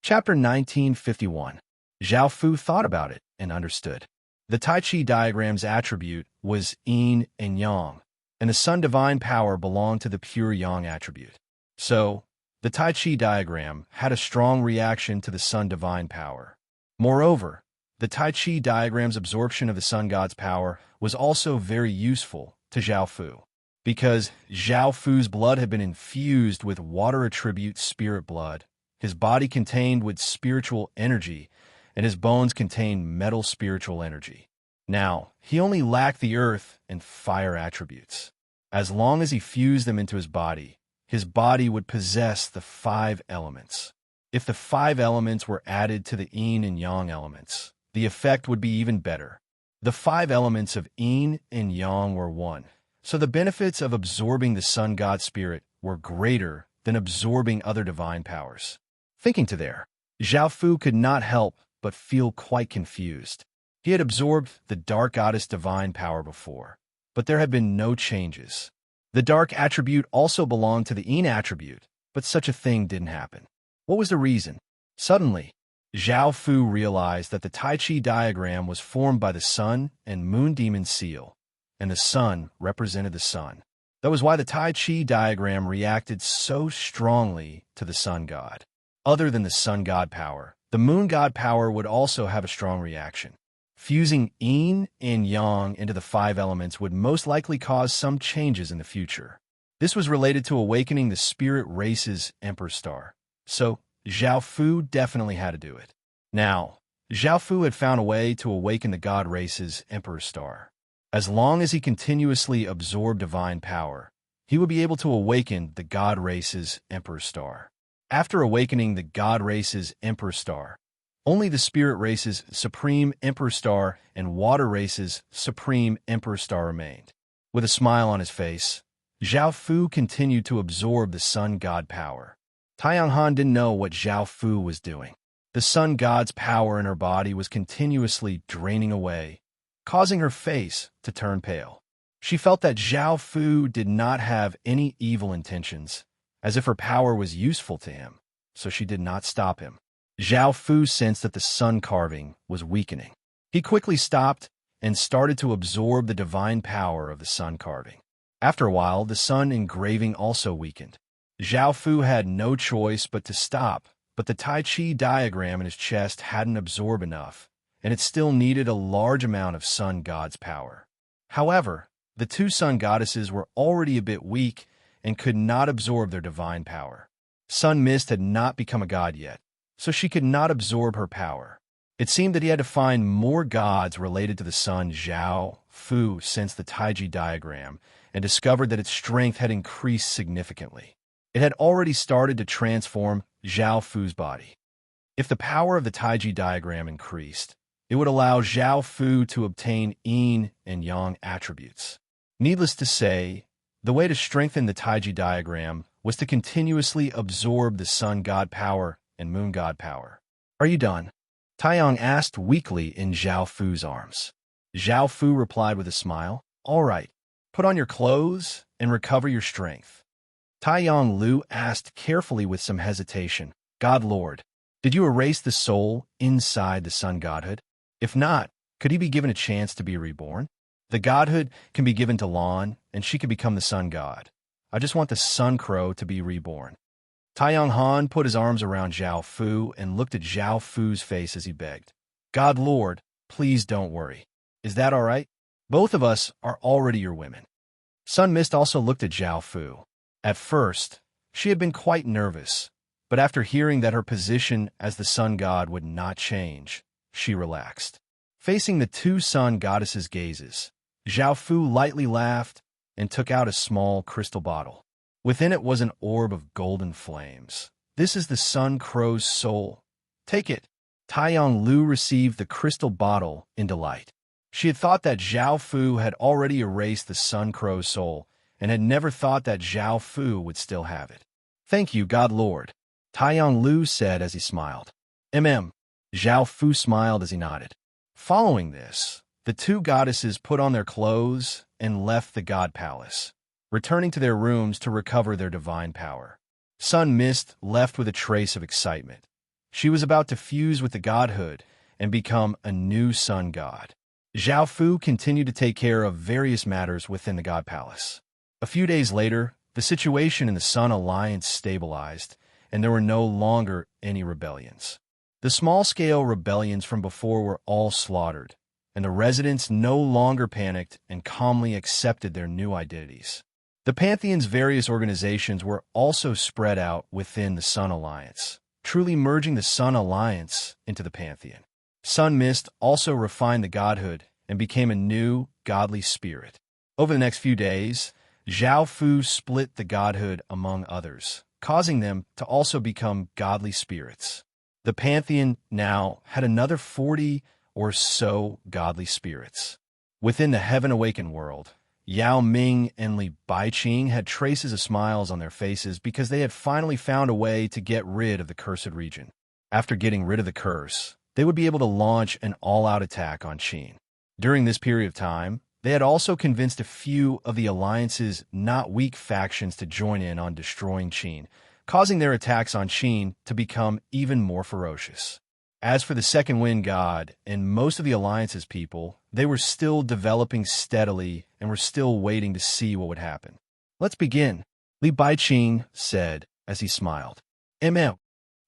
Chapter 1951. Zhao Fu thought about it and understood. The Tai Chi diagram's attribute was yin and yang, and the sun divine power belonged to the pure yang attribute. So, the Tai Chi diagram had a strong reaction to the sun divine power. Moreover, the Tai Chi diagram's absorption of the sun god's power was also very useful to Zhao Fu, because Zhao Fu's blood had been infused with water attribute spirit blood. His body contained with spiritual energy, and his bones contained metal spiritual energy. Now, he only lacked the earth and fire attributes. As long as he fused them into his body would possess the 5 elements. If the 5 elements were added to the yin and yang elements, the effect would be even better. The 5 elements of yin and yang were one, so the benefits of absorbing the sun god spirit were greater than absorbing other divine powers. Thinking to there, Zhao Fu could not help but feel quite confused. He had absorbed the dark goddess divine power before, but there had been no changes. The dark attribute also belonged to the yin attribute, but such a thing didn't happen. What was the reason? Suddenly, Zhao Fu realized that the Tai Chi diagram was formed by the sun and moon demon seal, and the sun represented the sun. That was why the Tai Chi diagram reacted so strongly to the sun god. Other than the sun god power, the moon god power would also have a strong reaction. Fusing yin and yang into the 5 elements would most likely cause some changes in the future. This was related to awakening the spirit race's Emperor Star. So, Zhao Fu definitely had to do it. Now, Zhao Fu had found a way to awaken the god race's Emperor Star. As long as he continuously absorbed divine power, he would be able to awaken the god race's Emperor Star. After awakening the god race's Emperor Star, only the spirit race's Supreme Emperor Star and water race's Supreme Emperor Star remained. With a smile on his face, Zhao Fu continued to absorb the sun god power. Taiyang Han didn't know what Zhao Fu was doing. The sun god's power in her body was continuously draining away, causing her face to turn pale. She felt that Zhao Fu did not have any evil intentions, as if her power was useful to him, so she did not stop him. Zhao Fu sensed that the sun carving was weakening. He quickly stopped and started to absorb the divine power of the sun carving. After a while, the sun engraving also weakened. Zhao Fu had no choice but to stop, but the Tai Chi diagram in his chest hadn't absorbed enough, and it still needed a large amount of sun god's power. However, the 2 sun goddesses were already a bit weak and could not absorb their divine power. Sun Mist had not become a god yet, so she could not absorb her power. It seemed that he had to find more gods related to the sun Zhao Fu since the Taiji diagram, and discovered that its strength had increased significantly. It had already started to transform Zhao Fu's body. If the power of the Taiji diagram increased, it would allow Zhao Fu to obtain yin and yang attributes. Needless to say, the way to strengthen the Taiji diagram was to continuously absorb the sun god power and moon god power. Are you done? Taiyang asked weakly in Zhao Fu's arms. Zhao Fu replied with a smile, All right, put on your clothes and recover your strength. Taiyang Lu asked carefully with some hesitation, God Lord, did you erase the soul inside the sun godhood? If not, could he be given a chance to be reborn? The godhood can be given to Lan, and she can become the sun god. I just want the sun crow to be reborn. Taiyang Han put his arms around Zhao Fu and looked at Zhao Fu's face as he begged. God Lord, please don't worry. Is that all right? Both of us are already your women. Sun Mist also looked at Zhao Fu. At first, she had been quite nervous, but after hearing that her position as the sun god would not change, she relaxed. Facing the 2 sun goddesses' gazes, Zhao Fu lightly laughed and took out a small crystal bottle. Within it was an orb of golden flames. This is the sun crow's soul. Take it. Taiyang Lu received the crystal bottle in delight. She had thought that Zhao Fu had already erased the sun crow's soul and had never thought that Zhao Fu would still have it. Thank you, God Lord, Taiyang Lu said as he smiled. Zhao Fu smiled as he nodded. Following this, the 2 goddesses put on their clothes and left the god palace, returning to their rooms to recover their divine power. Sun Mist left with a trace of excitement. She was about to fuse with the godhood and become a new sun god. Zhao Fu continued to take care of various matters within the god palace. A few days later, the situation in the Sun Alliance stabilized, and there were no longer any rebellions. The small-scale rebellions from before were all slaughtered, and the residents no longer panicked and calmly accepted their new identities. The Pantheon's various organizations were also spread out within the Sun Alliance, truly merging the Sun Alliance into the Pantheon. Sun Mist also refined the godhood and became a new, godly spirit. Over the next few days, Zhao Fu split the godhood among others, causing them to also become godly spirits. The Pantheon now had another 40 or so godly spirits. Within the Heaven-Awakened world, Yao Ming and Li Baiqing had traces of smiles on their faces because they had finally found a way to get rid of the cursed region. After getting rid of the curse, they would be able to launch an all-out attack on Qin. During this period of time, they had also convinced a few of the Alliance's not weak factions to join in on destroying Qin, causing their attacks on Qin to become even more ferocious. As for the Second Wind God and most of the Alliance's people, they were still developing steadily and were still waiting to see what would happen. "Let's begin," Li Baiqing said as he smiled.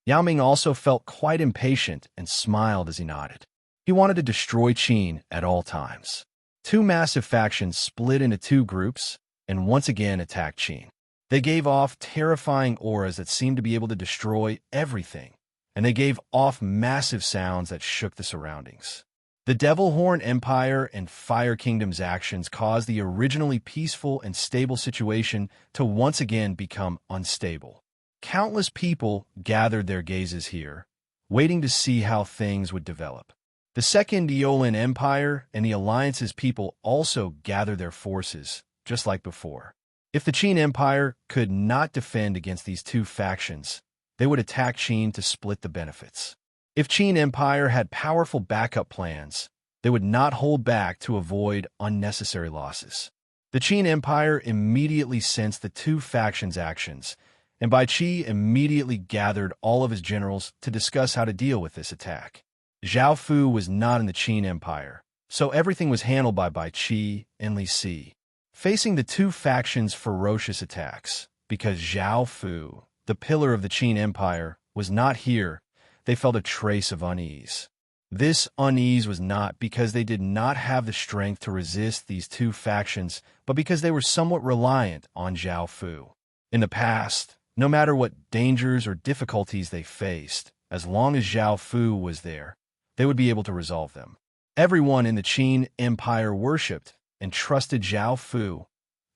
Yao Ming also felt quite impatient and smiled as he nodded. He wanted to destroy Qin at all times. Two massive factions split into two groups and once again attacked Qin. They gave off terrifying auras that seemed to be able to destroy everything, and they gave off massive sounds that shook the surroundings. The Devil Horn Empire and Fire Kingdom's actions caused the originally peaceful and stable situation to once again become unstable. Countless people gathered their gazes here, waiting to see how things would develop. The Second Eolin Empire and the Alliance's people also gathered their forces, just like before. If the Qin Empire could not defend against these two factions, they would attack Qin to split the benefits. If Qin Empire had powerful backup plans, they would not hold back to avoid unnecessary losses. The Qin Empire immediately sensed the two factions' actions, and Bai Qi immediately gathered all of his generals to discuss how to deal with this attack. Zhao Fu was not in the Qin Empire, so everything was handled by Bai Qi and Li Si. Facing the two factions' ferocious attacks, because Zhao Fu, the pillar of the Qin Empire, was not here, they felt a trace of unease. This unease was not because they did not have the strength to resist these two factions, but because they were somewhat reliant on Zhao Fu. In the past, no matter what dangers or difficulties they faced, as long as Zhao Fu was there, they would be able to resolve them. Everyone in the Qin Empire worshipped and trusted Zhao Fu,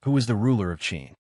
who was the ruler of Qin.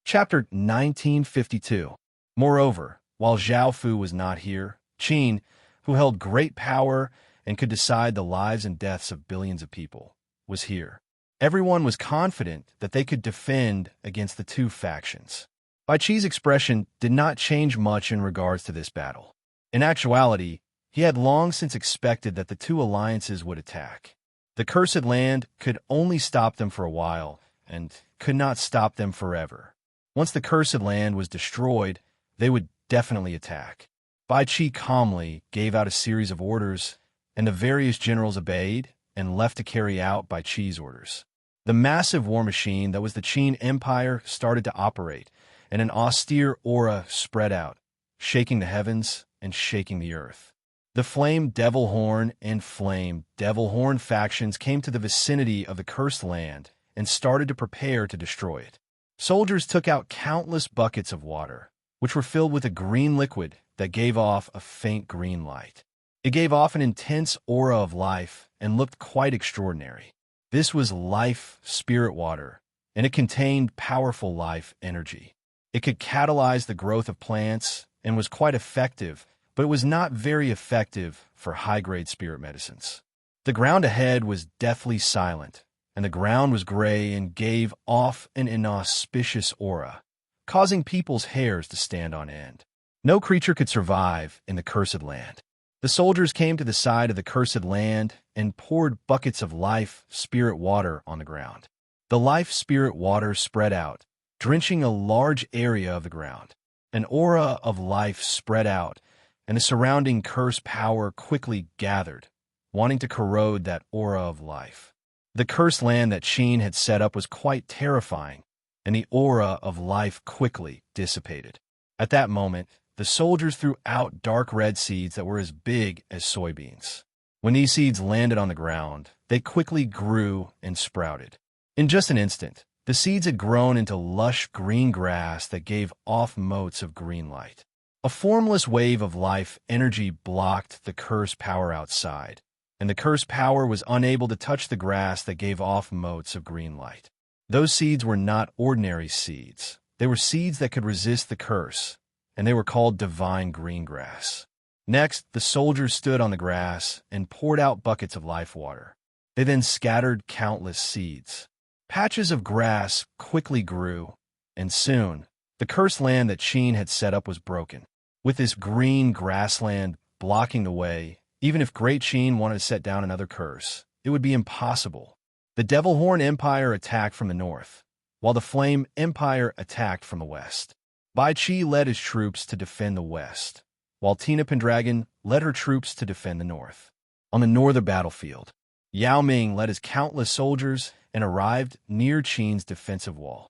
Chapter 1952. Moreover, while Zhao Fu was not here, Qin, who held great power and could decide the lives and deaths of billions of people, was here. Everyone was confident that they could defend against the two factions. Bai Qi's expression did not change much in regards to this battle. In actuality, he had long since expected that the two alliances would attack. The Cursed Land could only stop them for a while, and could not stop them forever. Once the Cursed Land was destroyed, they would definitely attack. Bai Qi calmly gave out a series of orders, and the various generals obeyed and left to carry out Bai Qi's orders. The massive war machine that was the Qin Empire started to operate, and an austere aura spread out, shaking the heavens and shaking the earth. The Flame Devil Horn and Flame Devil Horn factions came to the vicinity of the Cursed Land and started to prepare to destroy it. Soldiers took out countless buckets of water, which were filled with a green liquid that gave off a faint green light. It gave off an intense aura of life and looked quite extraordinary. This was life spirit water, and it contained powerful life energy. It could catalyze the growth of plants and was quite effective, but it was not very effective for high-grade spirit medicines. The ground ahead was deathly silent, and the ground was gray and gave off an inauspicious aura, causing people's hairs to stand on end. No creature could survive in the Cursed Land. The soldiers came to the side of the Cursed Land and poured buckets of life spirit water on the ground. The life spirit water spread out, drenching a large area of the ground. An aura of life spread out, and the surrounding cursed power quickly gathered, wanting to corrode that aura of life. The cursed land that Sheen had set up was quite terrifying, and the aura of life quickly dissipated. At that moment, the soldiers threw out dark red seeds that were as big as soybeans. When these seeds landed on the ground, they quickly grew and sprouted. In just an instant, the seeds had grown into lush green grass that gave off motes of green light. A formless wave of life energy blocked the cursed power outside, and the cursed power was unable to touch the grass that gave off motes of green light. Those seeds were not ordinary seeds. They were seeds that could resist the curse, and they were called divine green grass. Next, the soldiers stood on the grass and poured out buckets of life water. They then scattered countless seeds. Patches of grass quickly grew, and soon, the cursed land that Sheen had set up was broken. With this green grassland blocking the way, even if Great Sheen wanted to set down another curse, it would be impossible. The Devil Horn Empire attacked from the north, while the Flame Empire attacked from the west. Bai Qi led his troops to defend the west, while Tina Pendragon led her troops to defend the north. On the northern battlefield, Yao Ming led his countless soldiers and arrived near Qin's defensive wall.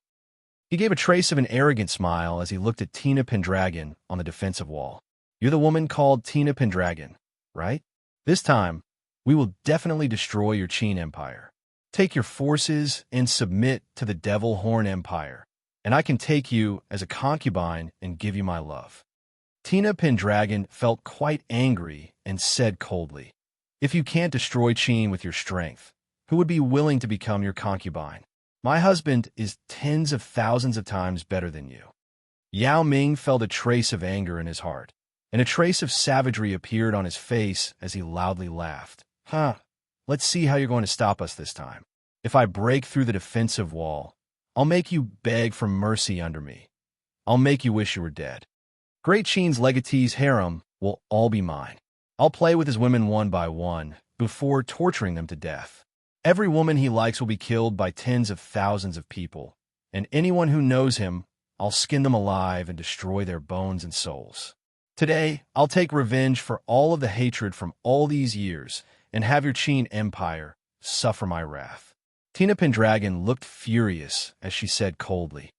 He gave a trace of an arrogant smile as he looked at Tina Pendragon on the defensive wall. "You're the woman called Tina Pendragon, right? This time, we will definitely destroy your Qin Empire. Take your forces and submit to the Devil Horn Empire, and I can take you as a concubine and give you my love." Tina Pendragon felt quite angry and said coldly, "If you can't destroy Qin with your strength, who would be willing to become your concubine? My husband is tens of thousands of times better than you." Yao Ming felt a trace of anger in his heart, and a trace of savagery appeared on his face as he loudly laughed. Let's see how you're going to stop us this time. If I break through the defensive wall, I'll make you beg for mercy under me. I'll make you wish you were dead. Great Qin's legatee's harem will all be mine. I'll play with his women one by one before torturing them to death. Every woman he likes will be killed by tens of thousands of people, and anyone who knows him, I'll skin them alive and destroy their bones and souls. Today, I'll take revenge for all of the hatred from all these years and have your Qin Empire suffer my wrath." Tina Pendragon looked furious as she said coldly,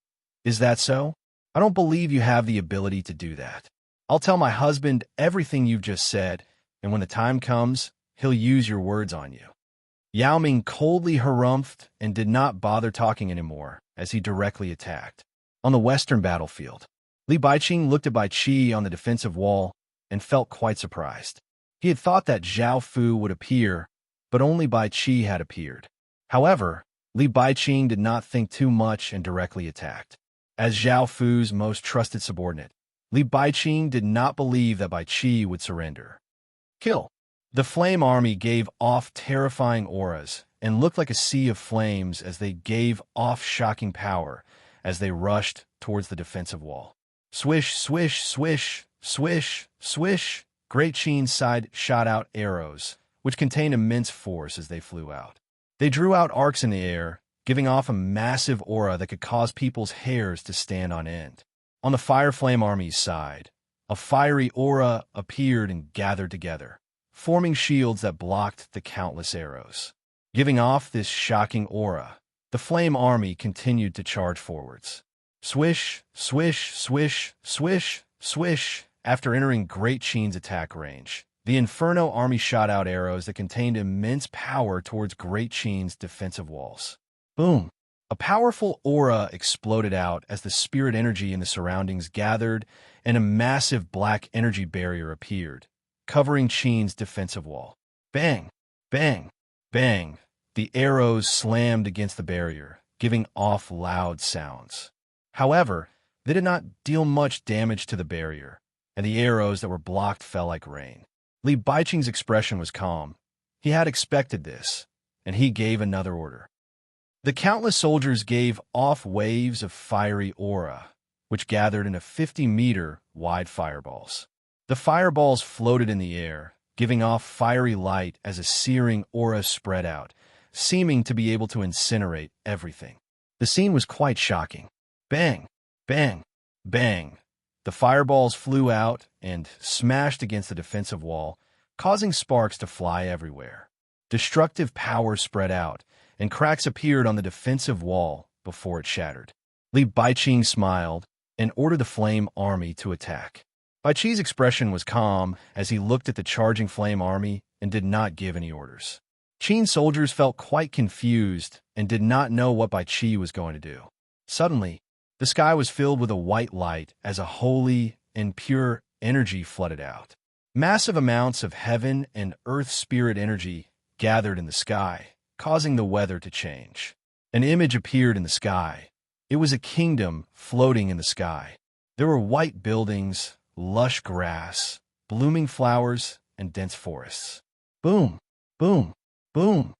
"Is that so? I don't believe you have the ability to do that. I'll tell my husband everything you've just said, and when the time comes, he'll use your words on you." Yao Ming coldly harumphed and did not bother talking anymore as he directly attacked. On the western battlefield, Li Baiqing looked at Bai Qi on the defensive wall and felt quite surprised. He had thought that Zhao Fu would appear, but only Bai Qi had appeared. However, Li Baiqing did not think too much and directly attacked. As Zhao Fu's most trusted subordinate, Li Baiqing did not believe that Bai Qi would surrender. Kill. The Flame Army gave off terrifying auras and looked like a sea of flames as they gave off shocking power as they rushed towards the defensive wall. Swish, swish, swish, swish, swish. Great Qin's side shot out arrows, which contained immense force as they flew out. They drew out arcs in the air, giving off a massive aura that could cause people's hairs to stand on end. On the Fire Flame Army's side, a fiery aura appeared and gathered together, forming shields that blocked the countless arrows. Giving off this shocking aura, the Flame Army continued to charge forwards. Swish, swish, swish, swish, swish. After entering Great Qin's attack range, the Inferno Army shot out arrows that contained immense power towards Great Qin's defensive walls. Boom! A powerful aura exploded out as the spirit energy in the surroundings gathered, and a massive black energy barrier appeared, covering Qin's defensive wall. Bang! Bang! Bang! The arrows slammed against the barrier, giving off loud sounds. However, they did not deal much damage to the barrier, and the arrows that were blocked fell like rain. Li Baiqing's expression was calm. He had expected this, and he gave another order. The countless soldiers gave off waves of fiery aura, which gathered into 50-meter wide fireballs. The fireballs floated in the air, giving off fiery light as a searing aura spread out, seeming to be able to incinerate everything. The scene was quite shocking. Bang! Bang! Bang! The fireballs flew out and smashed against the defensive wall, causing sparks to fly everywhere. Destructive power spread out, and cracks appeared on the defensive wall before it shattered. Li Baiqing smiled and ordered the flame army to attack. Baiqi's expression was calm as he looked at the charging flame army and did not give any orders. Qin's soldiers felt quite confused and did not know what Baiqi was going to do. Suddenly, the sky was filled with a white light as a holy and pure energy flooded out. Massive amounts of heaven and earth spirit energy gathered in the sky, causing the weather to change. An image appeared in the sky. It was a kingdom floating in the sky. There were white buildings, lush grass, blooming flowers, and dense forests. Boom, boom, boom.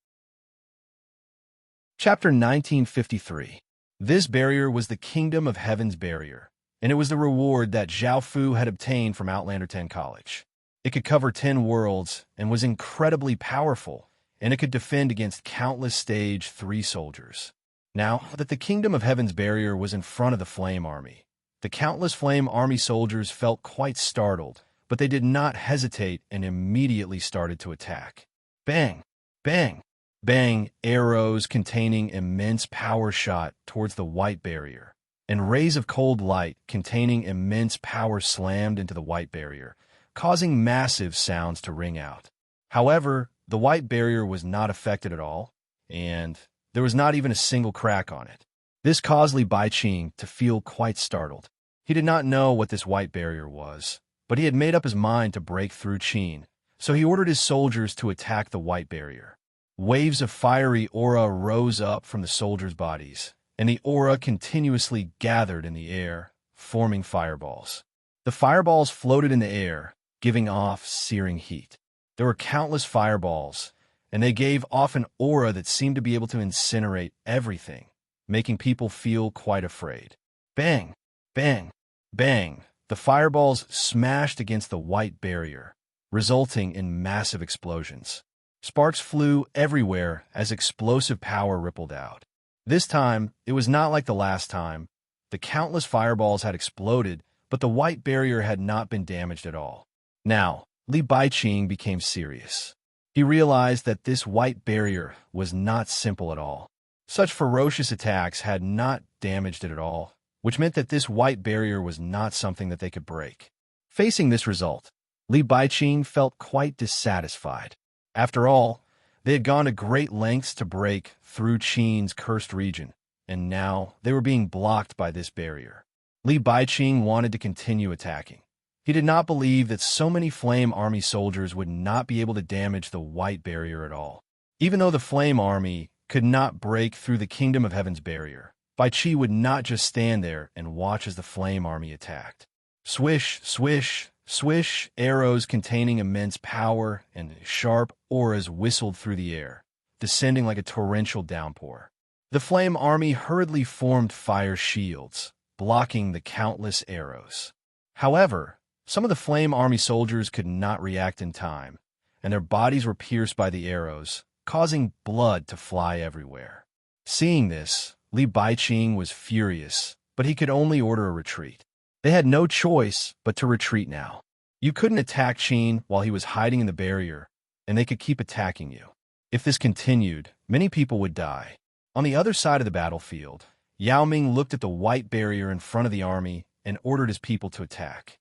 Chapter 1953. This barrier was the Kingdom of Heaven's barrier, and it was the reward that Zhao Fu had obtained from Outlander 10 College. It could cover 10 worlds and was incredibly powerful, and it could defend against countless Stage 3 soldiers. Now that the Kingdom of Heaven's barrier was in front of the Flame Army, the countless Flame Army soldiers felt quite startled, but they did not hesitate and immediately started to attack. Bang! Bang! Bang! Arrows containing immense power shot towards the white barrier, and rays of cold light containing immense power slammed into the white barrier, causing massive sounds to ring out. However, the white barrier was not affected at all, and there was not even a single crack on it. This caused Li Baiqing to feel quite startled. He did not know what this white barrier was, but he had made up his mind to break through Qin, so he ordered his soldiers to attack the white barrier. Waves of fiery aura rose up from the soldiers' bodies, and the aura continuously gathered in the air, forming fireballs. The fireballs floated in the air, giving off searing heat. There were countless fireballs, and they gave off an aura that seemed to be able to incinerate everything, making people feel quite afraid. Bang! Bang! Bang! The fireballs smashed against the white barrier, resulting in massive explosions. Sparks flew everywhere as explosive power rippled out. This time, it was not like the last time. The countless fireballs had exploded, but the white barrier had not been damaged at all. Now, Li Baiqing became serious. He realized that this white barrier was not simple at all. Such ferocious attacks had not damaged it at all, which meant that this white barrier was not something that they could break. Facing this result, Li Baiqing felt quite dissatisfied. After all, they had gone to great lengths to break through Qin's cursed region, and now they were being blocked by this barrier. Li Baiqing wanted to continue attacking. He did not believe that so many Flame Army soldiers would not be able to damage the white barrier at all. Even though the Flame Army could not break through the Kingdom of Heaven's barrier, Baiqi would not just stand there and watch as the Flame Army attacked. Swish, swish, swish, arrows containing immense power and sharp auras whistled through the air, descending like a torrential downpour. The Flame Army hurriedly formed fire shields, blocking the countless arrows. However, some of the Flame Army soldiers could not react in time, and their bodies were pierced by the arrows, causing blood to fly everywhere. Seeing this, Li Baiqing was furious, but he could only order a retreat. They had no choice but to retreat now. You couldn't attack Qin while he was hiding in the barrier, and they could keep attacking you. If this continued, many people would die. On the other side of the battlefield, Yao Ming looked at the white barrier in front of the army and ordered his people to attack.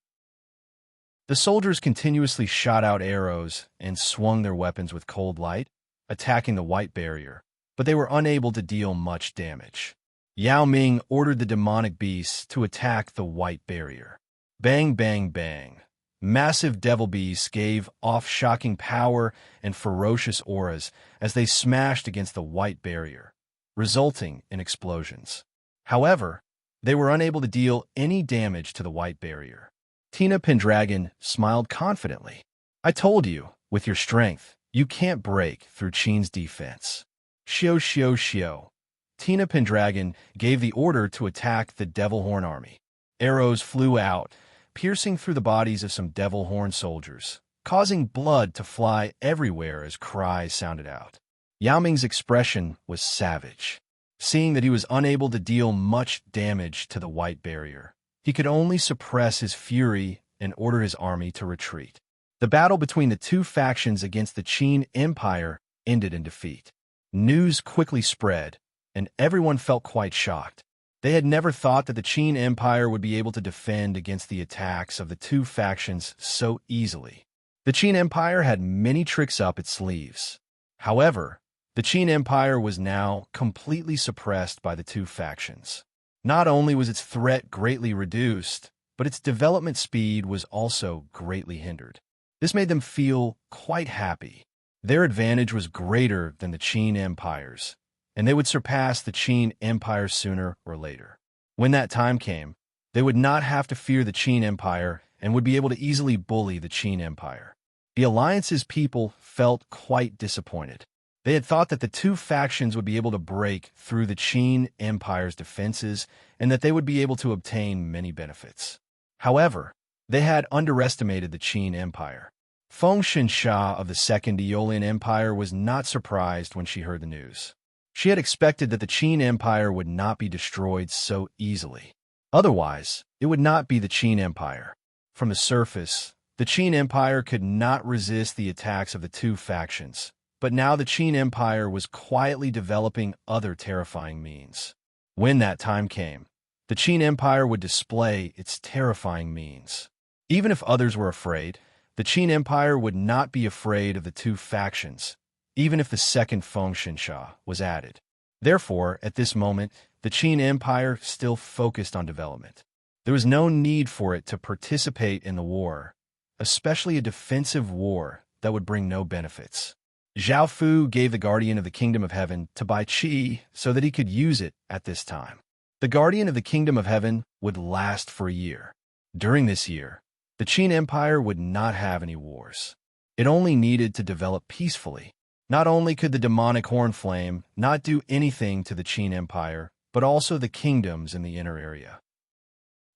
The soldiers continuously shot out arrows and swung their weapons with cold light, attacking the white barrier, but they were unable to deal much damage. Yao Ming ordered the demonic beasts to attack the white barrier. Bang, bang, bang. Massive devil beasts gave off shocking power and ferocious auras as they smashed against the white barrier, resulting in explosions. However, they were unable to deal any damage to the white barrier. Tina Pendragon smiled confidently. I told you, with your strength, you can't break through Qin's defense. Xiao, xiao, xiao. Tina Pendragon gave the order to attack the Devil Horn army. Arrows flew out, piercing through the bodies of some Devil Horn soldiers, causing blood to fly everywhere as cries sounded out. Yao Ming's expression was savage. Seeing that he was unable to deal much damage to the white barrier, He could only suppress his fury and order his army to retreat. The battle between the two factions against the Qin Empire ended in defeat. News quickly spread, and everyone felt quite shocked. They had never thought that the Qin Empire would be able to defend against the attacks of the two factions so easily. The Qin Empire had many tricks up its sleeves. However, the Qin Empire was now completely suppressed by the two factions. Not only was its threat greatly reduced, but its development speed was also greatly hindered. This made them feel quite happy. Their advantage was greater than the Qin Empire's, and they would surpass the Qin Empire sooner or later. When that time came, they would not have to fear the Qin Empire and would be able to easily bully the Qin Empire. The Alliance's people felt quite disappointed. They had thought that the two factions would be able to break through the Qin Empire's defenses and that they would be able to obtain many benefits. However, they had underestimated the Qin Empire. Feng Xinsha of the Second Aeolian Empire was not surprised when she heard the news. She had expected that the Qin Empire would not be destroyed so easily. Otherwise, it would not be the Qin Empire. From the surface, the Qin Empire could not resist the attacks of the two factions, but now the Qin Empire was quietly developing other terrifying means. When that time came, the Qin Empire would display its terrifying means. Even if others were afraid, the Qin Empire would not be afraid of the two factions, even if the second Feng Xinsha was added. Therefore, at this moment, the Qin Empire still focused on development. There was no need for it to participate in the war, especially a defensive war that would bring no benefits. Zhao Fu gave the Guardian of the Kingdom of Heaven to Bai Qi so that he could use it at this time. The Guardian of the Kingdom of Heaven would last for a year. During this year, the Qin Empire would not have any wars. It only needed to develop peacefully. Not only could the demonic horn flame not do anything to the Qin Empire, but also the kingdoms in the inner area.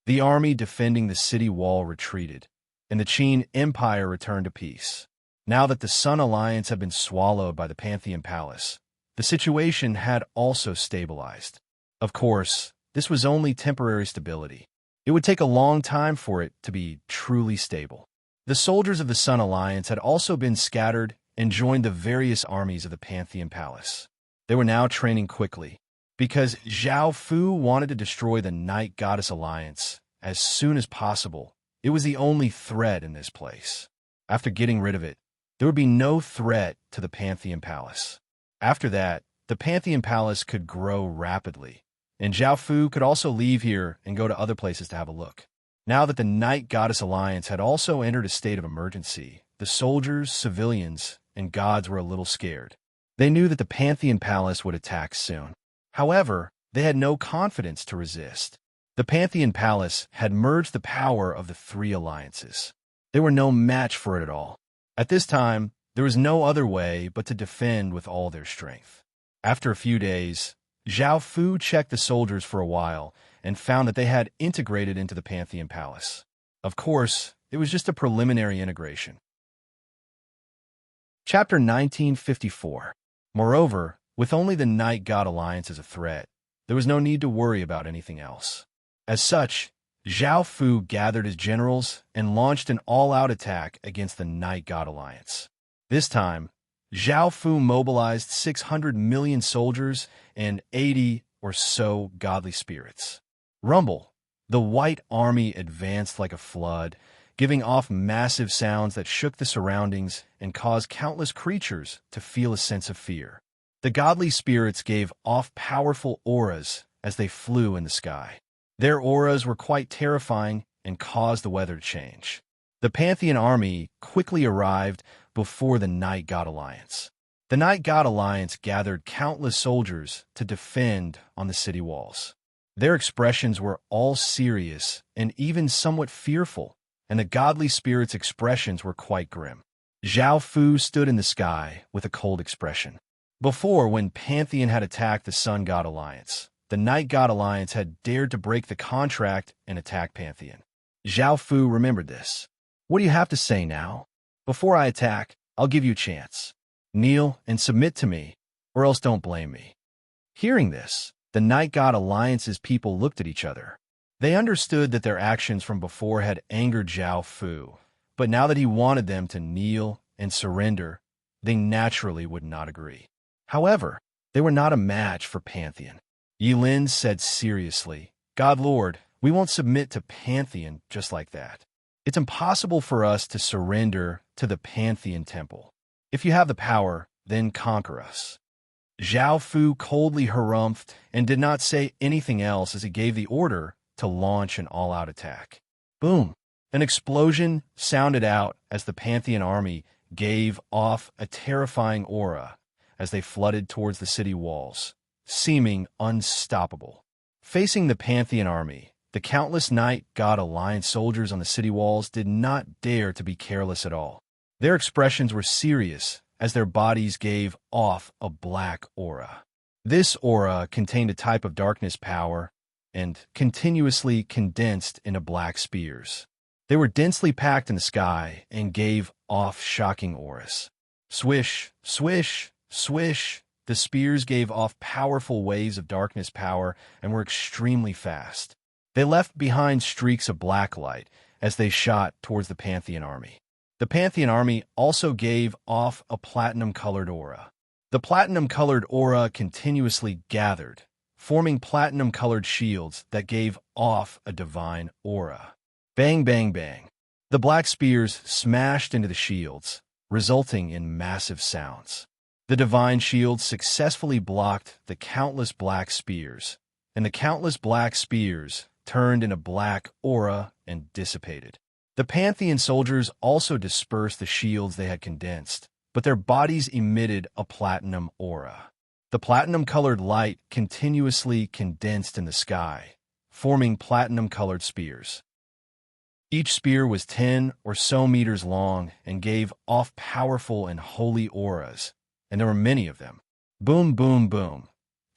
The army defending the city wall retreated, and the Qin Empire returned to peace. Now that the Sun Alliance had been swallowed by the Pantheon Palace, the situation had also stabilized. Of course, this was only temporary stability. It would take a long time for it to be truly stable. The soldiers of the Sun Alliance had also been scattered and joined the various armies of the Pantheon Palace. They were now training quickly, because Zhao Fu wanted to destroy the Night Goddess Alliance as soon as possible. It was the only threat in this place. After getting rid of it, there would be no threat to the Pantheon Palace. After that, the Pantheon Palace could grow rapidly, and Zhao Fu could also leave here and go to other places to have a look. Now that the Night Goddess Alliance had also entered a state of emergency, the soldiers, civilians, and gods were a little scared. They knew that the Pantheon Palace would attack soon. However, they had no confidence to resist. The Pantheon Palace had merged the power of the three alliances. They were no match for it at all. At this time, there was no other way but to defend with all their strength. After a few days, Zhao Fu checked the soldiers for a while and found that they had integrated into the Pantheon Palace. Of course, it was just a preliminary integration. Chapter 1954. Moreover, with only the Night God Alliance as a threat, there was no need to worry about anything else. As such, Zhao Fu gathered his generals and launched an all-out attack against the Night God Alliance. This time, Zhao Fu mobilized 600 million soldiers and 80 or so godly spirits. Rumble, the white army advanced like a flood, giving off massive sounds that shook the surroundings and caused countless creatures to feel a sense of fear. The godly spirits gave off powerful auras as they flew in the sky. Their auras were quite terrifying and caused the weather to change. The Pantheon army quickly arrived before the Night God Alliance. The Night God Alliance gathered countless soldiers to defend on the city walls. Their expressions were all serious and even somewhat fearful, and the godly spirits' expressions were quite grim. Zhao Fu stood in the sky with a cold expression. Before, when Pantheon had attacked the Sun God Alliance, the Night God Alliance had dared to break the contract and attack Pantheon. Zhao Fu remembered this. What do you have to say now? Before I attack, I'll give you a chance. Kneel and submit to me, or else don't blame me. Hearing this, the Night God Alliance's people looked at each other. They understood that their actions from before had angered Zhao Fu, but now that he wanted them to kneel and surrender, they naturally would not agree. However, they were not a match for Pantheon. Yilin said seriously, God Lord, we won't submit to Pantheon just like that. It's impossible for us to surrender to the Pantheon temple. If you have the power, then conquer us. Zhao Fu coldly harumphed and did not say anything else as he gave the order to launch an all-out attack. Boom! An explosion sounded out as the Pantheon army gave off a terrifying aura as they flooded towards the city walls, seeming unstoppable. Facing the Pantheon army, the countless Night God Alliance soldiers on the city walls did not dare to be careless at all. Their expressions were serious as their bodies gave off a black aura. This aura contained a type of darkness power and continuously condensed into black spears. They were densely packed in the sky and gave off shocking auras. Swish, swish, swish. The spears gave off powerful waves of darkness power and were extremely fast. They left behind streaks of black light as they shot towards the Pantheon army. The Pantheon army also gave off a platinum-colored aura. The platinum-colored aura continuously gathered, forming platinum-colored shields that gave off a divine aura. Bang, bang, bang. The black spears smashed into the shields, resulting in massive sounds. The divine shields successfully blocked the countless black spears, and the countless black spears turned into black aura and dissipated. The Pantheon soldiers also dispersed the shields they had condensed, but their bodies emitted a platinum aura. The platinum-colored light continuously condensed in the sky, forming platinum-colored spears. Each spear was 10 or so meters long and gave off powerful and holy auras, and there were many of them. Boom, boom, boom.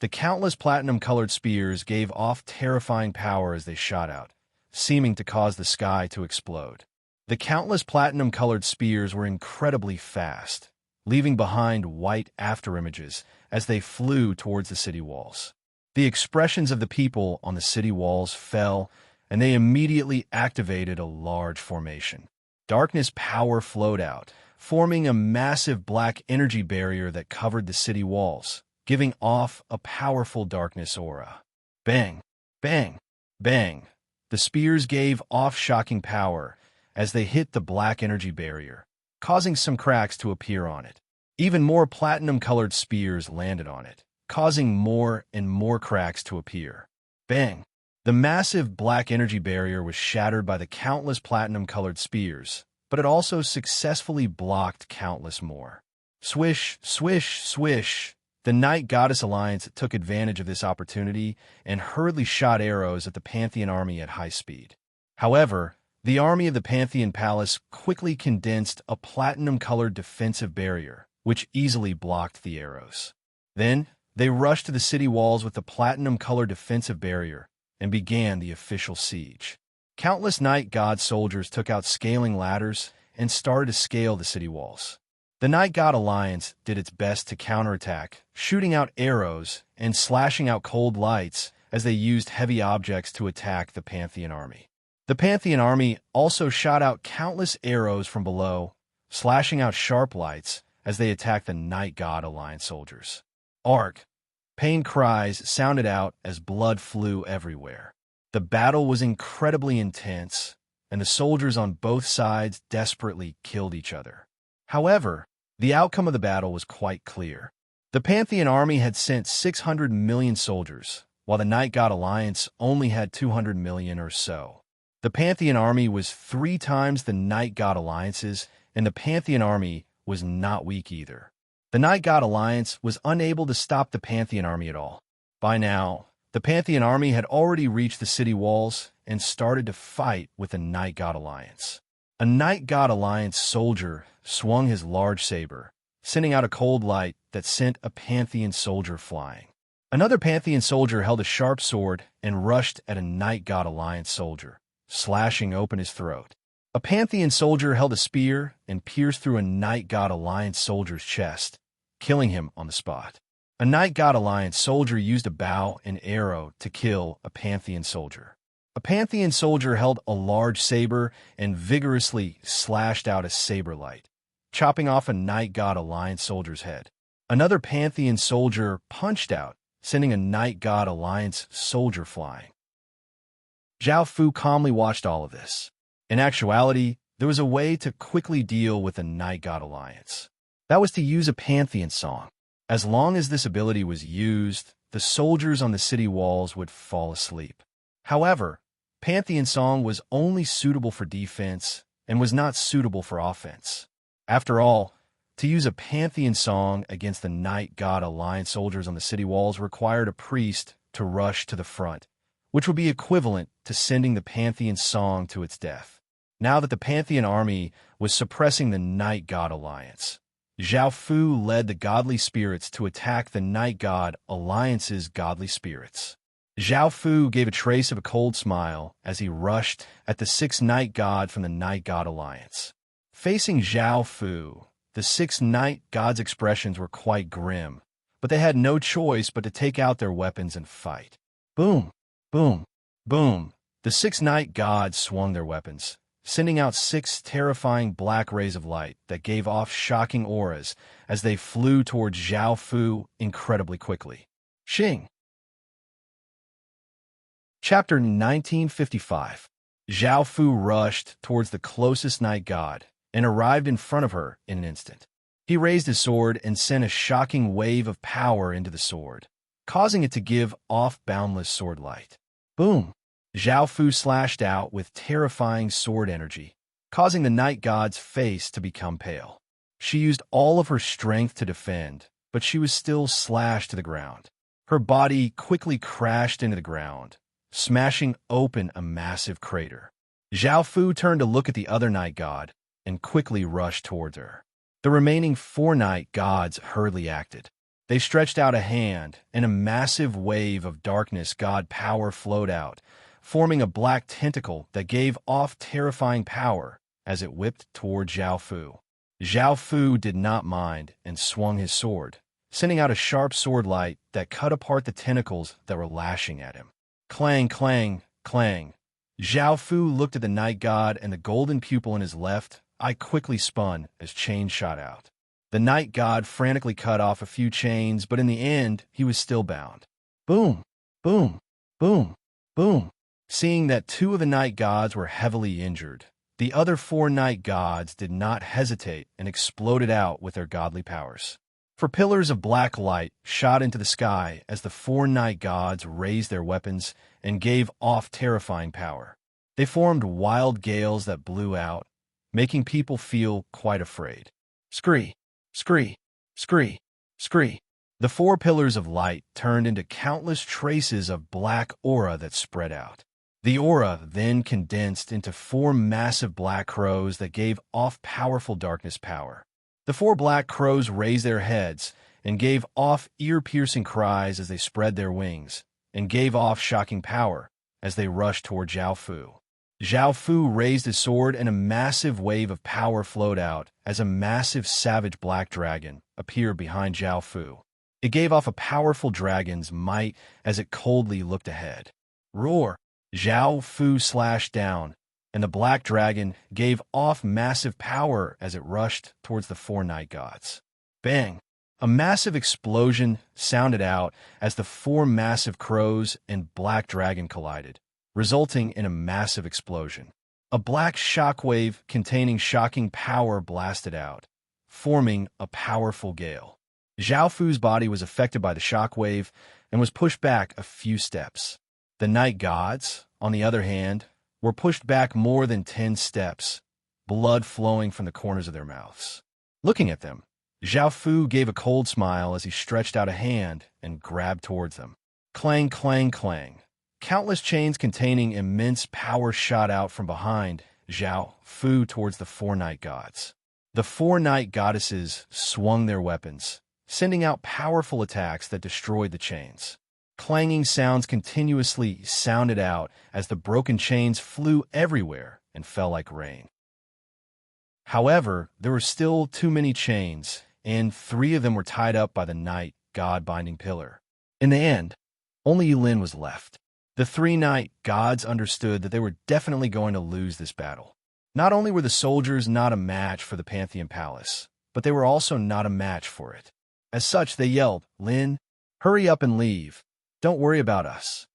The countless platinum-colored spears gave off terrifying power as they shot out, seeming to cause the sky to explode. The countless platinum-colored spears were incredibly fast, leaving behind white afterimages as they flew towards the city walls. The expressions of the people on the city walls fell, and they immediately activated a large formation. Darkness power flowed out, forming a massive black energy barrier that covered the city walls, giving off a powerful darkness aura. Bang, bang, bang. The spears gave off shocking power as they hit the black energy barrier, causing some cracks to appear on it. Even more platinum-colored spears landed on it, causing more and more cracks to appear. Bang! The massive black energy barrier was shattered by the countless platinum-colored spears, but it also successfully blocked countless more. Swish, swish, swish. The Night Goddess Alliance took advantage of this opportunity and hurriedly shot arrows at the Pantheon army at high speed. However, the army of the Pantheon Palace quickly condensed a platinum-colored defensive barrier, which easily blocked the arrows. Then, they rushed to the city walls with the platinum-colored defensive barrier and began the official siege. Countless Night God soldiers took out scaling ladders and started to scale the city walls. The Night God Alliance did its best to counterattack, shooting out arrows and slashing out cold lights as they used heavy objects to attack the Pantheon army. The Pantheon army also shot out countless arrows from below, slashing out sharp lights as they attacked the Night God Alliance soldiers. Arc! Pain cries sounded out as blood flew everywhere. The battle was incredibly intense, and the soldiers on both sides desperately killed each other. However, the outcome of the battle was quite clear. The Pantheon army had sent 600 million soldiers, while the Night God Alliance only had 200 million or so. The Pantheon army was 3 times the Night God Alliance's, and the Pantheon army was not weak either. The Night God Alliance was unable to stop the Pantheon army at all. By now, the Pantheon army had already reached the city walls and started to fight with the Night God Alliance. A Night God Alliance soldier swung his large saber, sending out a cold light that sent a Pantheon soldier flying. Another Pantheon soldier held a sharp sword and rushed at a Night God Alliance soldier, slashing open his throat. A Pantheon soldier held a spear and pierced through a Night God Alliance soldier's chest, killing him on the spot. A Night God Alliance soldier used a bow and arrow to kill a Pantheon soldier. A Pantheon soldier held a large saber and vigorously slashed out a saber light, chopping off a Night God Alliance soldier's head. Another Pantheon soldier punched out, sending a Night God Alliance soldier flying. Zhao Fu calmly watched all of this. In actuality, there was a way to quickly deal with a Night God Alliance. That was to use a Pantheon song. As long as this ability was used, the soldiers on the city walls would fall asleep. However, Pantheon song was only suitable for defense and was not suitable for offense. After all, to use a Pantheon song against the Night God Alliance soldiers on the city walls required a priest to rush to the front, which would be equivalent to sending the Pantheon song to its death. Now that the Pantheon army was suppressing the Night God Alliance, Zhao Fu led the godly spirits to attack the Night God Alliance's godly spirits. Zhao Fu gave a trace of a cold smile as he rushed at the 6 Night God from the Night God Alliance. Facing Zhao Fu, the 6 Night Gods' expressions were quite grim, but they had no choice but to take out their weapons and fight. Boom, boom, boom. The 6 Night Gods swung their weapons, sending out 6 terrifying black rays of light that gave off shocking auras as they flew towards Zhao Fu incredibly quickly. Xing. Chapter 1955. Zhao Fu rushed towards the closest Night God and arrived in front of her in an instant. He raised his sword and sent a shocking wave of power into the sword, causing it to give off boundless sword light. Boom! Zhao Fu slashed out with terrifying sword energy, causing the Night God's face to become pale. She used all of her strength to defend, but she was still slashed to the ground. Her body quickly crashed into the ground, smashing open a massive crater. Zhao Fu turned to look at the other Night God and quickly rushed towards her. The remaining 4 Night Gods hurriedly acted. They stretched out a hand, and a massive wave of darkness god power flowed out, forming a black tentacle that gave off terrifying power as it whipped toward Zhao Fu. Zhao Fu did not mind and swung his sword, sending out a sharp sword light that cut apart the tentacles that were lashing at him. Clang, clang, clang. Zhao Fu looked at the Night God, and the golden pupil in his left eye quickly spun as chains shot out. The Night God frantically cut off a few chains, but in the end, he was still bound. Boom, boom, boom, boom. Seeing that 2 of the Night Gods were heavily injured, the other 4 Night Gods did not hesitate and exploded out with their godly powers. For pillars of black light shot into the sky as the 4 Night Gods raised their weapons and gave off terrifying power. They formed wild gales that blew out, making people feel quite afraid. Scree, scree, scree, scree. The 4 pillars of light turned into countless traces of black aura that spread out. The aura then condensed into 4 massive black crows that gave off powerful darkness power. The 4 black crows raised their heads and gave off ear-piercing cries as they spread their wings, and gave off shocking power as they rushed toward Zhao Fu. Zhao Fu raised his sword, and a massive wave of power flowed out as a massive savage black dragon appeared behind Zhao Fu. It gave off a powerful dragon's might as it coldly looked ahead. Roar! Zhao Fu slashed down, and the black dragon gave off massive power as it rushed towards the 4 Night Gods. Bang! A massive explosion sounded out as the 4 massive crows and black dragon collided, resulting in a massive explosion. A black shockwave containing shocking power blasted out, forming a powerful gale. Zhao Fu's body was affected by the shockwave and was pushed back a few steps. The Night Gods, on the other hand, were pushed back more than 10 steps, blood flowing from the corners of their mouths. Looking at them, Zhao Fu gave a cold smile as he stretched out a hand and grabbed towards them. Clang, clang, clang. Countless chains containing immense power shot out from behind Zhao Fu towards the 4 Night Gods. The 4 Night Goddesses swung their weapons, sending out powerful attacks that destroyed the chains. Clanging sounds continuously sounded out as the broken chains flew everywhere and fell like rain. However, there were still too many chains, and 3 of them were tied up by the Night God binding pillar. In the end, only Yulin was left. The three night gods understood that they were definitely going to lose this battle. Not only were the soldiers not a match for the Pantheon Palace, but they were also not a match for it. As such, they yelled, "Lin, hurry up and leave. Don't worry about us."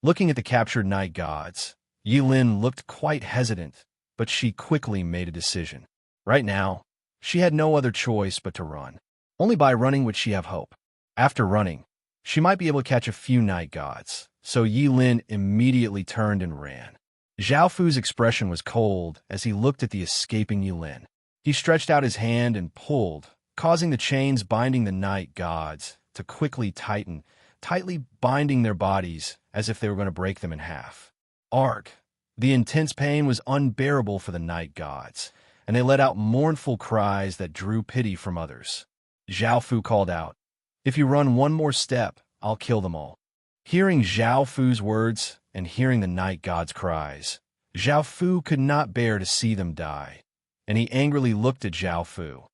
Looking at the captured night gods, Yi Lin looked quite hesitant, but she quickly made a decision. Right now, she had no other choice but to run. Only by running would she have hope. After running, she might be able to catch a few night gods, so Yi Lin immediately turned and ran. Zhao Fu's expression was cold as he looked at the escaping Yi Lin. He stretched out his hand and pulled, causing the chains binding the night gods to quickly tighten, tightly binding their bodies as if they were going to break them in half. Arg! The intense pain was unbearable for the night gods, and they let out mournful cries that drew pity from others. Zhao Fu called out, "If you run one more step, I'll kill them all." Hearing Zhao Fu's words and hearing the night god's cries, Zhao Fu could not bear to see them die, and he angrily looked at Zhao Fu.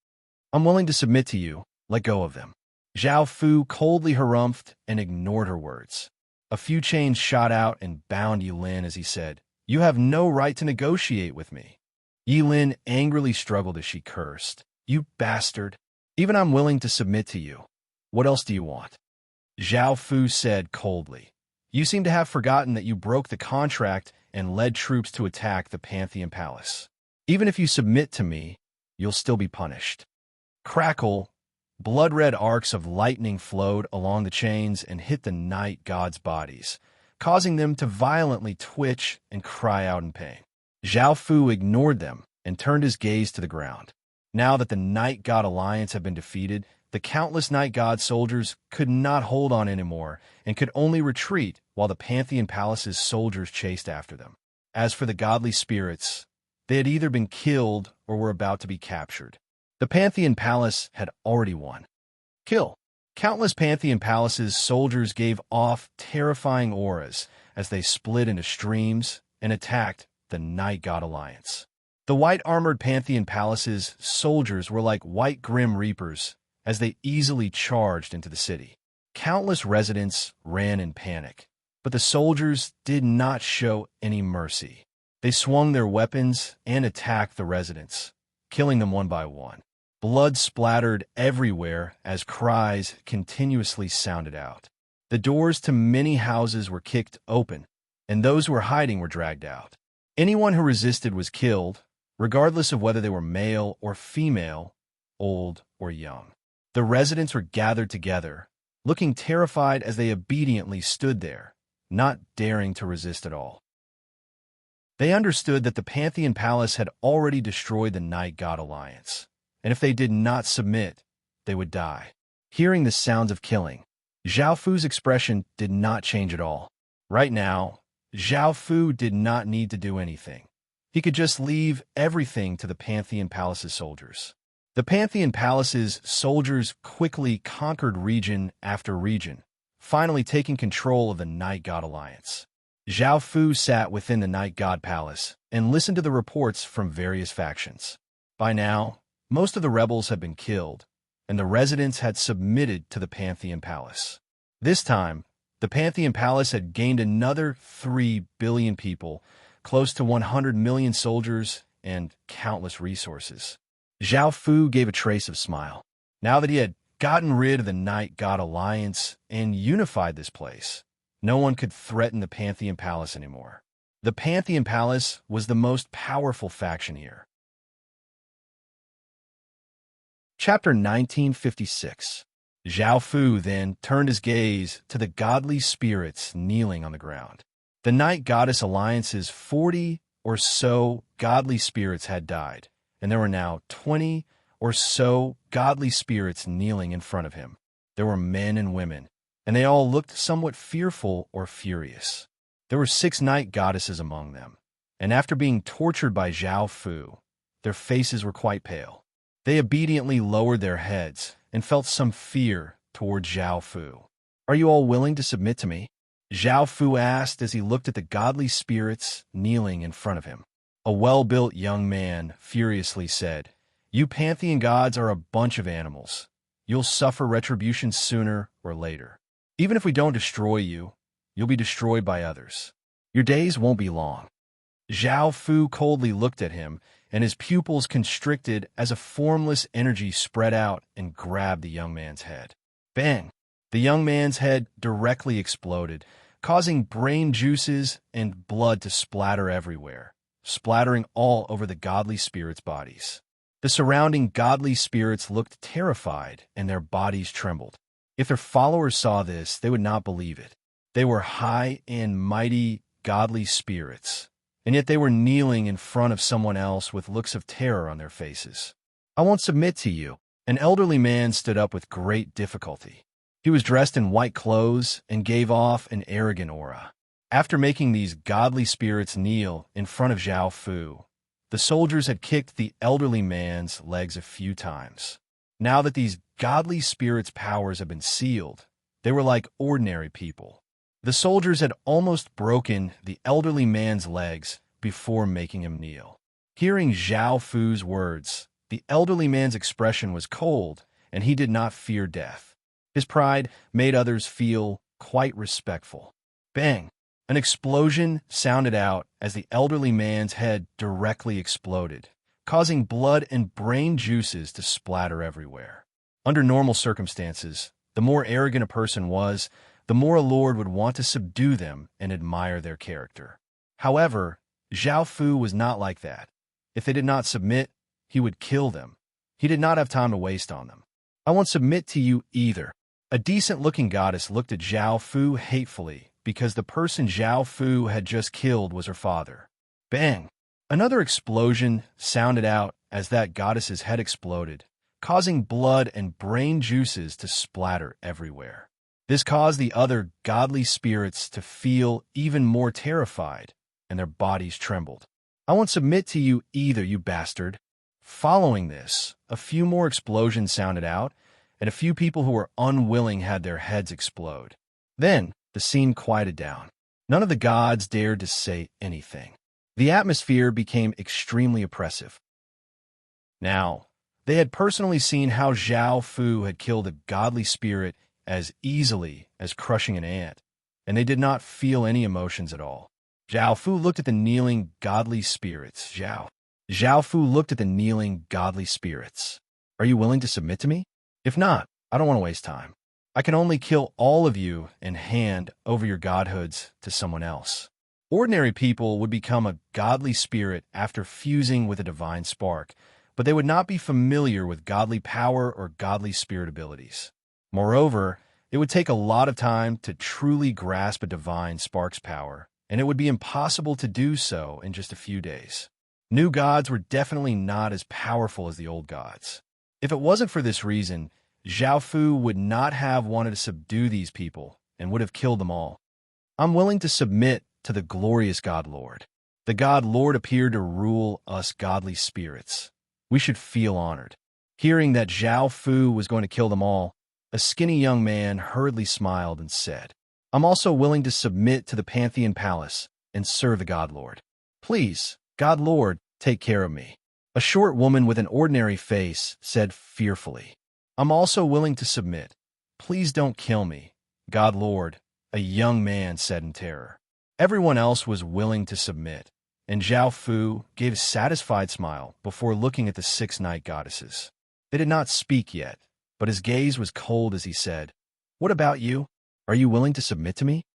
"I'm willing to submit to you. Let go of them." Zhao Fu coldly harumphed and ignored her words. A few chains shot out and bound Yi Lin as he said, "You have no right to negotiate with me." Yi Lin angrily struggled as she cursed, "You bastard! Even I'm willing to submit to you. What else do you want?" Zhao Fu said coldly, "You seem to have forgotten that you broke the contract and led troops to attack the Pantheon Palace. Even if you submit to me, you'll still be punished." Crackle! Blood-red arcs of lightning flowed along the chains and hit the night gods' bodies, causing them to violently twitch and cry out in pain. Zhao Fu ignored them and turned his gaze to the ground. Now that the Night God Alliance had been defeated, the countless Night God soldiers could not hold on anymore and could only retreat while the Pantheon Palace's soldiers chased after them. As for the godly spirits, they had either been killed or were about to be captured. The Pantheon Palace had already won. Kill. Countless Pantheon Palace's soldiers gave off terrifying auras as they split into streams and attacked the Night God Alliance. The white-armored Pantheon Palace's soldiers were like white grim reapers as they easily charged into the city. Countless residents ran in panic, but the soldiers did not show any mercy. They swung their weapons and attacked the residents, killing them one by one. Blood splattered everywhere as cries continuously sounded out. The doors to many houses were kicked open, and those who were hiding were dragged out. Anyone who resisted was killed, regardless of whether they were male or female, old or young. The residents were gathered together, looking terrified as they obediently stood there, not daring to resist at all. They understood that the Pantheon Palace had already destroyed the Night God Alliance, and if they did not submit, they would die. Hearing the sounds of killing, Zhao Fu's expression did not change at all. Right now, Zhao Fu did not need to do anything. He could just leave everything to the Pantheon Palace's soldiers. The Pantheon Palace's soldiers quickly conquered region after region, finally taking control of the Night God Alliance. Zhao Fu sat within the Night God Palace and listened to the reports from various factions. By now, most of the rebels had been killed, and the residents had submitted to the Pantheon Palace. This time, the Pantheon Palace had gained another 3 billion people, close to 100 million soldiers, and countless resources. Zhao Fu gave a trace of smile. Now that he had gotten rid of the Night God Alliance and unified this place, no one could threaten the Pantheon Palace anymore. The Pantheon Palace was the most powerful faction here. Chapter 1956. Zhao Fu then turned his gaze to the godly spirits kneeling on the ground. The Night Goddess Alliance's 40 or so godly spirits had died, and there were now 20 or so godly spirits kneeling in front of him. There were men and women, and they all looked somewhat fearful or furious. There were 6 night goddesses among them, and after being tortured by Zhao Fu, their faces were quite pale. They obediently lowered their heads and felt some fear toward Zhao Fu. "Are you all willing to submit to me?" Zhao Fu asked as he looked at the godly spirits kneeling in front of him. A well-built young man furiously said, "You Pantheon gods are a bunch of animals. You'll suffer retribution sooner or later. Even if we don't destroy you, you'll be destroyed by others. Your days won't be long." Zhao Fu coldly looked at him, and his pupils constricted as a formless energy spread out and grabbed the young man's head. Bang! The young man's head directly exploded, causing brain juices and blood to splatter everywhere, splattering all over the godly spirits' bodies. The surrounding godly spirits looked terrified, and their bodies trembled. If their followers saw this, they would not believe it. They were high and mighty godly spirits, and yet they were kneeling in front of someone else with looks of terror on their faces. "I won't submit to you." An elderly man stood up with great difficulty. He was dressed in white clothes and gave off an arrogant aura. After making these godly spirits kneel in front of Zhao Fu, the soldiers had kicked the elderly man's legs a few times. Now that these godly spirits' powers had been sealed, they were like ordinary people. The soldiers had almost broken the elderly man's legs before making him kneel. Hearing Zhao Fu's words, the elderly man's expression was cold, and he did not fear death. His pride made others feel quite respectful. Bang! An explosion sounded out as the elderly man's head directly exploded, causing blood and brain juices to splatter everywhere. Under normal circumstances, the more arrogant a person was, the more a lord would want to subdue them and admire their character. However, Zhao Fu was not like that. If they did not submit, he would kill them. He did not have time to waste on them. "I won't submit to you either." A decent-looking goddess looked at Zhao Fu hatefully because the person Zhao Fu had just killed was her father. Bang! Another explosion sounded out as that goddess's head exploded, causing blood and brain juices to splatter everywhere. This caused the other godly spirits to feel even more terrified, and their bodies trembled. "I won't submit to you either, you bastard." Following this, a few more explosions sounded out, and a few people who were unwilling had their heads explode. Then, the scene quieted down. None of the gods dared to say anything. The atmosphere became extremely oppressive. Now, they had personally seen how Zhao Fu had killed a godly spirit as easily as crushing an ant, and they did not feel any emotions at all. Zhao Fu looked at the kneeling godly spirits. Zhao Fu looked at the kneeling godly spirits. "Are you willing to submit to me? If not, I don't want to waste time. I can only kill all of you and hand over your godhoods to someone else." Ordinary people would become a godly spirit after fusing with a divine spark, but they would not be familiar with godly power or godly spirit abilities. Moreover, it would take a lot of time to truly grasp a divine spark's power, and it would be impossible to do so in just a few days. New gods were definitely not as powerful as the old gods. If it wasn't for this reason, Zhao Fu would not have wanted to subdue these people and would have killed them all. "I'm willing to submit to the glorious God Lord." The God Lord appeared to rule us godly spirits. We should feel honored. Hearing that Zhao Fu was going to kill them all, a skinny young man hurriedly smiled and said, "I'm also willing to submit to the Pantheon Palace and serve the God Lord. Please, God Lord, take care of me." A short woman with an ordinary face said fearfully, "I'm also willing to submit. Please don't kill me, God Lord," a young man said in terror. Everyone else was willing to submit, and Zhao Fu gave a satisfied smile before looking at the 6 night goddesses. They did not speak yet, but his gaze was cold as he said, "What about you? Are you willing to submit to me?"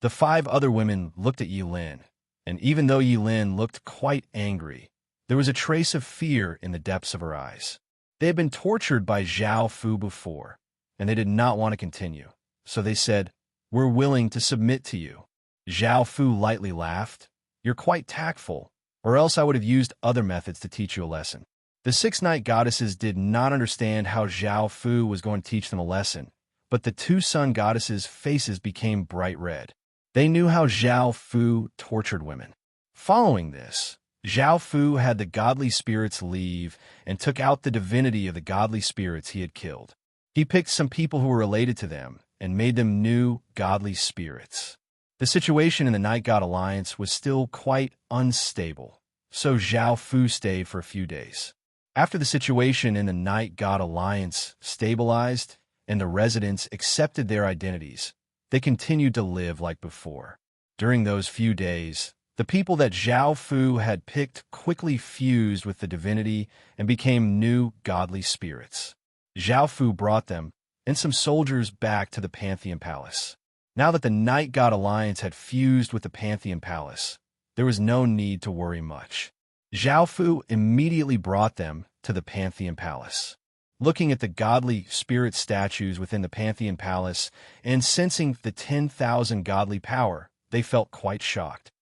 The 5 other women looked at Yilin, and even though Yilin looked quite angry, there was a trace of fear in the depths of her eyes. They had been tortured by Zhao Fu before, and they did not want to continue, so they said, "We're willing to submit to you." Zhao Fu lightly laughed. "You're quite tactful, or else I would have used other methods to teach you a lesson." The 6 night goddesses did not understand how Zhao Fu was going to teach them a lesson, but the 2 sun goddesses' faces became bright red. They knew how Zhao Fu tortured women. Following this, Zhao Fu had the godly spirits leave and took out the divinity of the godly spirits he had killed. He picked some people who were related to them and made them new godly spirits. The situation in the Night God Alliance was still quite unstable, so Zhao Fu stayed for a few days. After the situation in the Night God Alliance stabilized and the residents accepted their identities, they continued to live like before. During those few days, the people that Zhao Fu had picked quickly fused with the divinity and became new godly spirits. Zhao Fu brought them and some soldiers back to the Pantheon Palace. Now that the Night God Alliance had fused with the Pantheon Palace, there was no need to worry much. Zhao Fu immediately brought them to the Pantheon Palace. Looking at the godly spirit statues within the Pantheon Palace and sensing the 10,000 godly power, they felt quite shocked.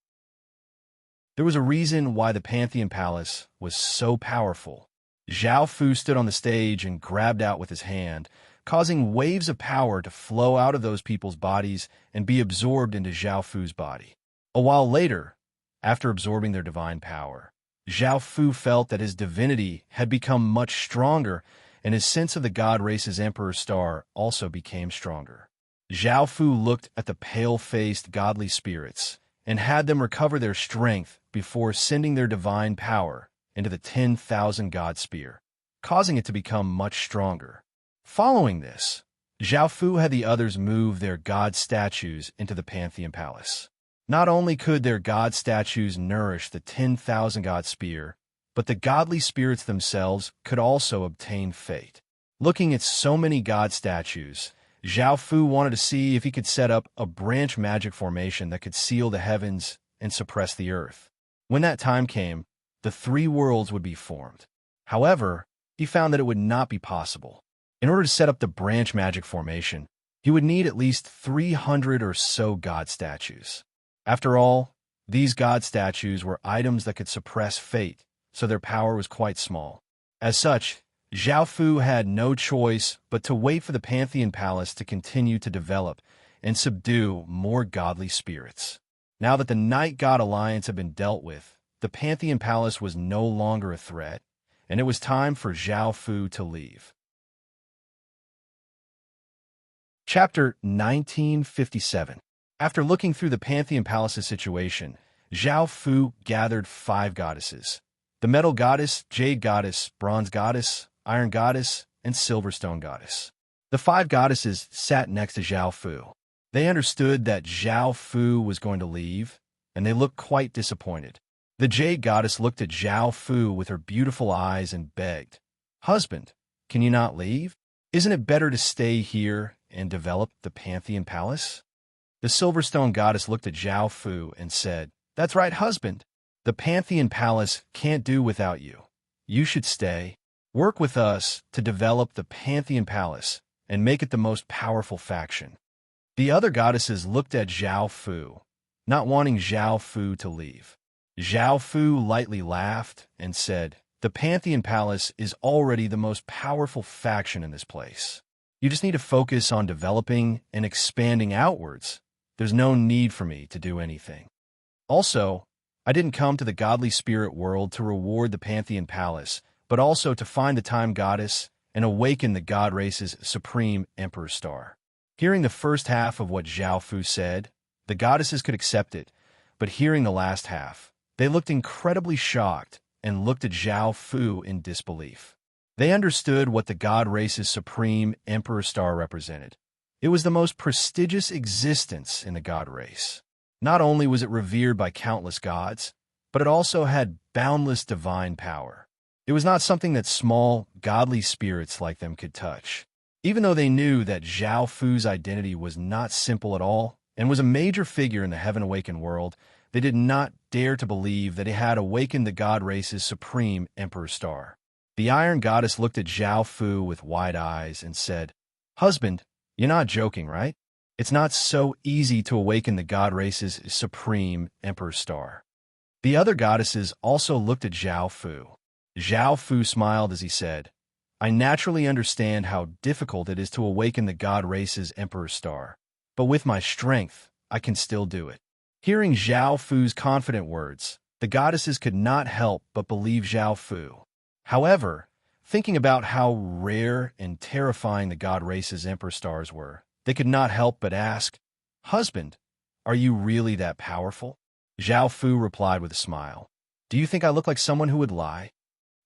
There was a reason why the Pantheon Palace was so powerful. Zhao Fu stood on the stage and grabbed out with his hand, causing waves of power to flow out of those people's bodies and be absorbed into Zhao Fu's body. A while later, after absorbing their divine power, Zhao Fu felt that his divinity had become much stronger, and his sense of the god race's emperor star also became stronger. Zhao Fu looked at the pale-faced godly spirits and had them recover their strength before sending their divine power into the 10,000 god spear, causing it to become much stronger. Following this, Zhao Fu had the others move their god statues into the Pantheon Palace. Not only could their god statues nourish the 10,000 god spear, but the godly spirits themselves could also obtain fate. Looking at so many god statues, Zhao Fu wanted to see if he could set up a branch magic formation that could seal the heavens and suppress the earth. When that time came, the three worlds would be formed. However, he found that it would not be possible. In order to set up the branch magic formation, he would need at least 300 or so god statues. After all, these god statues were items that could suppress fate, so their power was quite small. As such, Zhao Fu had no choice but to wait for the Pantheon Palace to continue to develop and subdue more godly spirits. Now that the Night God Alliance had been dealt with, the Pantheon Palace was no longer a threat, and it was time for Zhao Fu to leave. Chapter 1957. After looking through the Pantheon Palace's situation, Zhao Fu gathered 5 goddesses: the Metal Goddess, Jade Goddess, Bronze Goddess, Iron Goddess, and Silverstone Goddess. The 5 goddesses sat next to Zhao Fu. They understood that Zhao Fu was going to leave, and they looked quite disappointed. The Jade Goddess looked at Zhao Fu with her beautiful eyes and begged, "Husband, can you not leave? Isn't it better to stay here and develop the Pantheon Palace?" The Silverstone Goddess looked at Zhao Fu and said, "That's right, husband. The Pantheon Palace can't do without you. You should stay. Work with us to develop the Pantheon Palace and make it the most powerful faction." The other goddesses looked at Zhao Fu, not wanting Zhao Fu to leave. Zhao Fu lightly laughed and said, "The Pantheon Palace is already the most powerful faction in this place. You just need to focus on developing and expanding outwards. There's no need for me to do anything. Also, I didn't come to the godly spirit world to reward the Pantheon Palace, but also to find the Time Goddess and awaken the god race's supreme Emperor Star." Hearing the first half of what Zhao Fu said, the goddesses could accept it, but hearing the last half, they looked incredibly shocked and looked at Zhao Fu in disbelief. They understood what the god race's supreme Emperor Star represented. It was the most prestigious existence in the god race. Not only was it revered by countless gods, but it also had boundless divine power. It was not something that small, godly spirits like them could touch. Even though they knew that Zhao Fu's identity was not simple at all and was a major figure in the Heaven-Awakened world, they did not dare to believe that he had awakened the god race's supreme Emperor Star. The Iron Goddess looked at Zhao Fu with wide eyes and said, "Husband, you're not joking, right? It's not so easy to awaken the god race's supreme Emperor Star." The other goddesses also looked at Zhao Fu. Zhao Fu smiled as he said, "I naturally understand how difficult it is to awaken the god race's Emperor Star, but with my strength, I can still do it." Hearing Zhao Fu's confident words, the goddesses could not help but believe Zhao Fu. However, thinking about how rare and terrifying the god race's Emperor Stars were, they could not help but ask, "Husband, are you really that powerful?" Zhao Fu replied with a smile, "Do you think I look like someone who would lie?"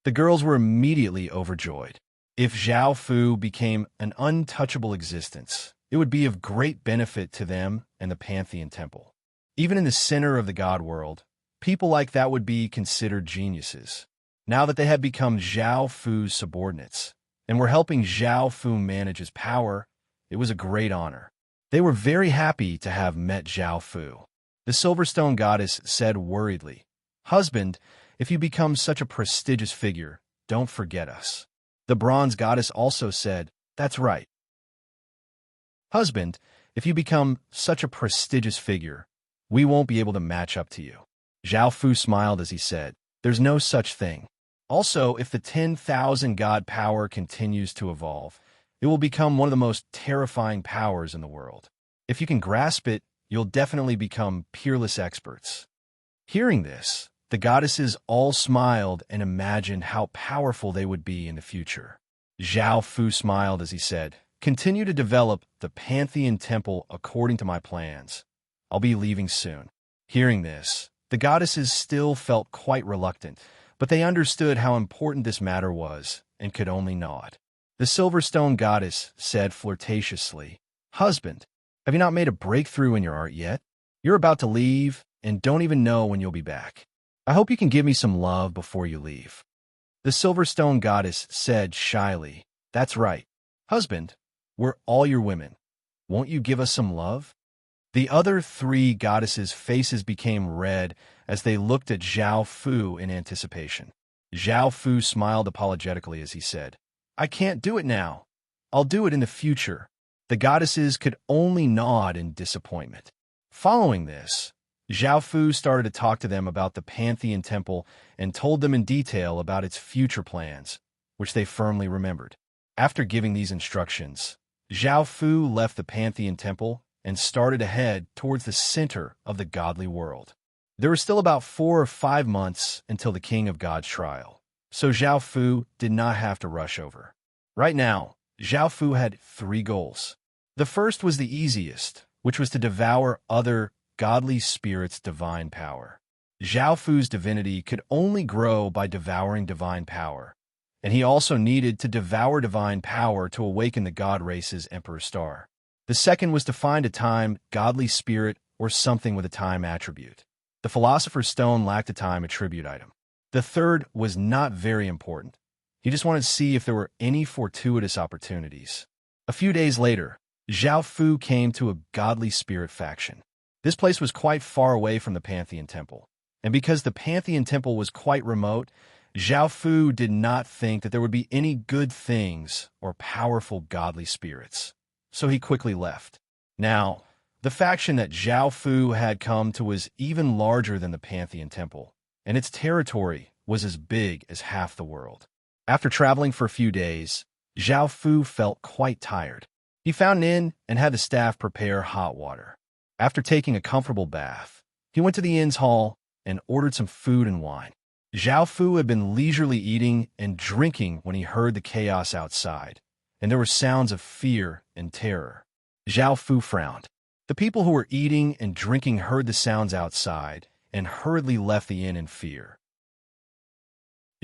The girls were immediately overjoyed. If Zhao Fu became an untouchable existence, It would be of great benefit to them and the Pantheon Temple. Even in the center of the god world, people like that would be considered geniuses. Now that they had become Zhao Fu's subordinates and were helping Zhao Fu manage his power, it was a great honor. They were very happy to have met Zhao Fu. The Silverstone goddess said worriedly, "Husband, if you become such a prestigious figure, don't forget us." The Bronze goddess also said, "That's right. Husband, if you become such a prestigious figure, we won't be able to match up to you." Zhao Fu smiled as he said, "There's no such thing. Also, if the 10,000 god power continues to evolve, it will become one of the most terrifying powers in the world. If you can grasp it, you'll definitely become peerless experts." Hearing this, the goddesses all smiled and imagined how powerful they would be in the future. Zhao Fu smiled as he said, "Continue to develop the Pantheon Temple according to my plans. I'll be leaving soon." Hearing this, the goddesses still felt quite reluctant, but they understood how important this matter was and could only nod. The Silverstone goddess said flirtatiously, "Husband, have you not made a breakthrough in your art yet? You're about to leave and don't even know when you'll be back. I hope you can give me some love before you leave." The Silverstone goddess said shyly, "That's right. Husband, we're all your women. Won't you give us some love?" The other three goddesses' faces became red as they looked at Zhao Fu in anticipation. Zhao Fu smiled apologetically as he said, "I can't do it now. I'll do it in the future." The goddesses could only nod in disappointment. Following this, Zhao Fu started to talk to them about the Pantheon Temple and told them in detail about its future plans, which they firmly remembered. After giving these instructions, Zhao Fu left the Pantheon Temple and started ahead towards the center of the godly world. There were still about 4 or 5 months until the King of God's trial, so Zhao Fu did not have to rush over. Right now, Zhao Fu had 3 goals. The first was the easiest, which was to devour other godly spirits' divine power. Zhao Fu's divinity could only grow by devouring divine power, and he also needed to devour divine power to awaken the god race's Emperor Star. The second was to find a time godly spirit or something with a time attribute. The Philosopher's Stone lacked a time attribute item. The third was not very important. He just wanted to see if there were any fortuitous opportunities. A few days later, Zhao Fu came to a godly spirit faction. This place was quite far away from the Pantheon Temple, and because the Pantheon Temple was quite remote, Zhao Fu did not think that there would be any good things or powerful godly spirits, so he quickly left. Now, the faction that Zhao Fu had come to was even larger than the Pantheon Temple, and its territory was as big as half the world. After traveling for a few days, Zhao Fu felt quite tired. He found an inn and had the staff prepare hot water. After taking a comfortable bath, he went to the inn's hall and ordered some food and wine. Zhao Fu had been leisurely eating and drinking when he heard the chaos outside, and there were sounds of fear and terror. Zhao Fu frowned. The people who were eating and drinking heard the sounds outside and hurriedly left the inn in fear.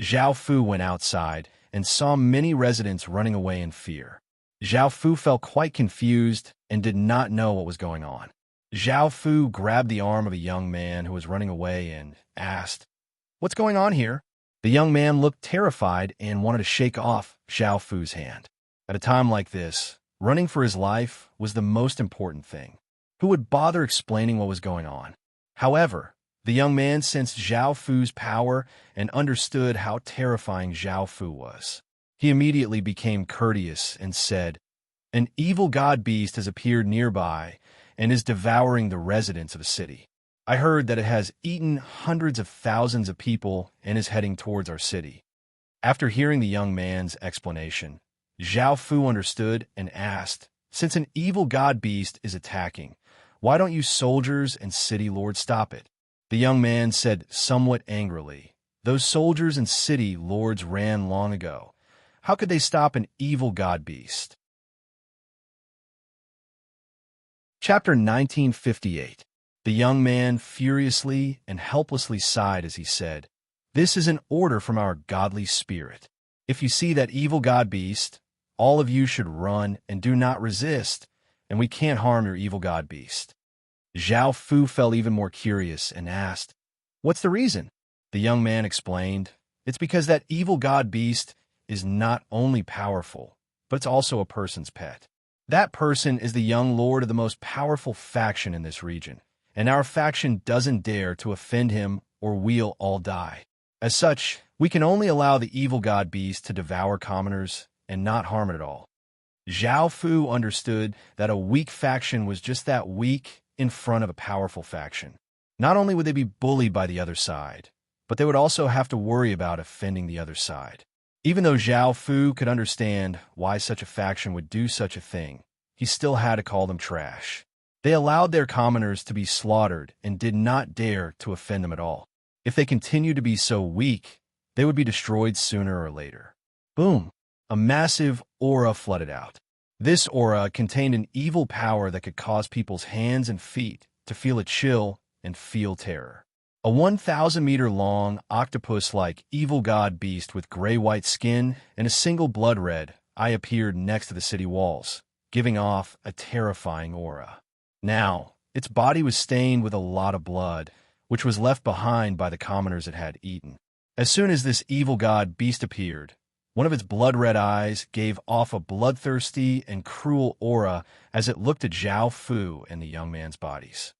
Zhao Fu went outside and saw many residents running away in fear. Zhao Fu felt quite confused and did not know what was going on. Zhao Fu grabbed the arm of a young man who was running away and asked, "What's going on here?" The young man looked terrified and wanted to shake off Zhao Fu's hand. At a time like this, running for his life was the most important thing. Who would bother explaining what was going on? However, the young man sensed Zhao Fu's power and understood how terrifying Zhao Fu was. He immediately became courteous and said, "An evil god beast has appeared nearby and is devouring the residents of the city. I heard that it has eaten hundreds of thousands of people and is heading towards our city." After hearing the young man's explanation, Zhao Fu understood and asked, "Since an evil god beast is attacking, why don't you soldiers and city lords stop it?" The young man said somewhat angrily, "Those soldiers and city lords ran long ago. How could they stop an evil god beast?" Chapter 1958. The young man furiously and helplessly sighed as he said, "This is an order from our godly spirit. If you see that evil god beast, all of you should run and do not resist, and we can't harm your evil god beast." Zhao Fu felt even more curious and asked, "What's the reason?" The young man explained, "It's because that evil god beast is not only powerful, but it's also a person's pet. That person is the young lord of the most powerful faction in this region, and our faction doesn't dare to offend him or we'll all die. As such, we can only allow the evil god beast to devour commoners and not harm it at all." Zhao Fu understood that a weak faction was just that, weak in front of a powerful faction. Not only would they be bullied by the other side, but they would also have to worry about offending the other side. Even though Zhao Fu could understand why such a faction would do such a thing, he still had to call them trash. They allowed their commoners to be slaughtered and did not dare to offend them at all. If they continued to be so weak, they would be destroyed sooner or later. Boom! A massive aura flooded out. This aura contained an evil power that could cause people's hands and feet to feel a chill and feel terror. A 1,000-meter-long, octopus-like evil god beast with gray-white skin and a single blood-red eye appeared next to the city walls, giving off a terrifying aura. Now, its body was stained with a lot of blood, which was left behind by the commoners it had eaten. As soon as this evil god beast appeared, one of its blood-red eyes gave off a bloodthirsty and cruel aura as it looked at Zhao Fu and the young man's bodies.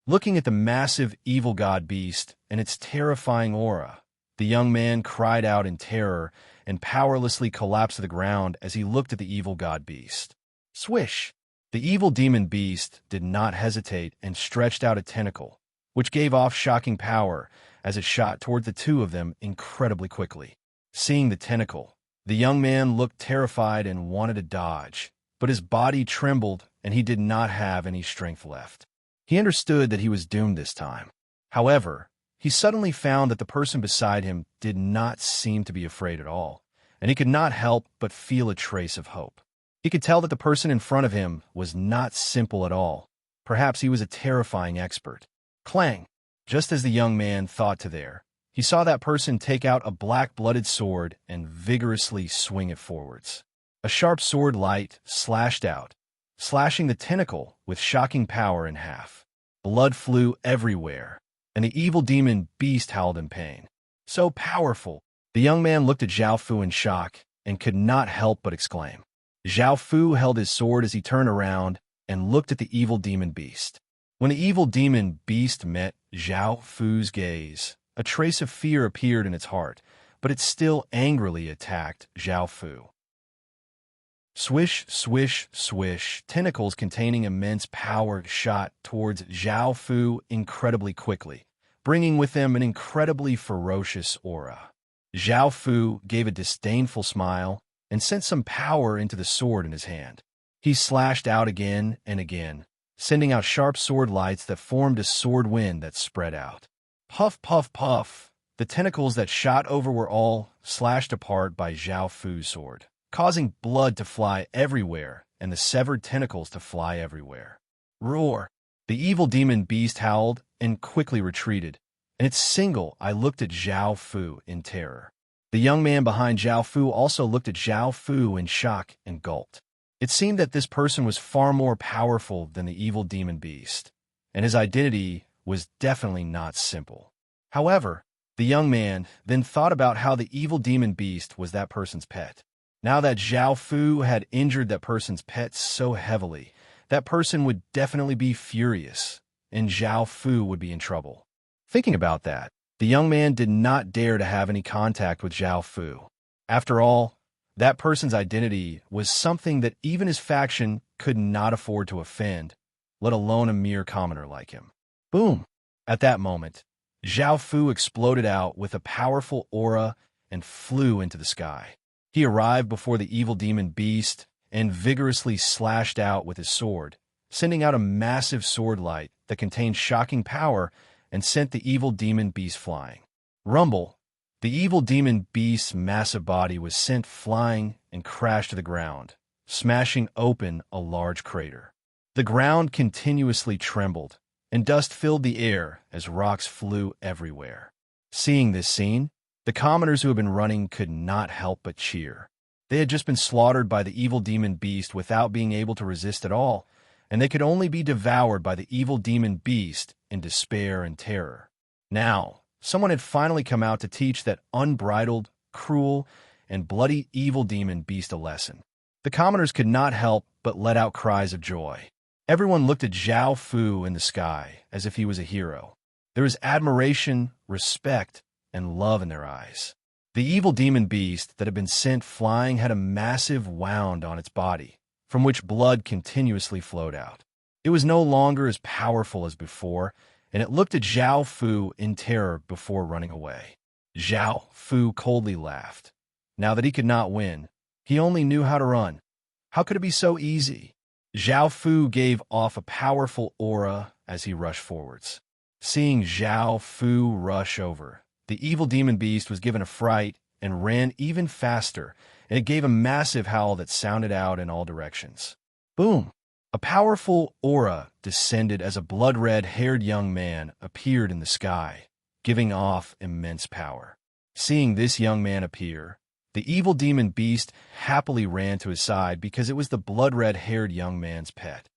Looking at the massive evil god beast and its terrifying aura, the young man cried out in terror and powerlessly collapsed to the ground as he looked at the evil god beast. Swish! The evil demon beast did not hesitate and stretched out a tentacle, which gave off shocking power as it shot toward the two of them incredibly quickly. Seeing the tentacle, the young man looked terrified and wanted to dodge, but his body trembled and he did not have any strength left. He understood that he was doomed this time. However, he suddenly found that the person beside him did not seem to be afraid at all, and he could not help but feel a trace of hope. He could tell that the person in front of him was not simple at all. Perhaps he was a terrifying expert. Clang! Just as the young man thought to there, he saw that person take out a black-blooded sword and vigorously swing it forwards. A sharp sword light slashed out, slashing the tentacle with shocking power in half. Blood flew everywhere, and the evil demon beast howled in pain. So powerful! The young man looked at Zhao Fu in shock and could not help but exclaim. Zhao Fu held his sword as he turned around and looked at the evil demon beast. When the evil demon beast met Zhao Fu's gaze, a trace of fear appeared in its heart, but it still angrily attacked Zhao Fu. Swish, swish, swish, tentacles containing immense power shot towards Zhao Fu incredibly quickly, bringing with them an incredibly ferocious aura. Zhao Fu gave a disdainful smile and sent some power into the sword in his hand. He slashed out again and again, sending out sharp sword lights that formed a sword wind that spread out. Puff, puff, puff. The tentacles that shot over were all slashed apart by Zhao Fu's sword, causing blood to fly everywhere and the severed tentacles to fly everywhere. Roar! The evil demon beast howled and quickly retreated, and its single eye looked at Zhao Fu in terror. The young man behind Zhao Fu also looked at Zhao Fu in shock and gulped. It seemed that this person was far more powerful than the evil demon beast, and his identity was definitely not simple. However, the young man then thought about how the evil demon beast was that person's pet. Now that Zhao Fu had injured that person's pet so heavily, that person would definitely be furious, and Zhao Fu would be in trouble. Thinking about that, the young man did not dare to have any contact with Zhao Fu. After all, that person's identity was something that even his faction could not afford to offend, let alone a mere commoner like him. Boom! At that moment, Zhao Fu exploded out with a powerful aura and flew into the sky. He arrived before the evil demon beast and vigorously slashed out with his sword, sending out a massive sword light that contained shocking power and sent the evil demon beast flying. Rumble! The evil demon beast's massive body was sent flying and crashed to the ground, smashing open a large crater. The ground continuously trembled, and dust filled the air as rocks flew everywhere. Seeing this scene, the commoners who had been running could not help but cheer. They had just been slaughtered by the evil demon beast without being able to resist at all, and they could only be devoured by the evil demon beast in despair and terror. Now, someone had finally come out to teach that unbridled, cruel, and bloody evil demon beast a lesson. The commoners could not help but let out cries of joy. Everyone looked at Zhao Fu in the sky as if he was a hero. There was admiration, respect, and love in their eyes. The evil demon beast that had been sent flying had a massive wound on its body, from which blood continuously flowed out. It was no longer as powerful as before, and it looked at Zhao Fu in terror before running away. Zhao Fu coldly laughed. Now that he could not win, he only knew how to run. How could it be so easy? Zhao Fu gave off a powerful aura as he rushed forwards. Seeing Zhao Fu rush over, the evil demon beast was given a fright and ran even faster, and it gave a massive howl that sounded out in all directions. Boom! A powerful aura descended as a blood-red-haired young man appeared in the sky, giving off immense power. Seeing this young man appear, the evil demon beast happily ran to his side because it was the blood-red-haired young man's pet.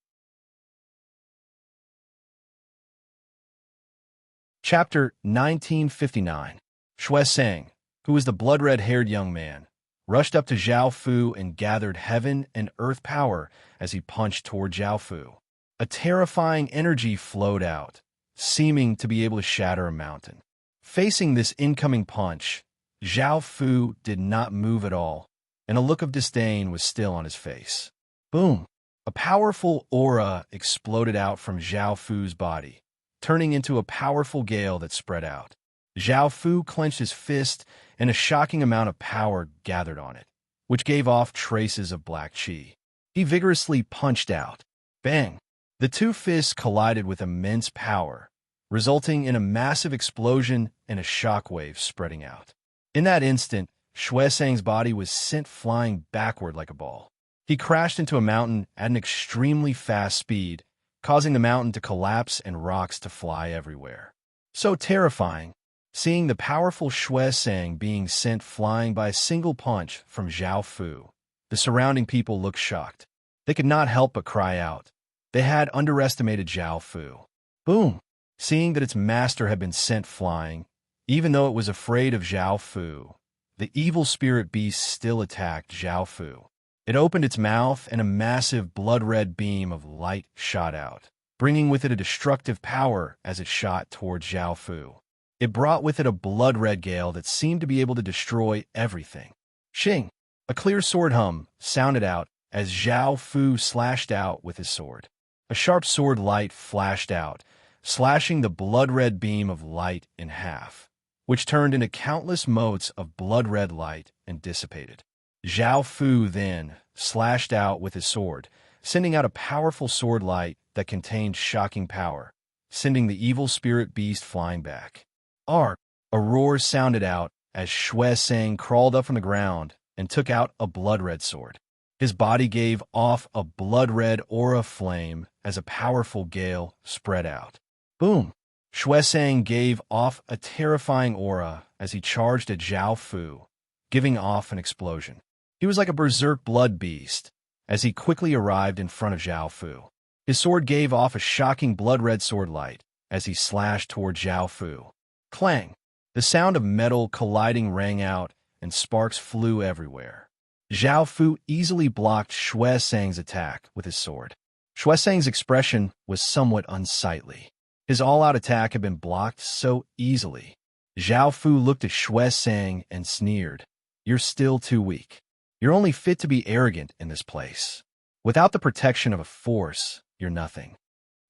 Chapter 1959. Shui Sang, who was the blood-red-haired young man, rushed up to Zhao Fu and gathered heaven and earth power as he punched toward Zhao Fu. A terrifying energy flowed out, seeming to be able to shatter a mountain. Facing this incoming punch, Zhao Fu did not move at all, and a look of disdain was still on his face. Boom! A powerful aura exploded out from Zhao Fu's body, turning into a powerful gale that spread out. Zhao Fu clenched his fist, and a shocking amount of power gathered on it, which gave off traces of black qi. He vigorously punched out. Bang! The two fists collided with immense power, resulting in a massive explosion and a shockwave spreading out. In that instant, Shui Sang's body was sent flying backward like a ball. He crashed into a mountain at an extremely fast speed, causing the mountain to collapse and rocks to fly everywhere. So terrifying, seeing the powerful Shui Sang being sent flying by a single punch from Zhao Fu. The surrounding people looked shocked. They could not help but cry out. They had underestimated Zhao Fu. Boom! Seeing that its master had been sent flying, even though it was afraid of Zhao Fu, the evil spirit beast still attacked Zhao Fu. It opened its mouth and a massive blood-red beam of light shot out, bringing with it a destructive power as it shot towards Zhao Fu. It brought with it a blood-red gale that seemed to be able to destroy everything. Shing! A clear sword hum sounded out as Zhao Fu slashed out with his sword. A sharp sword light flashed out, slashing the blood-red beam of light in half, which turned into countless motes of blood-red light and dissipated. Zhao Fu then slashed out with his sword, sending out a powerful sword light that contained shocking power, sending the evil spirit beast flying back. Ark! A roar sounded out as Shui Sang crawled up from the ground and took out a blood-red sword. His body gave off a blood-red aura flame as a powerful gale spread out. Boom! Shui Sang gave off a terrifying aura as he charged at Zhao Fu, giving off an explosion. He was like a berserk blood beast as he quickly arrived in front of Zhao Fu. His sword gave off a shocking blood-red sword light as he slashed toward Zhao Fu. Clang! The sound of metal colliding rang out and sparks flew everywhere. Zhao Fu easily blocked Shui Sang's attack with his sword. Shui Sang's expression was somewhat unsightly. His all-out attack had been blocked so easily. Zhao Fu looked at Shui Sang and sneered. "You're still too weak. You're only fit to be arrogant in this place. Without the protection of a force, you're nothing."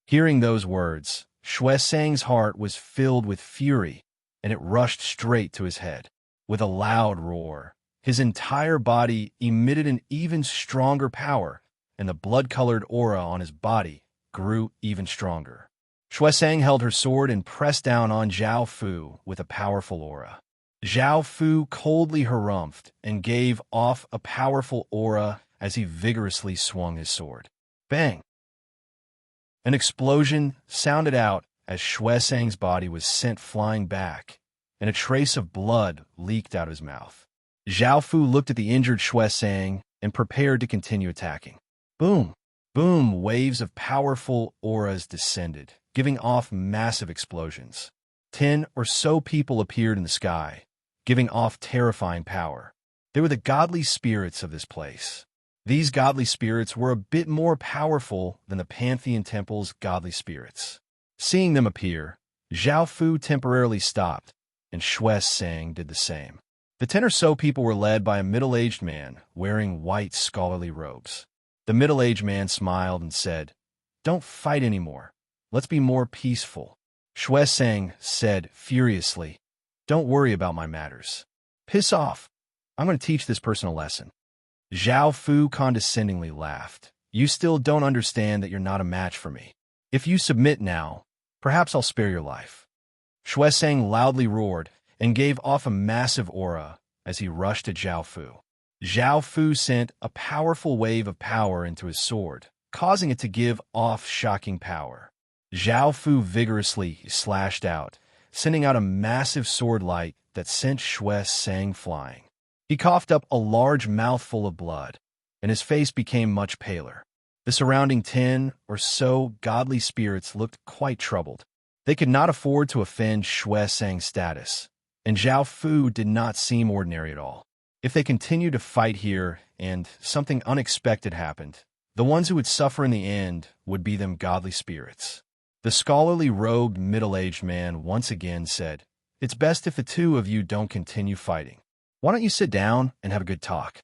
Hearing those words, Shui Sang's heart was filled with fury, and it rushed straight to his head. With a loud roar, his entire body emitted an even stronger power, and the blood-colored aura on his body grew even stronger. Shui Sang held her sword and pressed down on Zhao Fu with a powerful aura. Zhao Fu coldly harumphed and gave off a powerful aura as he vigorously swung his sword. Bang! An explosion sounded out as Shui Sang's body was sent flying back, and a trace of blood leaked out of his mouth. Zhao Fu looked at the injured Xue Sang and prepared to continue attacking. Boom! Boom! Waves of powerful auras descended, giving off massive explosions. 10 or so people appeared in the sky, giving off terrifying power. They were the godly spirits of this place. These godly spirits were a bit more powerful than the Pantheon Temple's godly spirits. Seeing them appear, Zhao Fu temporarily stopped, and Xue Sang did the same. The 10 or so people were led by a middle-aged man wearing white scholarly robes. The middle-aged man smiled and said, "Don't fight anymore. Let's be more peaceful." Xue Sang said furiously, "Don't worry about my matters. Piss off. I'm going to teach this person a lesson." Zhao Fu condescendingly laughed. "You still don't understand that you're not a match for me. If you submit now, perhaps I'll spare your life." Xue Sang loudly roared and gave off a massive aura as he rushed at Zhao Fu. Zhao Fu sent a powerful wave of power into his sword, causing it to give off shocking power. Zhao Fu vigorously slashed out, sending out a massive sword light that sent Xue Sang flying. He coughed up a large mouthful of blood, and his face became much paler. The surrounding 10 or so godly spirits looked quite troubled. They could not afford to offend Xue Sang's status, and Zhao Fu did not seem ordinary at all. If they continued to fight here and something unexpected happened, the ones who would suffer in the end would be them godly spirits. The scholarly robed middle-aged man once again said, "It's best if the two of you don't continue fighting. Why don't you sit down and have a good talk?"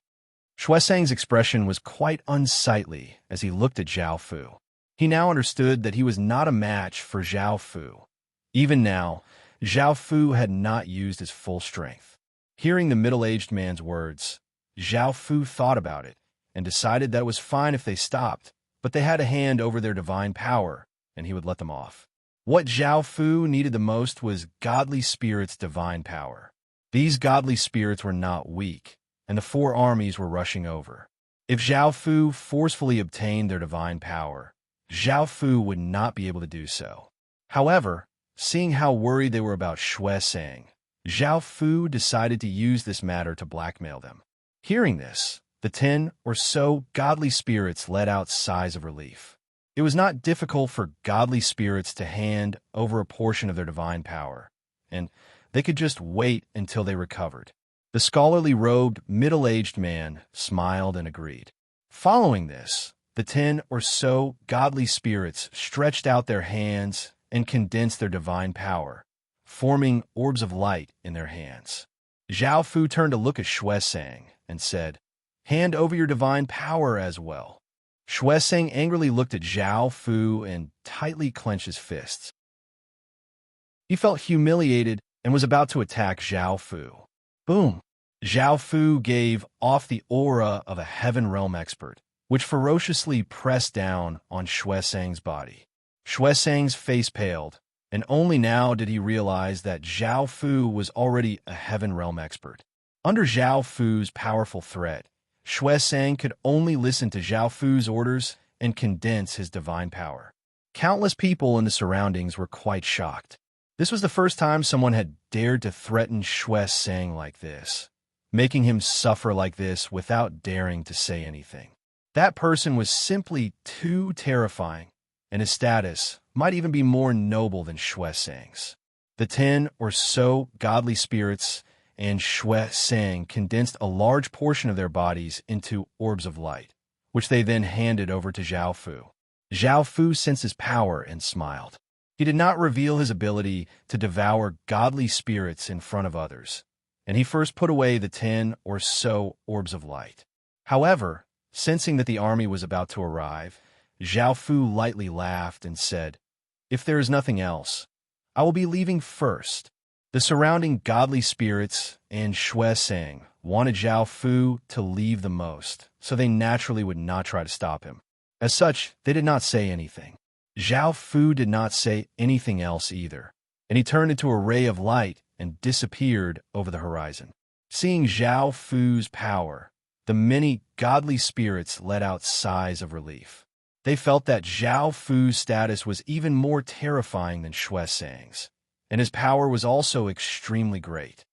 Xue Sang's expression was quite unsightly as he looked at Zhao Fu. He now understood that he was not a match for Zhao Fu. Even now, Zhao Fu had not used his full strength. Hearing the middle-aged man's words, Zhao Fu thought about it and decided that it was fine if they stopped, but they had a hand over their divine power, and he would let them off. What Zhao Fu needed the most was godly spirits' divine power. These godly spirits were not weak, and the 4 armies were rushing over. If Zhao Fu forcefully obtained their divine power, Zhao Fu would not be able to do so. However, seeing how worried they were about Xue Sang, Zhao Fu decided to use this matter to blackmail them. Hearing this, the 10 or so godly spirits let out sighs of relief. It was not difficult for godly spirits to hand over a portion of their divine power, and they could just wait until they recovered. The scholarly robed, middle-aged man smiled and agreed. Following this, the 10 or so godly spirits stretched out their hands and condensed their divine power, forming orbs of light in their hands. Zhao Fu turned to look at Xue Sang and said, "Hand over your divine power as well." Xue Sang angrily looked at Zhao Fu and tightly clenched his fists. He felt humiliated and was about to attack Zhao Fu. Boom! Zhao Fu gave off the aura of a Heaven Realm expert, which ferociously pressed down on Xue Sang's body. Xue Sang's face paled, and only now did he realize that Zhao Fu was already a Heaven Realm expert. Under Zhao Fu's powerful threat, Xue Sang could only listen to Zhao Fu's orders and condense his divine power. Countless people in the surroundings were quite shocked. This was the first time someone had dared to threaten Xue Sang like this, making him suffer like this without daring to say anything. That person was simply too terrifying, and his status might even be more noble than Xue Sang's. The 10 or so godly spirits and Xue Sang condensed a large portion of their bodies into orbs of light, which they then handed over to Zhao Fu. Zhao Fu sensed his power and smiled. He did not reveal his ability to devour godly spirits in front of others, and he first put away the 10 or so orbs of light. However, sensing that the army was about to arrive, Zhao Fu lightly laughed and said, "If there is nothing else, I will be leaving first." The surrounding godly spirits and Xue Sang wanted Zhao Fu to leave the most, so they naturally would not try to stop him. As such, they did not say anything. Zhao Fu did not say anything else either, and he turned into a ray of light and disappeared over the horizon. Seeing Zhao Fu's power, the many godly spirits let out sighs of relief. They felt that Zhao Fu's status was even more terrifying than Xue Sang's, and his power was also extremely great.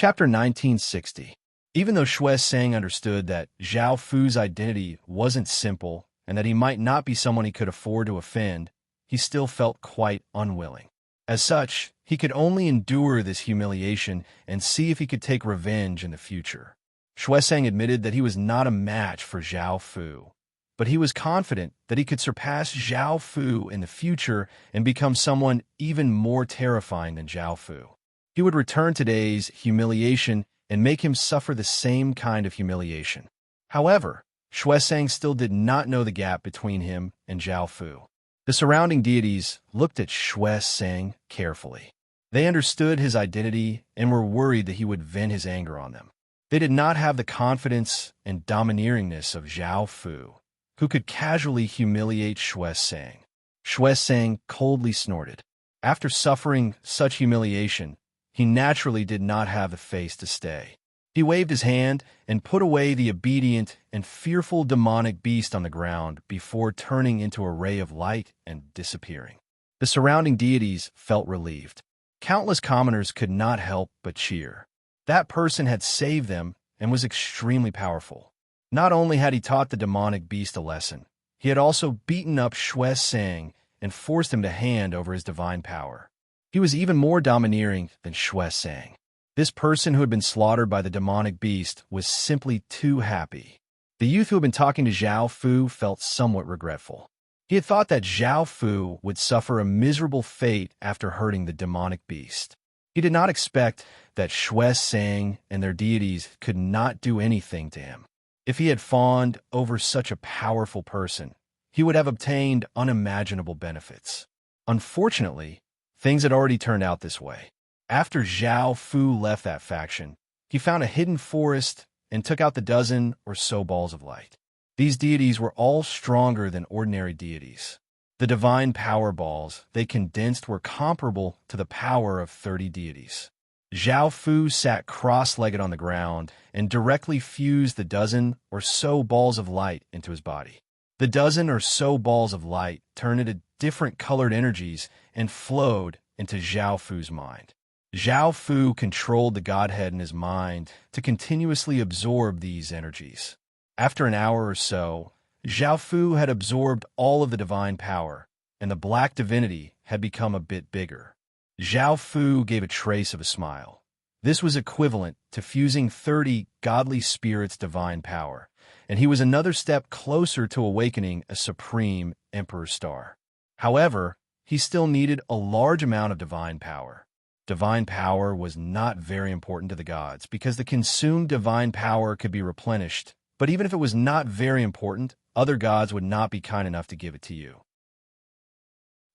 Chapter 1960. Even though Xue Sang understood that Zhao Fu's identity wasn't simple and that he might not be someone he could afford to offend, he still felt quite unwilling. As such, he could only endure this humiliation and see if he could take revenge in the future. Xue Sang admitted that he was not a match for Zhao Fu, but he was confident that he could surpass Zhao Fu in the future and become someone even more terrifying than Zhao Fu. He would return today's humiliation and make him suffer the same kind of humiliation. However, Xue Sang still did not know the gap between him and Zhao Fu. The surrounding deities looked at Xue Sang carefully. They understood his identity and were worried that he would vent his anger on them. They did not have the confidence and domineeringness of Zhao Fu, who could casually humiliate Xue Sang. Xue Sang coldly snorted. After suffering such humiliation, he naturally did not have the face to stay. He waved his hand and put away the obedient and fearful demonic beast on the ground before turning into a ray of light and disappearing. The surrounding deities felt relieved. Countless commoners could not help but cheer. That person had saved them and was extremely powerful. Not only had he taught the demonic beast a lesson, he had also beaten up Xue Sang and forced him to hand over his divine power. He was even more domineering than Xue Sang. This person who had been slaughtered by the demonic beast was simply too happy. The youth who had been talking to Zhao Fu felt somewhat regretful. He had thought that Zhao Fu would suffer a miserable fate after hurting the demonic beast. He did not expect that Xue Sang and their deities could not do anything to him. If he had fawned over such a powerful person, he would have obtained unimaginable benefits. Unfortunately, things had already turned out this way. After Zhao Fu left that faction, he found a hidden forest and took out the dozen or so balls of light. These deities were all stronger than ordinary deities. The divine power balls they condensed were comparable to the power of 30 deities. Zhao Fu sat cross-legged on the ground and directly fused the dozen or so balls of light into his body. The dozen or so balls of light turned into different colored energies and flowed into Zhao Fu's mind. Zhao Fu controlled the godhead in his mind to continuously absorb these energies. After an hour or so, Zhao Fu had absorbed all of the divine power, and the black divinity had become a bit bigger. Zhao Fu gave a trace of a smile. This was equivalent to fusing 30 godly spirits' divine power, and he was another step closer to awakening a supreme emperor star. However, he still needed a large amount of divine power. Divine power was not very important to the gods because the consumed divine power could be replenished, but even if it was not very important, other gods would not be kind enough to give it to you.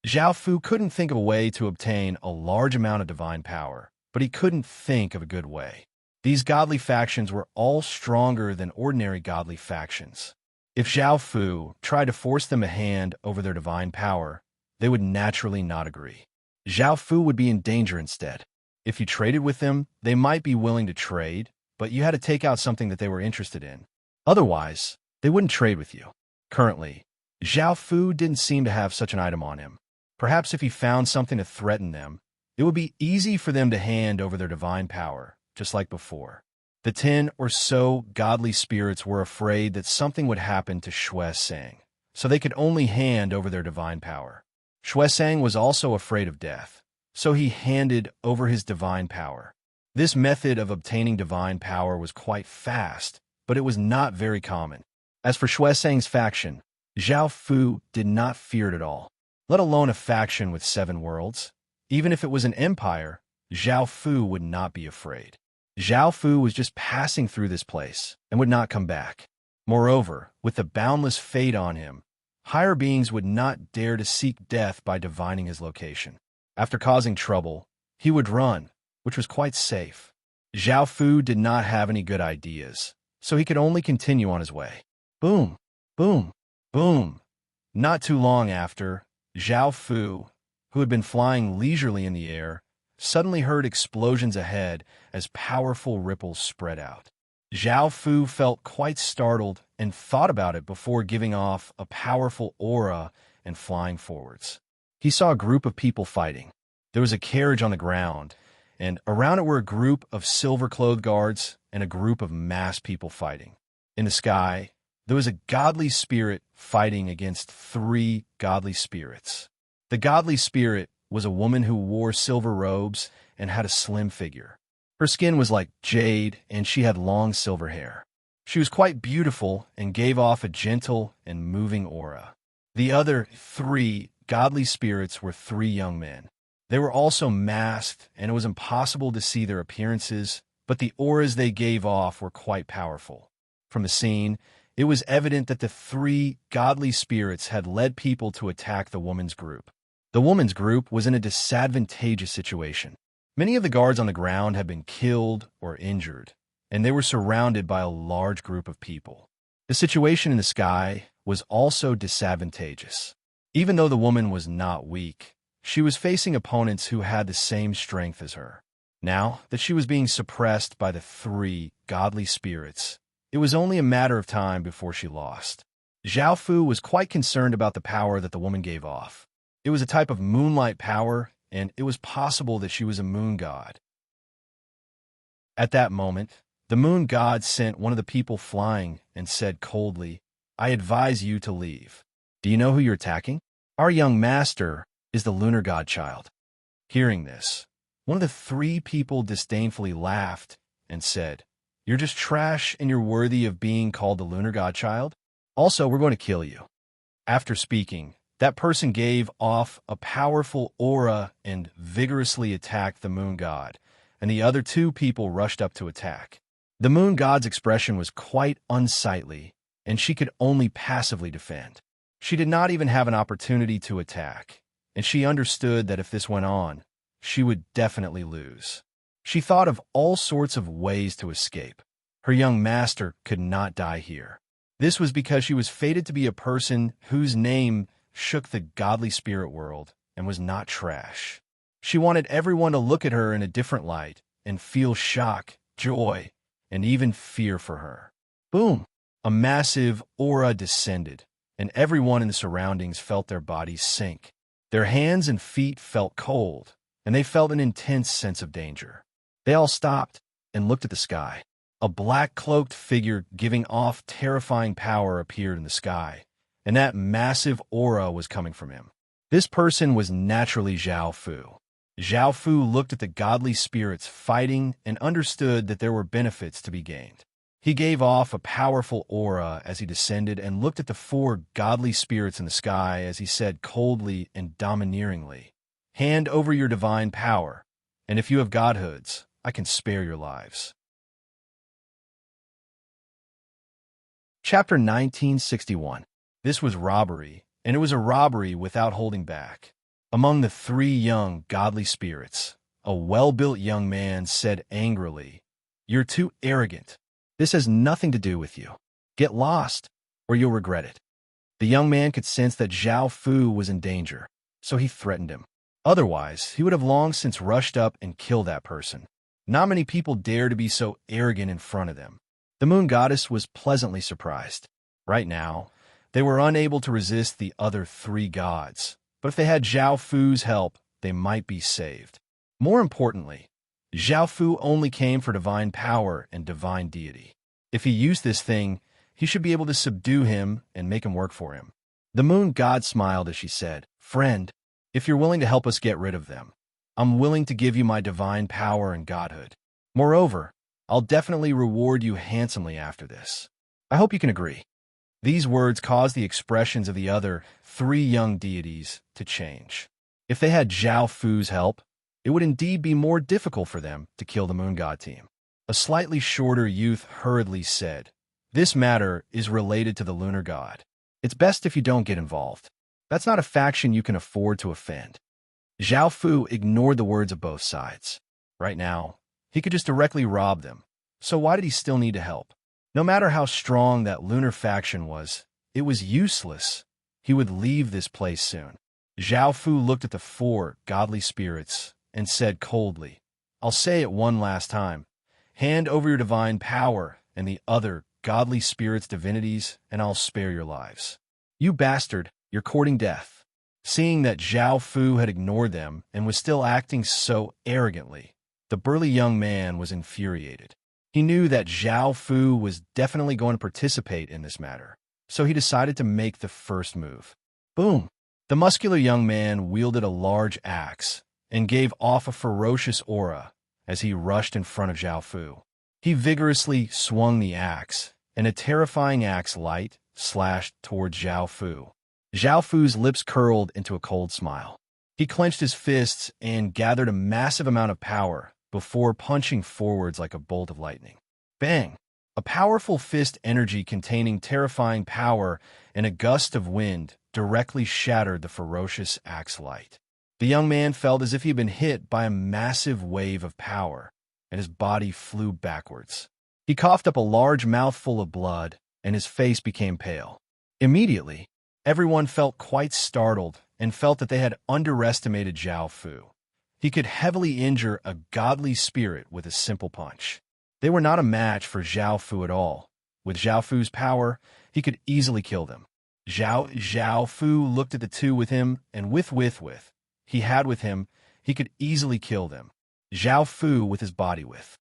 Zhao Fu couldn't think of a way to obtain a large amount of divine power, but he couldn't think of a good way. These godly factions were all stronger than ordinary godly factions. If Zhao Fu tried to force them a hand over their divine power, they would naturally not agree. Zhao Fu would be in danger instead. If you traded with them, they might be willing to trade, but you had to take out something that they were interested in. Otherwise, they wouldn't trade with you. Currently, Zhao Fu didn't seem to have such an item on him. Perhaps if he found something to threaten them, it would be easy for them to hand over their divine power, just like before. The 10 or so godly spirits were afraid that something would happen to Xue Sang, so they could only hand over their divine power. Xue Sang was also afraid of death, so he handed over his divine power. This method of obtaining divine power was quite fast, but it was not very common. As for Xue Sang's faction, Zhao Fu did not fear it at all, let alone a faction with 7 worlds. Even if it was an empire, Zhao Fu would not be afraid. Zhao Fu was just passing through this place and would not come back. Moreover, with the boundless fate on him, higher beings would not dare to seek death by divining his location. After causing trouble, he would run, which was quite safe. Zhao Fu did not have any good ideas, so he could only continue on his way. Boom, boom, boom. Not too long after, Zhao Fu, who had been flying leisurely in the air, suddenly heard explosions ahead as powerful ripples spread out. Zhao Fu felt quite startled and thought about it before giving off a powerful aura and flying forwards. He saw a group of people fighting. There was a carriage on the ground, and around it were a group of silver-clothed guards and a group of masked people fighting. In the sky, there was a godly spirit fighting against 3 godly spirits. The godly spirit was a woman who wore silver robes and had a slim figure. Her skin was like jade, and she had long silver hair. She was quite beautiful and gave off a gentle and moving aura. The other 3 godly spirits were 3 young men. They were also masked, and it was impossible to see their appearances, but the auras they gave off were quite powerful. From the scene, it was evident that the 3 godly spirits had led people to attack the woman's group. The woman's group was in a disadvantageous situation. Many of the guards on the ground had been killed or injured, and they were surrounded by a large group of people. The situation in the sky was also disadvantageous. Even though the woman was not weak, she was facing opponents who had the same strength as her. Now that she was being suppressed by the 3 godly spirits, it was only a matter of time before she lost. Zhao Fu was quite concerned about the power that the woman gave off. It was a type of moonlight power, and it was possible that she was a moon god. At that moment, the moon god sent one of the people flying and said coldly, "I advise you to leave. Do you know who you're attacking? Our young master is the lunar godchild." Hearing this, one of the 3 people disdainfully laughed and said, "You're just trash and you're worthy of being called the lunar godchild? Also, we're going to kill you." After speaking, that person gave off a powerful aura and vigorously attacked the moon god, and the other 2 people rushed up to attack. The moon god's expression was quite unsightly, and she could only passively defend. She did not even have an opportunity to attack, and she understood that if this went on, she would definitely lose. She thought of all sorts of ways to escape. Her young master could not die here. This was because she was fated to be a person whose name shook the godly spirit world and was not trash. She wanted everyone to look at her in a different light and feel shock, joy, and even fear for her. Boom! A massive aura descended, and everyone in the surroundings felt their bodies sink. Their hands and feet felt cold, and they felt an intense sense of danger. They all stopped and looked at the sky. A black-cloaked figure giving off terrifying power appeared in the sky, and that massive aura was coming from him. This person was naturally Zhao Fu. Zhao Fu looked at the godly spirits fighting and understood that there were benefits to be gained. He gave off a powerful aura as he descended and looked at the 4 godly spirits in the sky as he said coldly and domineeringly, "Hand over your divine power, and if you have godhoods, I can spare your lives." Chapter 1961. This was robbery, and it was a robbery without holding back. Among the 3 young godly spirits, a well-built young man said angrily, "You're too arrogant. This has nothing to do with you. Get lost, or you'll regret it." The young man could sense that Zhao Fu was in danger, so he threatened him. Otherwise, he would have long since rushed up and killed that person. Not many people dare to be so arrogant in front of them. The moon goddess was pleasantly surprised. Right now, they were unable to resist the other 3 gods, but if they had Zhao Fu's help, they might be saved. More importantly, Zhao Fu only came for divine power and divine deity. If he used this thing, he should be able to subdue him and make him work for him. The moon god smiled as she said, "Friend, if you're willing to help us get rid of them, I'm willing to give you my divine power and godhood. Moreover, I'll definitely reward you handsomely after this. I hope you can agree." These words caused the expressions of the other 3 young deities to change. If they had Zhao Fu's help, it would indeed be more difficult for them to kill the moon god team. A slightly shorter youth hurriedly said, "This matter is related to the lunar god. It's best if you don't get involved. That's not a faction you can afford to offend." Zhao Fu ignored the words of both sides. Right now, he could just directly rob them, so why did he still need to help? No matter how strong that lunar faction was, it was useless. He would leave this place soon. Zhao Fu looked at the 4 godly spirits and said coldly, "I'll say it one last time. Hand over your divine power and the other godly spirits' divinities, and I'll spare your lives." "You bastard, you're courting death." Seeing that Zhao Fu had ignored them and was still acting so arrogantly, The burly young man was infuriated. He knew that Zhao Fu was definitely going to participate in this matter, so he decided to make the first move. Boom! The muscular young man wielded a large axe and gave off a ferocious aura as he rushed in front of Zhao Fu. He vigorously swung the axe, and a terrifying axe light slashed towards Zhao Fu. Zhao Fu's lips curled into a cold smile. He clenched his fists and gathered a massive amount of power before punching forwards like a bolt of lightning. Bang! A powerful fist energy containing terrifying power and a gust of wind directly shattered the ferocious axe light. The young man felt as if he had been hit by a massive wave of power, and his body flew backwards. He coughed up a large mouthful of blood, and his face became pale. Immediately, everyone felt quite startled and felt that they had underestimated Zhao Fu. He could heavily injure a godly spirit with a simple punch. They were not a match for Zhao Fu at all. With Zhao Fu's power, he could easily kill them. Zhao Fu looked at the two with him, and he could easily kill them. Zhao Fu with his body with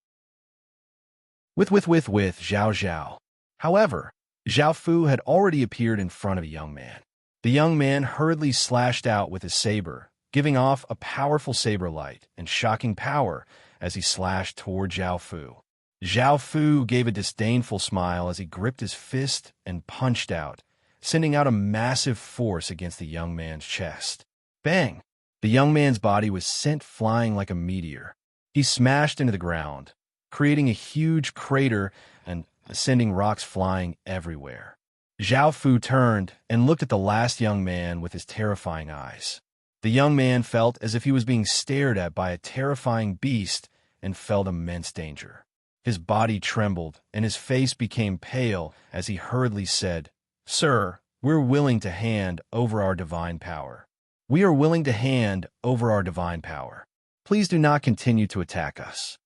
Zhao. However, Zhao Fu had already appeared in front of a young man. The young man hurriedly slashed out with his saber, giving off a powerful saber light and shocking power as he slashed toward Zhao Fu. Zhao Fu gave a disdainful smile as he gripped his fist and punched out, sending out a massive force against the young man's chest. Bang! The young man's body was sent flying like a meteor. He smashed into the ground, creating a huge crater and sending rocks flying everywhere. Zhao Fu turned and looked at the last young man with his terrifying eyes. The young man felt as if he was being stared at by a terrifying beast and felt immense danger. His body trembled and his face became pale as he hurriedly said, "Sir, we're willing to hand over our divine power. We are willing to hand over our divine power. Please do not continue to attack us."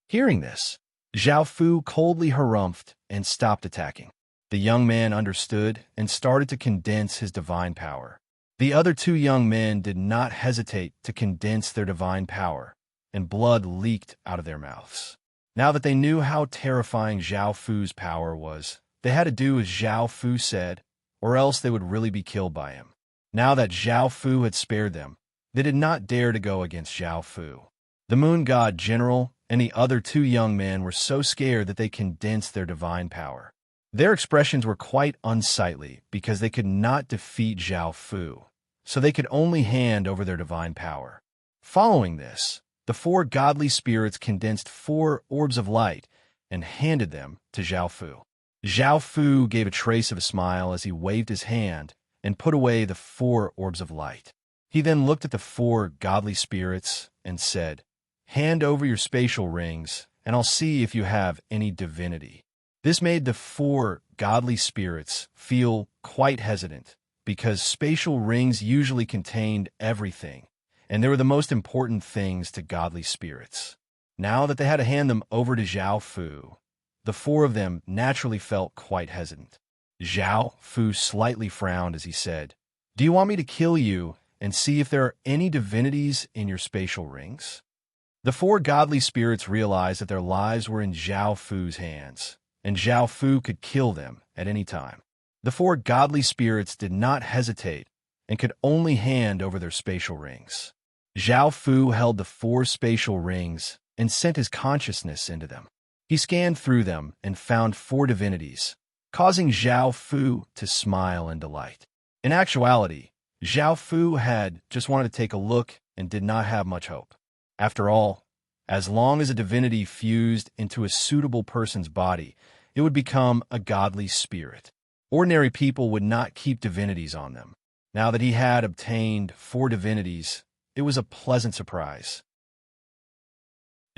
Hearing this, Zhao Fu coldly harumphed and stopped attacking. The young man understood and started to condense his divine power. The other two young men did not hesitate to condense their divine power, and blood leaked out of their mouths. Now that they knew how terrifying Zhao Fu's power was, they had to do as Zhao Fu said, or else they would really be killed by him. Now that Zhao Fu had spared them, they did not dare to go against Zhao Fu. The Moon God General and the other two young men were so scared that they condensed their divine power. Their expressions were quite unsightly because they could not defeat Zhao Fu, so they could only hand over their divine power. Following this, the four godly spirits condensed 4 orbs of light and handed them to Zhao Fu. Zhao Fu gave a trace of a smile as he waved his hand and put away the 4 orbs of light. He then looked at the 4 godly spirits and said, "Hand over your spatial rings, and I'll see if you have any divinity." This made the 4 godly spirits feel quite hesitant, because spatial rings usually contained everything, and they were the most important things to godly spirits. Now that they had to hand them over to Zhao Fu, the 4 of them naturally felt quite hesitant. Zhao Fu slightly frowned as he said, "Do you want me to kill you and see if there are any divinities in your spatial rings?" The 4 godly spirits realized that their lives were in Zhao Fu's hands, and Zhao Fu could kill them at any time. The 4 godly spirits did not hesitate and could only hand over their spatial rings. Zhao Fu held the 4 spatial rings and sent his consciousness into them. He scanned through them and found 4 divinities, causing Zhao Fu to smile in delight. In actuality, Zhao Fu had just wanted to take a look and did not have much hope. After all, as long as a divinity fused into a suitable person's body, it would become a godly spirit. Ordinary people would not keep divinities on them. Now that he had obtained 4 divinities, it was a pleasant surprise.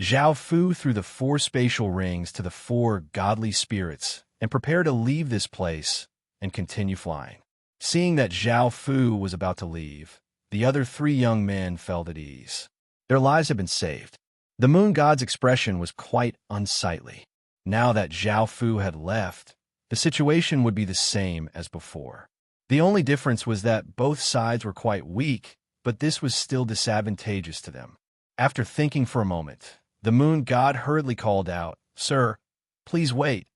Zhao Fu threw the 4 spatial rings to the 4 godly spirits and prepared to leave this place and continue flying. Seeing that Zhao Fu was about to leave, the other 3 young men felt at ease. Their lives had been saved. The moon god's expression was quite unsightly. Now that Zhao Fu had left, the situation would be the same as before. The only difference was that both sides were quite weak, but this was still disadvantageous to them. After thinking for a moment, The moon god hurriedly called out, "Sir, please wait.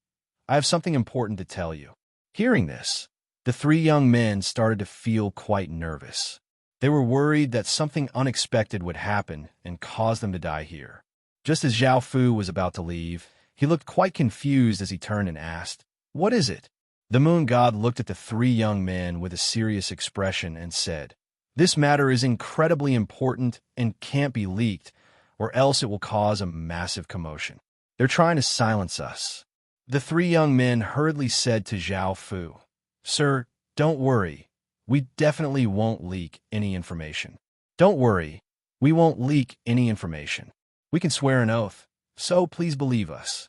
I have something important to tell you." Hearing this, the three young men started to feel quite nervous. They were worried that something unexpected would happen and cause them to die here. Just as Zhao Fu was about to leave, he looked quite confused as he turned and asked, "What is it?" The moon god looked at the three young men with a serious expression and said, "This matter is incredibly important and can't be leaked, or else it will cause a massive commotion. They're trying to silence us." The three young men hurriedly said to Zhao Fu, "Sir, don't worry. We definitely won't leak any information. Don't worry. We won't leak any information. We can swear an oath, so please believe us."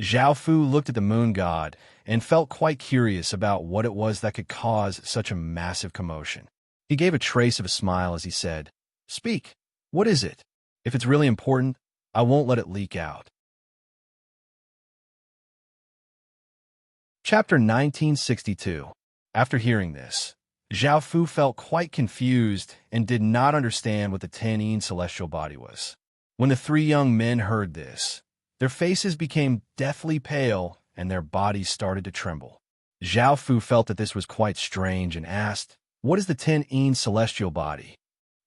Zhao Fu looked at the moon god and felt quite curious about what it was that could cause such a massive commotion. He gave a trace of a smile as he said, "Speak. What is it? If it's really important, I won't let it leak out." Chapter 1962. After hearing this, Zhao Fu felt quite confused and did not understand what the Tianyin celestial body was. When the three young men heard this, their faces became deathly pale and their bodies started to tremble. Zhao Fu felt that this was quite strange and asked, "What is the Tianyin celestial body?"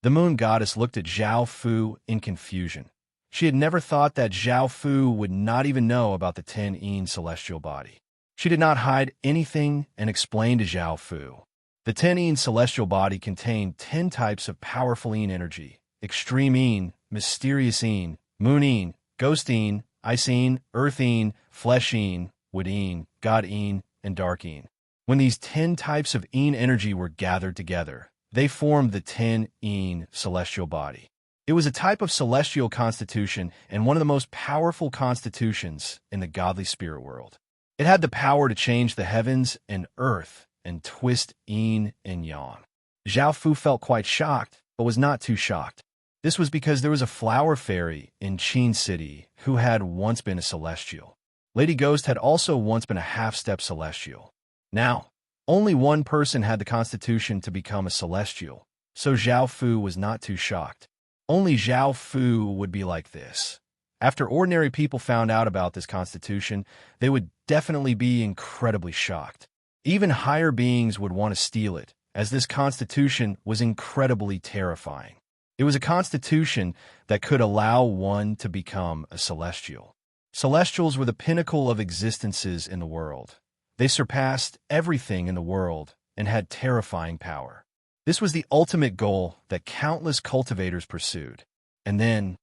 The moon goddess looked at Zhao Fu in confusion. She had never thought that Zhao Fu would not even know about the Tianyin celestial body. She did not hide anything and explained to Zhao Fu. The Tianyin celestial body contained 10 types of powerful yin energy: extreme yin, mysterious yin, moon yin, ghost yin, ice yin, earth yin, flesh yin, wood yin, god yin, and dark yin. When these 10 types of yin energy were gathered together, they formed the Tianyin celestial body. It was a type of celestial constitution and one of the most powerful constitutions in the godly spirit world. It had the power to change the heavens and earth and twist yin and yang. Zhao Fu felt quite shocked, but was not too shocked. This was because there was a flower fairy in Qin City who had once been a celestial. Lady Ghost had also once been a half-step celestial. Now, only one person had the constitution to become a celestial, so Zhao Fu was not too shocked. Only Zhao Fu would be like this. After ordinary people found out about this constitution, they would definitely be incredibly shocked. Even higher beings would want to steal it, as this constitution was incredibly terrifying. It was a constitution that could allow one to become a celestial. Celestials were the pinnacle of existences in the world. They surpassed everything in the world and had terrifying power. This was the ultimate goal that countless cultivators pursued. And then,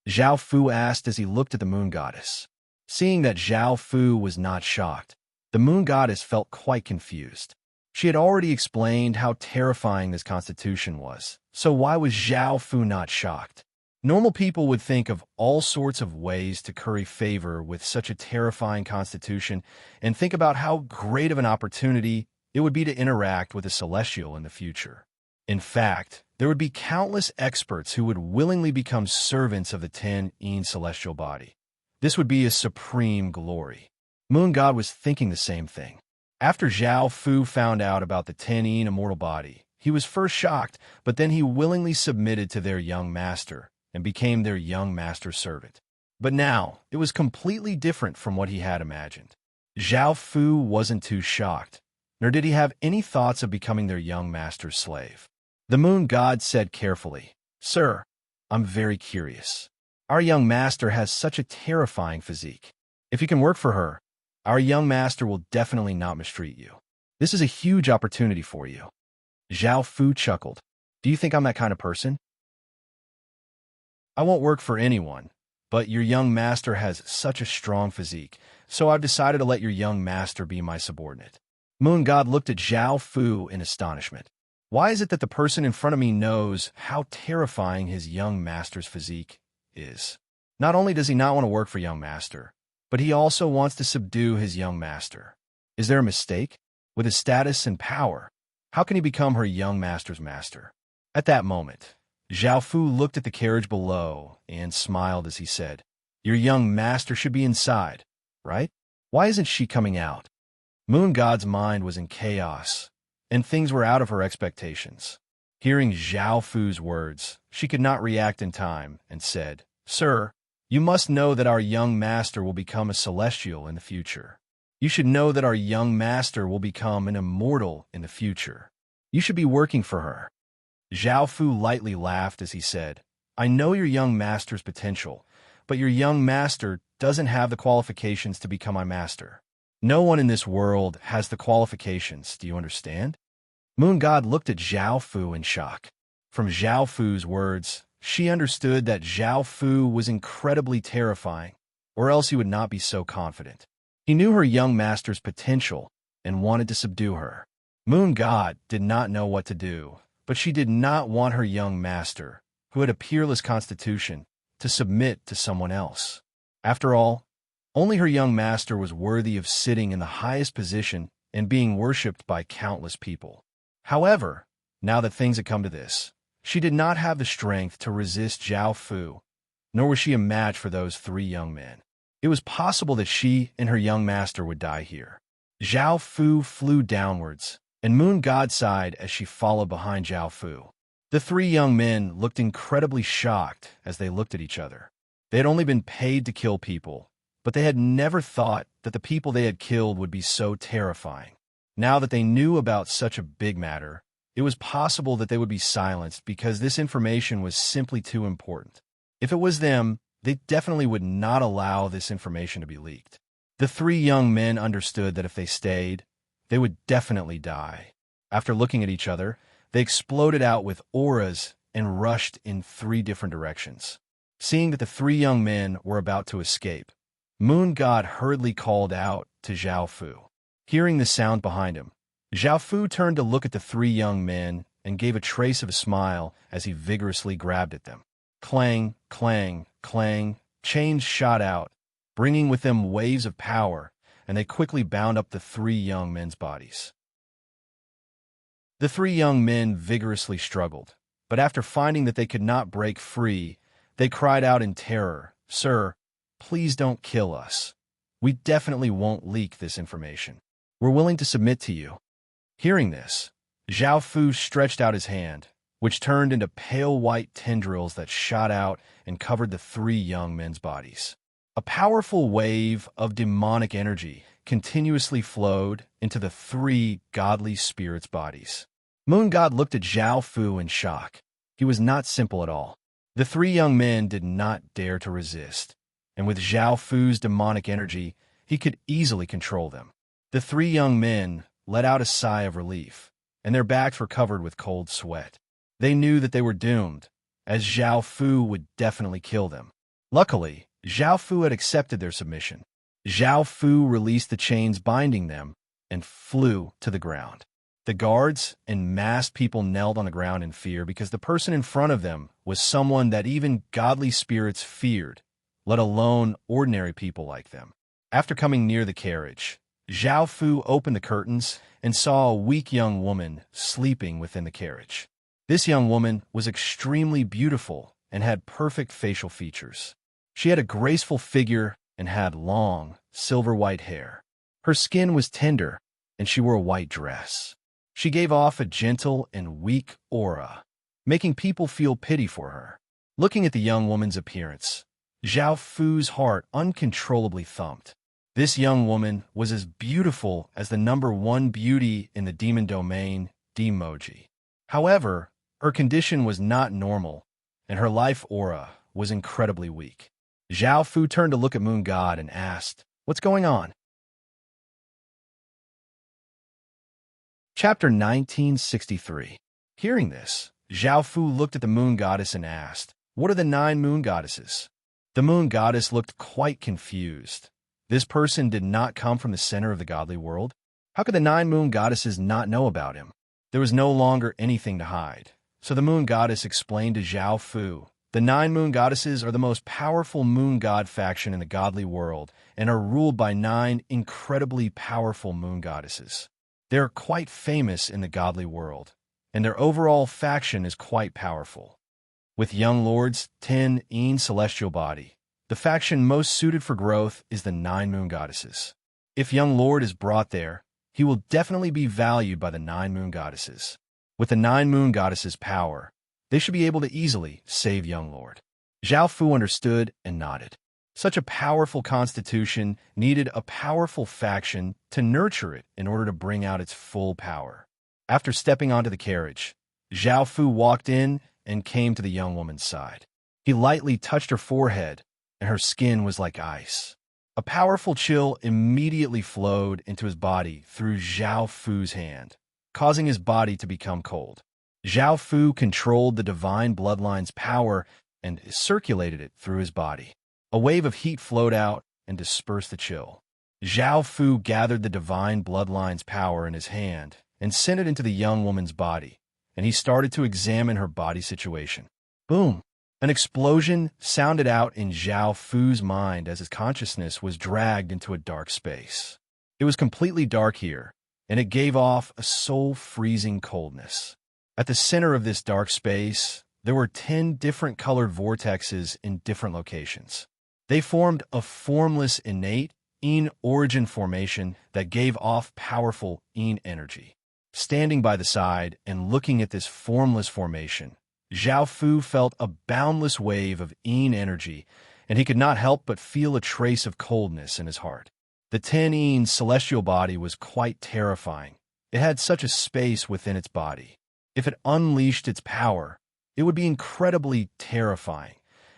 Zhao Fu asked as he looked at the moon goddess. Seeing that Zhao Fu was not shocked, the moon goddess felt quite confused. She had already explained how terrifying this constitution was, so why was Zhao Fu not shocked? Normal people would think of all sorts of ways to curry favor with such a terrifying constitution and think about how great of an opportunity it would be to interact with a celestial in the future. In fact, there would be countless experts who would willingly become servants of the Tianyin celestial body. This would be a supreme glory. Moon God was thinking the same thing. After Zhao Fu found out about the Tianyin immortal body, he was first shocked, but then he willingly submitted to their young master and became their young master's servant. But now, it was completely different from what he had imagined. Zhao Fu wasn't too shocked, nor did he have any thoughts of becoming their young master's slave. The moon god said carefully, "Sir, I'm very curious. Our young master has such a terrifying physique. If you can work for her, our young master will definitely not mistreat you. This is a huge opportunity for you." Zhao Fu chuckled. "Do you think I'm that kind of person? I won't work for anyone, but your young master has such a strong physique, so I've decided to let your young master be my subordinate." Moon God looked at Zhao Fu in astonishment. Why is it that the person in front of me knows how terrifying his young master's physique is? Not only does he not want to work for young master, but he also wants to subdue his young master. Is there a mistake? With his status and power, how can he become her young master's master? At that moment, Zhao Fu looked at the carriage below and smiled as he said, "Your young master should be inside, right? Why isn't she coming out?" Moon God's mind was in chaos, and things were out of her expectations. Hearing Zhao Fu's words, she could not react in time and said, "Sir, You must know that our young master will become a celestial in the future. You should know that our young master will become an immortal in the future. You should be working for her." Zhao Fu lightly laughed as he said, "I know your young master's potential, but your young master doesn't have the qualifications to become my master. No one in this world has the qualifications, do you understand?" Moon God looked at Zhao Fu in shock. From Zhao Fu's words, she understood that Zhao Fu was incredibly terrifying, or else he would not be so confident. He knew her young master's potential and wanted to subdue her. Moon God did not know what to do, but she did not want her young master, who had a peerless constitution, to submit to someone else. After all, only her young master was worthy of sitting in the highest position and being worshipped by countless people. However, now that things had come to this, she did not have the strength to resist Zhao Fu, nor was she a match for those three young men. It was possible that she and her young master would die here. Zhao Fu flew downwards, and Moon God sighed as she followed behind Zhao Fu. The three young men looked incredibly shocked as they looked at each other. They had only been paid to kill people, but they had never thought that the people they had killed would be so terrifying. Now that they knew about such a big matter, it was possible that they would be silenced because this information was simply too important. If it was them, they definitely would not allow this information to be leaked. The three young men understood that if they stayed, they would definitely die. After looking at each other, they exploded out with auras and rushed in three different directions. Seeing that the three young men were about to escape, Moon God hurriedly called out to Zhao Fu. Hearing the sound behind him, Zhao Fu turned to look at the three young men and gave a trace of a smile as he vigorously grabbed at them. Clang, clang, clang, chains shot out, bringing with them waves of power, and they quickly bound up the three young men's bodies. The three young men vigorously struggled, but after finding that they could not break free, they cried out in terror, "Sir, please don't kill us. We definitely won't leak this information. We're willing to submit to you." Hearing this, Zhao Fu stretched out his hand, which turned into pale white tendrils that shot out and covered the three young men's bodies. A powerful wave of demonic energy continuously flowed into the three godly spirits' bodies. Moon God looked at Zhao Fu in shock. He was not simple at all. The three young men did not dare to resist, and with Zhao Fu's demonic energy, he could easily control them. The three young men let out a sigh of relief, and their backs were covered with cold sweat. They knew that they were doomed, as Zhao Fu would definitely kill them. Luckily, Zhao Fu had accepted their submission. Zhao Fu released the chains binding them and flew to the ground. The guards and masked people knelt on the ground in fear because the person in front of them was someone that even godly spirits feared, let alone ordinary people like them. After coming near the carriage, Zhao Fu opened the curtains and saw a weak young woman sleeping within the carriage. This young woman was extremely beautiful and had perfect facial features. She had a graceful figure and had long, silver-white hair. Her skin was tender, and she wore a white dress. She gave off a gentle and weak aura, making people feel pity for her. Looking at the young woman's appearance, Zhao Fu's heart uncontrollably thumped. This young woman was as beautiful as the number one beauty in the demon domain, Demoji. However, her condition was not normal, and her life aura was incredibly weak. Zhao Fu turned to look at Moon God and asked, "What's going on?" Chapter 1963. Hearing this, Zhao Fu looked at the Moon Goddess and asked, "What are the 9 Moon Goddesses?" The Moon Goddess looked quite confused. This person did not come from the center of the godly world. How could the 9 Moon Goddesses not know about him? There was no longer anything to hide. So the Moon Goddess explained to Zhao Fu, "The 9 Moon Goddesses are the most powerful moon god faction in the godly world and are ruled by 9 incredibly powerful moon goddesses. They are quite famous in the godly world, and their overall faction is quite powerful. With young lords, 10 in celestial body, the faction most suited for growth is the 9 Moon Goddesses. If young lord is brought there, he will definitely be valued by the 9 Moon Goddesses. With the 9 Moon Goddesses' power, they should be able to easily save young lord." Zhao Fu understood and nodded. Such a powerful constitution needed a powerful faction to nurture it in order to bring out its full power. After stepping onto the carriage, Zhao Fu walked in and came to the young woman's side. He lightly touched her forehead, and her skin was like ice. A powerful chill immediately flowed into his body through Zhao Fu's hand, causing his body to become cold. Zhao Fu controlled the divine bloodline's power and circulated it through his body. A wave of heat flowed out and dispersed the chill. Zhao Fu gathered the divine bloodline's power in his hand and sent it into the young woman's body, and he started to examine her body situation. Boom! An explosion sounded out in Zhao Fu's mind as his consciousness was dragged into a dark space. It was completely dark here, and it gave off a soul-freezing coldness. At the center of this dark space, there were 10 different colored vortexes in different locations. They formed a formless innate Yin origin formation that gave off powerful Yin energy. Standing by the side and looking at this formless formation, Zhao Fu felt a boundless wave of Yin energy, and he could not help but feel a trace of coldness in his heart. The 10 Yin celestial body was quite terrifying. It had such a space within its body. If it unleashed its power, it would be incredibly terrifying,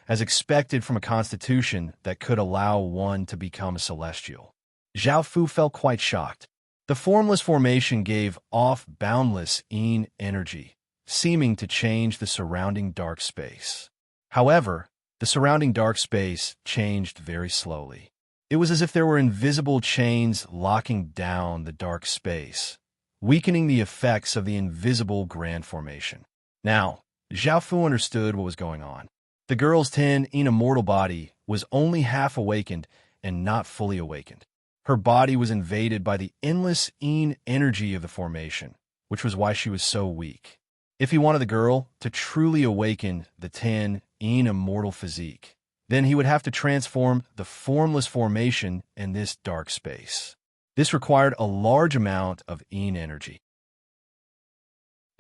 as expected from a constitution that could allow one to become a celestial. Zhao Fu felt quite shocked. The formless formation gave off boundless Yin energy, seeming to change the surrounding dark space. However, the surrounding dark space changed very slowly. It was as if there were invisible chains locking down the dark space, weakening the effects of the invisible grand formation. Now, Zhao Fu understood what was going on. The girl's 10 Yin immortal body was only half awakened and not fully awakened. Her body was invaded by the endless Yin energy of the formation, which was why she was so weak. If he wanted the girl to truly awaken the 10 Yin immortal physique, then he would have to transform the formless formation in this dark space. This required a large amount of Yin energy.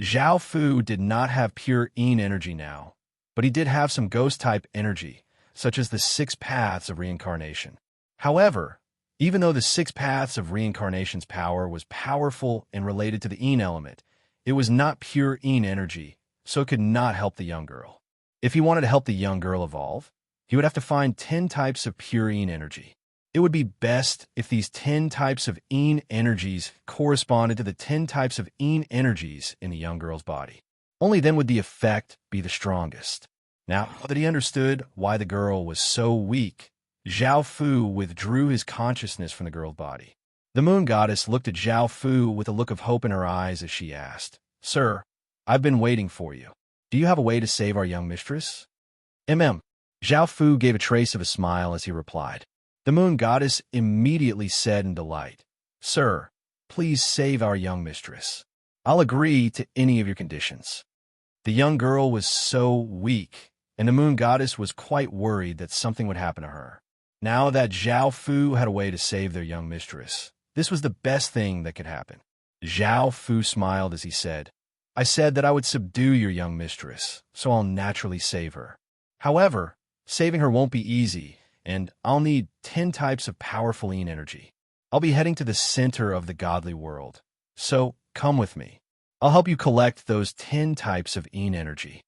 Zhao Fu did not have pure Yin energy now, but he did have some ghost-type energy, such as the 6 paths of reincarnation. However, even though the 6 paths of reincarnation's power was powerful and related to the Yin element, it was not pure Yin energy, so it could not help the young girl. If he wanted to help the young girl evolve, he would have to find 10 types of pure Yin energy. It would be best if these 10 types of Yin energies corresponded to the 10 types of Yin energies in the young girl's body. Only then would the effect be the strongest. Now that he understood why the girl was so weak, Zhao Fu withdrew his consciousness from the girl's body. The moon goddess looked at Zhao Fu with a look of hope in her eyes as she asked, "Sir, I've been waiting for you. Do you have a way to save our young mistress?" Zhao Fu gave a trace of a smile as he replied. The moon goddess immediately said in delight, "Sir, please save our young mistress. I'll agree to any of your conditions." The young girl was so weak, and the moon goddess was quite worried that something would happen to her. Now that Zhao Fu had a way to save their young mistress, this was the best thing that could happen. Zhao Fu smiled as he said, "I said that I would subdue your young mistress, so I'll naturally save her. However, saving her won't be easy, and I'll need 10 types of powerful Yin energy. I'll be heading to the center of the godly world, so come with me. I'll help you collect those 10 types of Yin energy."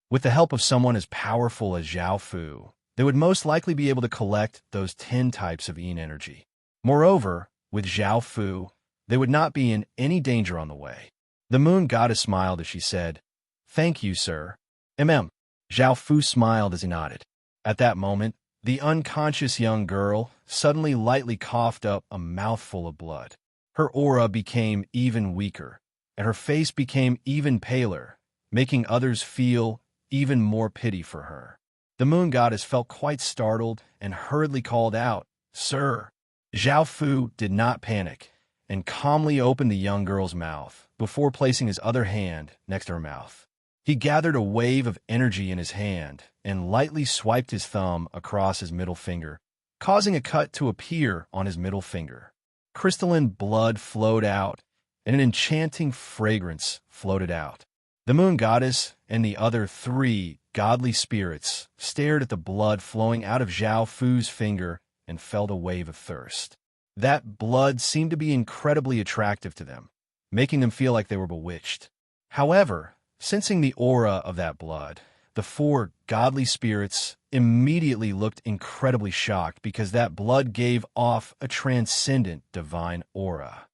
With the help of someone as powerful as Zhao Fu, they would most likely be able to collect those 10 types of Yin energy. Moreover, with Zhao Fu, they would not be in any danger on the way. The moon goddess smiled as she said, "Thank you, sir." Zhao Fu smiled as he nodded. At that moment, the unconscious young girl suddenly lightly coughed up a mouthful of blood. Her aura became even weaker, and her face became even paler, making others feel even more pity for her. The moon goddess felt quite startled and hurriedly called out, "Sir." Zhao Fu did not panic and calmly opened the young girl's mouth before placing his other hand next to her mouth. He gathered a wave of energy in his hand and lightly swiped his thumb across his middle finger, causing a cut to appear on his middle finger. Crystalline blood flowed out, and an enchanting fragrance floated out. The moon goddess and the other three godly spirits stared at the blood flowing out of Zhao Fu's finger and felt a wave of thirst. That blood seemed to be incredibly attractive to them, making them feel like they were bewitched. However, sensing the aura of that blood, the four godly spirits immediately looked incredibly shocked because that blood gave off a transcendent divine aura.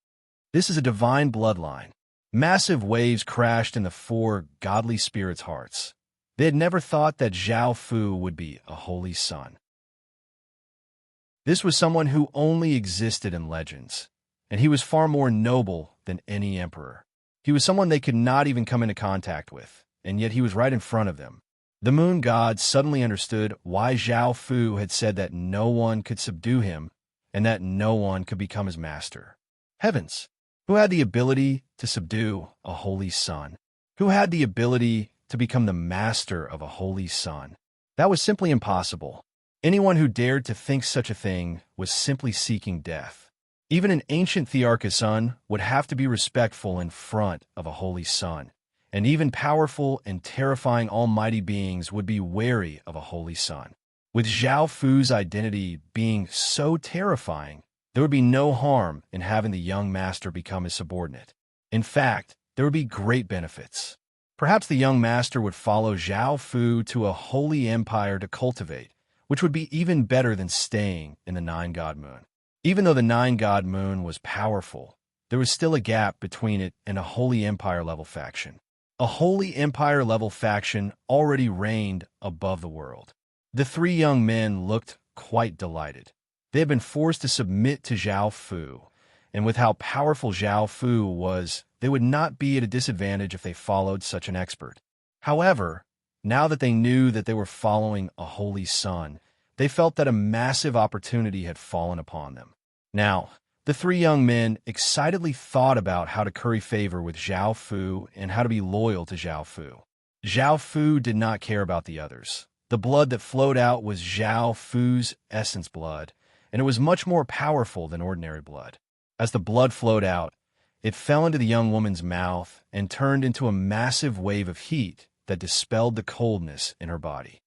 This is a divine bloodline. Massive waves crashed in the four godly spirits' hearts. They had never thought that Zhao Fu would be a holy son. This was someone who only existed in legends, and he was far more noble than any emperor. He was someone they could not even come into contact with, and yet he was right in front of them. The moon god suddenly understood why Zhao Fu had said that no one could subdue him and that no one could become his master. Heavens! Who had the ability to subdue a holy son? Who had the ability to become the master of a holy son? That was simply impossible. Anyone who dared to think such a thing was simply seeking death. Even an ancient Thearcha son would have to be respectful in front of a holy son, and even powerful and terrifying almighty beings would be wary of a holy son. With Zhao Fu's identity being so terrifying, there would be no harm in having the young master become his subordinate. In fact, there would be great benefits. Perhaps the young master would follow Zhao Fu to a holy empire to cultivate, which would be even better than staying in the Nine-God Moon. Even though the Nine-God Moon was powerful, there was still a gap between it and a holy empire-level faction. A holy empire-level faction already reigned above the world. The three young men looked quite delighted. They had been forced to submit to Zhao Fu, and with how powerful Zhao Fu was, they would not be at a disadvantage if they followed such an expert. However, now that they knew that they were following a holy son, they felt that a massive opportunity had fallen upon them. Now, the three young men excitedly thought about how to curry favor with Zhao Fu and how to be loyal to Zhao Fu. Zhao Fu did not care about the others. The blood that flowed out was Zhao Fu's essence blood, and it was much more powerful than ordinary blood. As the blood flowed out, it fell into the young woman's mouth and turned into a massive wave of heat that dispelled the coldness in her body.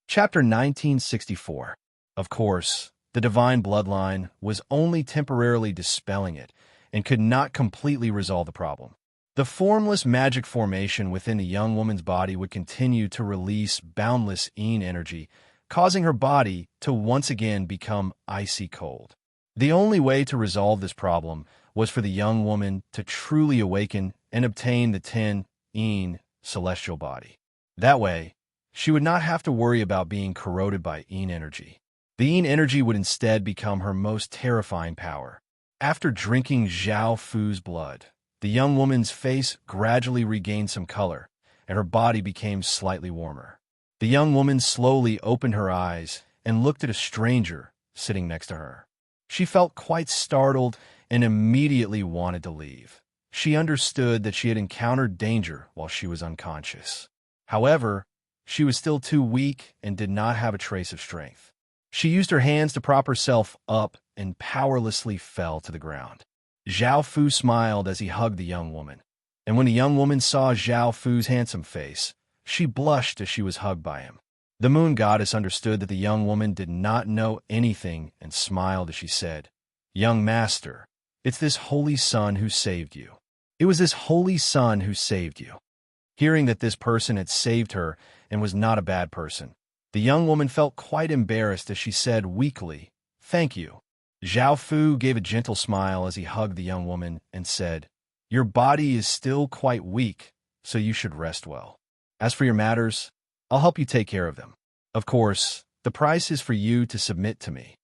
Chapter 1964. Of course, the divine bloodline was only temporarily dispelling it and could not completely resolve the problem. The formless magic formation within the young woman's body would continue to release boundless Yin energy, causing her body to once again become icy cold. The only way to resolve this problem was for the young woman to truly awaken and obtain the 10 Yin celestial body. That way, she would not have to worry about being corroded by Yin energy. The Yin energy would instead become her most terrifying power. After drinking Zhao Fu's blood, the young woman's face gradually regained some color, and her body became slightly warmer. The young woman slowly opened her eyes and looked at a stranger sitting next to her. She felt quite startled and immediately wanted to leave. She understood that she had encountered danger while she was unconscious. However, she was still too weak and did not have a trace of strength. She used her hands to prop herself up and powerlessly fell to the ground. Zhao Fu smiled as he hugged the young woman, and when the young woman saw Zhao Fu's handsome face, she blushed as she was hugged by him. The moon goddess understood that the young woman did not know anything and smiled as she said, "Young master, it's this holy son who saved you. It was this holy son who saved you." Hearing that this person had saved her and was not a bad person, the young woman felt quite embarrassed as she said weakly, "Thank you." Zhao Fu gave a gentle smile as he hugged the young woman and said, "Your body is still quite weak, so you should rest well. As for your matters, I'll help you take care of them. Of course, the price is for you to submit to me."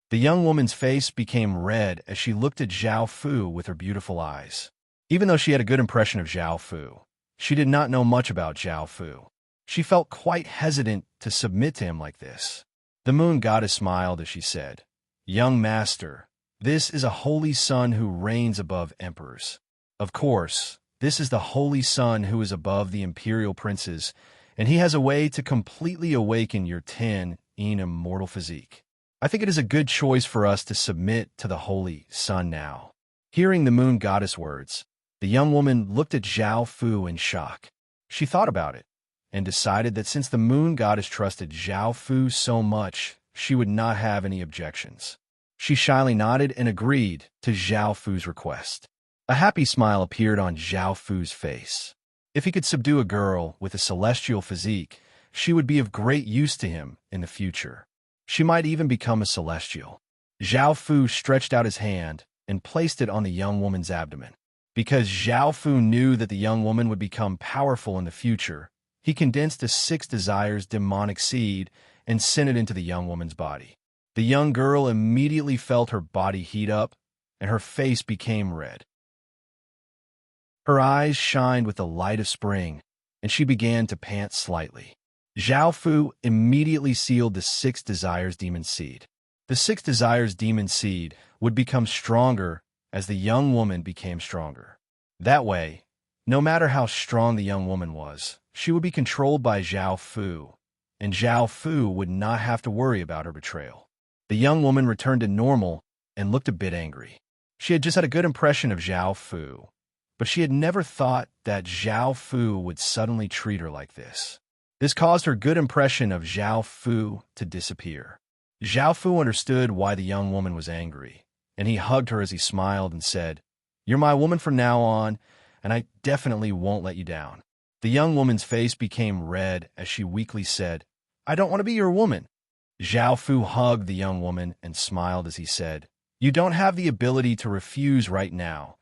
The young woman's face became red as she looked at Zhao Fu with her beautiful eyes. Even though she had a good impression of Zhao Fu, she did not know much about Zhao Fu. She felt quite hesitant to submit to him like this. The moon goddess smiled as she said, "Young master, this is a holy son who reigns above emperors. Of course, this is the holy son who is above the imperial princes, and he has a way to completely awaken your 10 Yin immortal physique. I think it is a good choice for us to submit to the holy son now." Hearing the moon goddess words, the young woman looked at Zhao Fu in shock. She thought about it and decided that since the moon goddess trusted Zhao Fu so much, she would not have any objections. She shyly nodded and agreed to Zhao Fu's request. A happy smile appeared on Zhao Fu's face. If he could subdue a girl with a celestial physique, she would be of great use to him in the future. She might even become a celestial. Zhao Fu stretched out his hand and placed it on the young woman's abdomen. Because Zhao Fu knew that the young woman would become powerful in the future, he condensed a 6 desires demonic seed and sent it into the young woman's body. The young girl immediately felt her body heat up, and her face became red. Her eyes shined with the light of spring, and she began to pant slightly. Zhao Fu immediately sealed the 6 desires demon seed. The 6 desires demon seed would become stronger as the young woman became stronger. That way, no matter how strong the young woman was, she would be controlled by Zhao Fu, and Zhao Fu would not have to worry about her betrayal. The young woman returned to normal and looked a bit angry. She had just had a good impression of Zhao Fu, but she had never thought that Zhao Fu would suddenly treat her like this. This caused her good impression of Zhao Fu to disappear. Zhao Fu understood why the young woman was angry, and he hugged her as he smiled and said, "You're my woman from now on, and I definitely won't let you down." The young woman's face became red as she weakly said, "I don't want to be your woman." Zhao Fu hugged the young woman and smiled as he said, "You don't have the ability to refuse right now,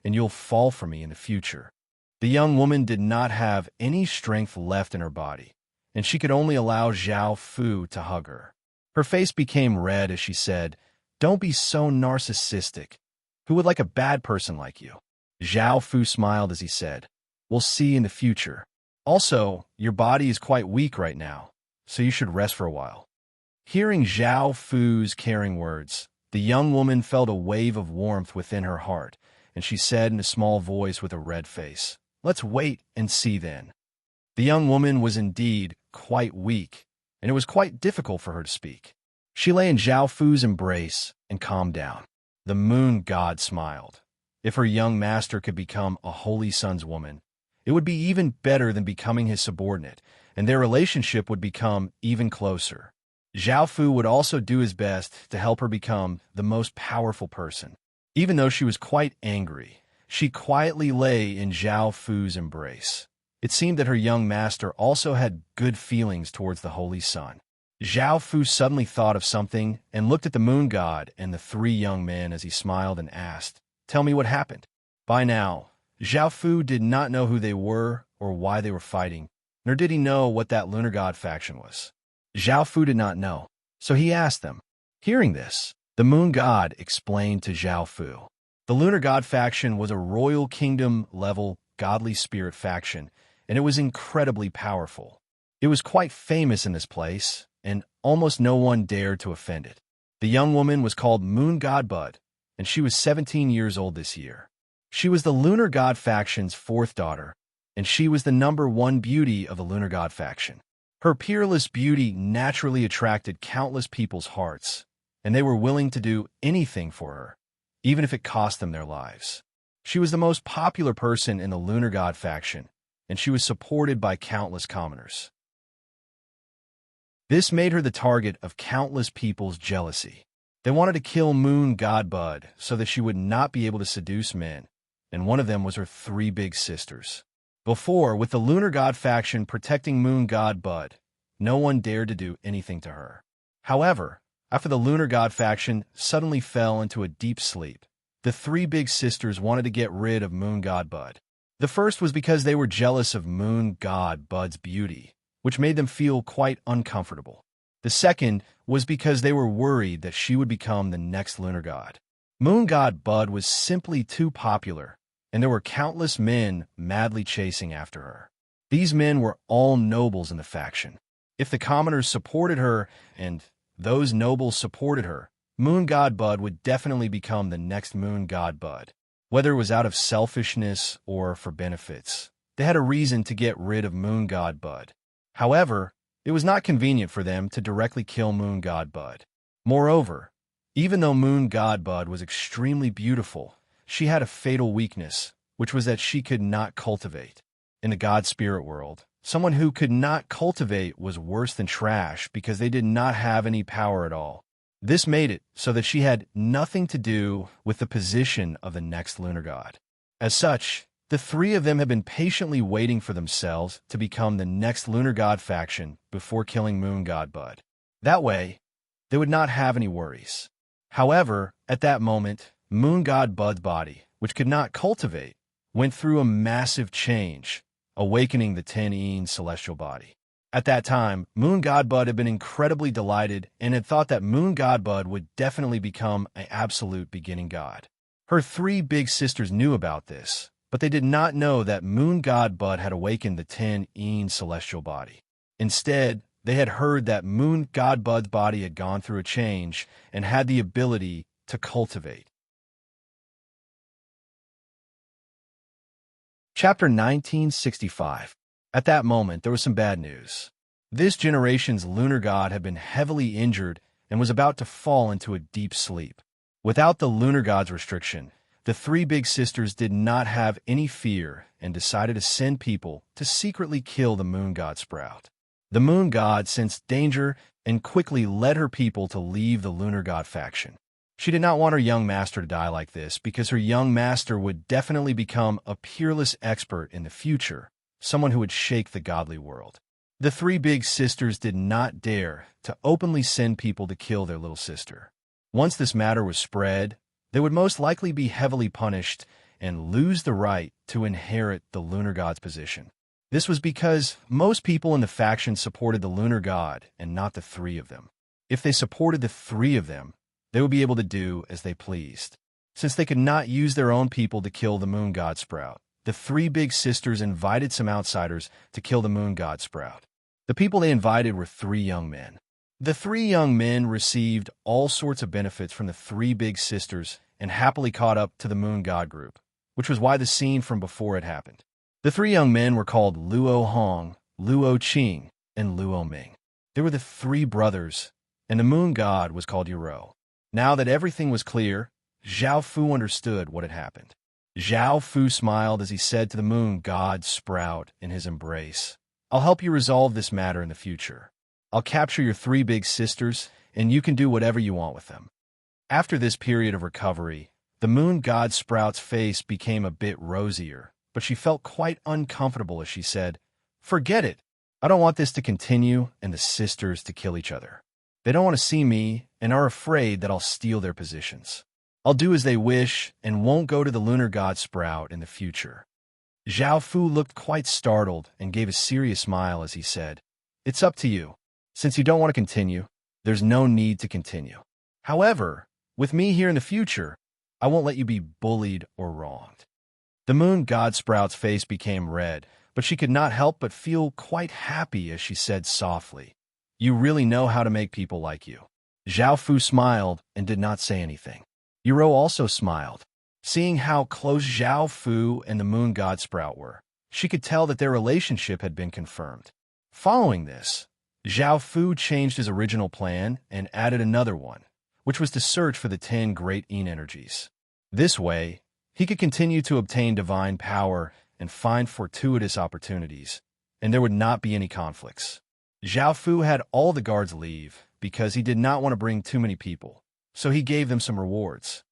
and you'll fall for me in the future." The young woman did not have any strength left in her body, and she could only allow Zhao Fu to hug her. Her face became red as she said, "Don't be so narcissistic. Who would like a bad person like you?" Zhao Fu smiled as he said, "We'll see in the future. Also, your body is quite weak right now, so you should rest for a while." Hearing Zhao Fu's caring words, the young woman felt a wave of warmth within her heart, and she said in a small voice with a red face, "Let's wait and see then." The young woman was indeed quite weak, and it was quite difficult for her to speak. She lay in Zhao Fu's embrace and calmed down. The moon god smiled. If her young master could become a holy sun's woman, it would be even better than becoming his subordinate, and their relationship would become even closer. Zhao Fu would also do his best to help her become the most powerful person. Even though she was quite angry, she quietly lay in Zhao Fu's embrace. It seemed that her young master also had good feelings towards the holy sun. Zhao Fu suddenly thought of something and looked at the moon god and the 3 young men as he smiled and asked, "Tell me what happened." By now, Zhao Fu did not know who they were or why they were fighting, nor did he know what that lunar god faction was. Zhao Fu did not know, so he asked them. Hearing this, the moon god explained to Zhao Fu. The lunar god faction was a royal kingdom-level godly spirit faction, and it was incredibly powerful. It was quite famous in this place, and almost no one dared to offend it. The young woman was called Moon God Bud, and she was 17 years old this year. She was the lunar god faction's 4th daughter, and she was the #1 beauty of the lunar god faction. Her peerless beauty naturally attracted countless people's hearts, and they were willing to do anything for her, even if it cost them their lives. She was the most popular person in the lunar god faction, and she was supported by countless commoners. This made her the target of countless people's jealousy. They wanted to kill Moon God Bud so that she would not be able to seduce men, and one of them was her 3 big sisters. Before, with the lunar god faction protecting Moon God Bud, no one dared to do anything to her. However, after the lunar god faction suddenly fell into a deep sleep, the 3 big sisters wanted to get rid of Moon God Bud. The first was because they were jealous of Moon God Bud's beauty, which made them feel quite uncomfortable. The second was because they were worried that she would become the next lunar god. Moon God Bud was simply too popular, and there were countless men madly chasing after her. These men were all nobles in the faction. If the commoners supported her, and those nobles supported her, Moon God Bud would definitely become the next Moon God Bud. Whether it was out of selfishness or for benefits, they had a reason to get rid of Moon God Bud. However, it was not convenient for them to directly kill Moon God Bud. Moreover, even though Moon God Bud was extremely beautiful, she had a fatal weakness, which was that she could not cultivate. In the God spirit world, someone who could not cultivate was worse than trash because they did not have any power at all. This made it so that she had nothing to do with the position of the next lunar god. As such, the three of them had been patiently waiting for themselves to become the next lunar god faction before killing moon god Bud. That way, they would not have any worries. However, at that moment, moon god Bud's body, which could not cultivate, went through a massive change, awakening the 10 celestial body. At that time, moon god Bud had been incredibly delighted and had thought that moon god Bud would definitely become an absolute beginning god. Her three big sisters knew about this, but they did not know that moon god Bud had awakened the 10 celestial body. Instead, they had heard that moon god Bud's body had gone through a change and had the ability to cultivate. Chapter 1965. At that moment, there was some bad news. This generation's lunar god had been heavily injured and was about to fall into a deep sleep. Without the lunar god's restriction, the three big sisters did not have any fear and decided to send people to secretly kill the moon god Sprout. The moon god sensed danger and quickly led her people to leave the lunar god faction. She did not want her young master to die like this because her young master would definitely become a peerless expert in the future, someone who would shake the godly world. The three big sisters did not dare to openly send people to kill their little sister. Once this matter was spread, they would most likely be heavily punished and lose the right to inherit the lunar god's position. This was because most people in the faction supported the lunar god and not the three of them. If they supported the three of them, they would be able to do as they pleased. Since they could not use their own people to kill the moon god Sprout, the three big sisters invited some outsiders to kill the moon god Sprout. The people they invited were three young men. The three young men received all sorts of benefits from the three big sisters and happily caught up to the moon god group, which was why the scene from before had happened. The three young men were called Luo Hong, Luo Qing, and Luo Ming. They were the three brothers, and the moon god was called Yuro. Now that everything was clear, Zhao Fu understood what had happened. Zhao Fu smiled as he said to the moon god Sprout in his embrace, "I'll help you resolve this matter in the future. I'll capture your three big sisters, and you can do whatever you want with them." After this period of recovery, the moon god Sprout's face became a bit rosier, but she felt quite uncomfortable as she said, "Forget it. I don't want this to continue and the sisters to kill each other. They don't want to see me and are afraid that I'll steal their positions. I'll do as they wish and won't go to the lunar god Sprout in the future." Zhao Fu looked quite startled and gave a serious smile as he said, "It's up to you. Since you don't want to continue, there's no need to continue. However, with me here in the future, I won't let you be bullied or wronged." The moon god Sprout's face became red, but she could not help but feel quite happy as she said softly, "You really know how to make people like you." Zhao Fu smiled and did not say anything. Yuro also smiled. Seeing how close Zhao Fu and the moon god Sprout were, she could tell that their relationship had been confirmed. Following this, Zhao Fu changed his original plan and added another one, which was to search for the 10 great Yin energies. This way, he could continue to obtain divine power and find fortuitous opportunities, and there would not be any conflicts. Zhao Fu had all the guards leave because he did not want to bring too many people, so he gave them some rewards.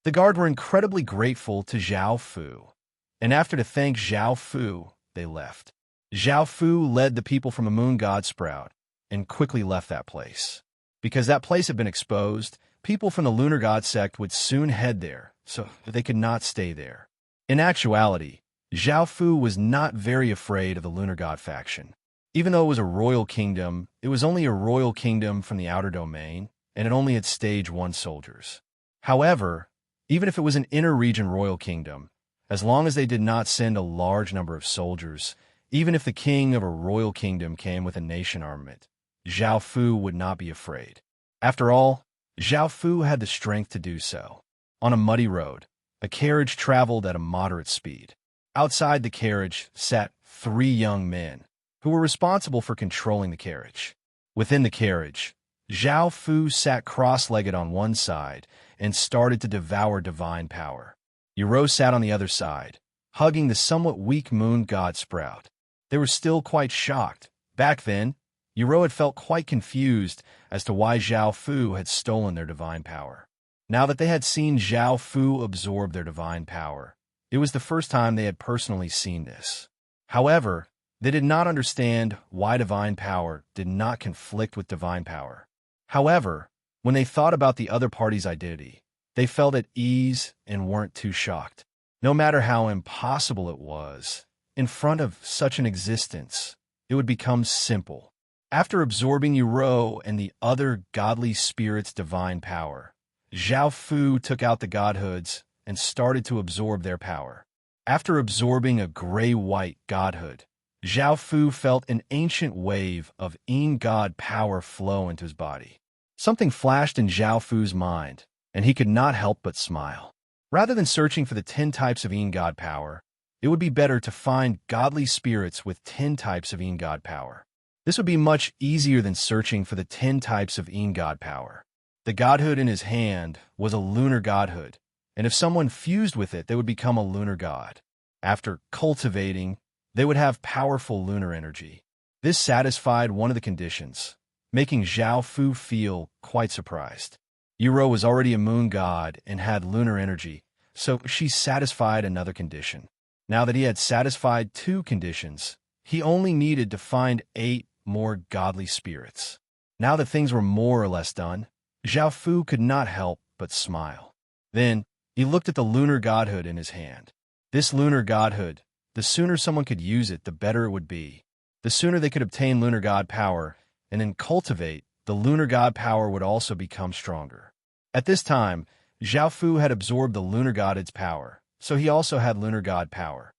The guard were incredibly grateful to Zhao Fu, and after to thank Zhao Fu, they left. Zhao Fu led the people from the moon god Sprout and quickly left that place. Because that place had been exposed, people from the lunar god sect would soon head there, so they could not stay there. In actuality, Zhao Fu was not very afraid of the lunar god faction. Even though it was a royal kingdom, it was only a royal kingdom from the outer domain, and it only had stage 1 soldiers. However, even if it was an inner region royal kingdom, as long as they did not send a large number of soldiers, even if the king of a royal kingdom came with a nation armament, Zhao Fu would not be afraid. After all, Zhao Fu had the strength to do so. On a muddy road, a carriage traveled at a moderate speed. Outside the carriage sat 3 young men, who were responsible for controlling the carriage. Within the carriage, Zhao Fu sat cross-legged on one side and started to devour divine power. Yuro sat on the other side, hugging the somewhat weak moon god Sprout. They were still quite shocked. Back then, Yuro had felt quite confused as to why Zhao Fu had stolen their divine power. Now that they had seen Zhao Fu absorb their divine power, it was the first time they had personally seen this. However, they did not understand why divine power did not conflict with divine power. However, when they thought about the other party's identity, they felt at ease and weren't too shocked. No matter how impossible it was, in front of such an existence, it would become simple. After absorbing Yuro and the other godly spirit's divine power, Zhao Fu took out the godhoods and started to absorb their power. After absorbing a gray-white godhood, Zhao Fu felt an ancient wave of Yin God power flow into his body. Something flashed in Zhao Fu's mind, and he could not help but smile. Rather than searching for the 10 types of Yin God power, it would be better to find godly spirits with 10 types of Yin God power. This would be much easier than searching for the 10 types of Yin God power. The godhood in his hand was a lunar godhood, and if someone fused with it, they would become a lunar god. After cultivating, they would have powerful lunar energy. This satisfied one of the conditions, making Zhao Fu feel quite surprised. Yuro was already a moon god and had lunar energy, so she satisfied another condition. Now that he had satisfied 2 conditions, he only needed to find 8 more godly spirits. Now that things were more or less done, Zhao Fu could not help but smile. Then, he looked at the lunar godhood in his hand. This lunar godhood, the sooner someone could use it, the better it would be. The sooner they could obtain lunar god power and then cultivate, the lunar god power would also become stronger. At this time, Zhao Fu had absorbed the lunar god's power, so he also had lunar god power.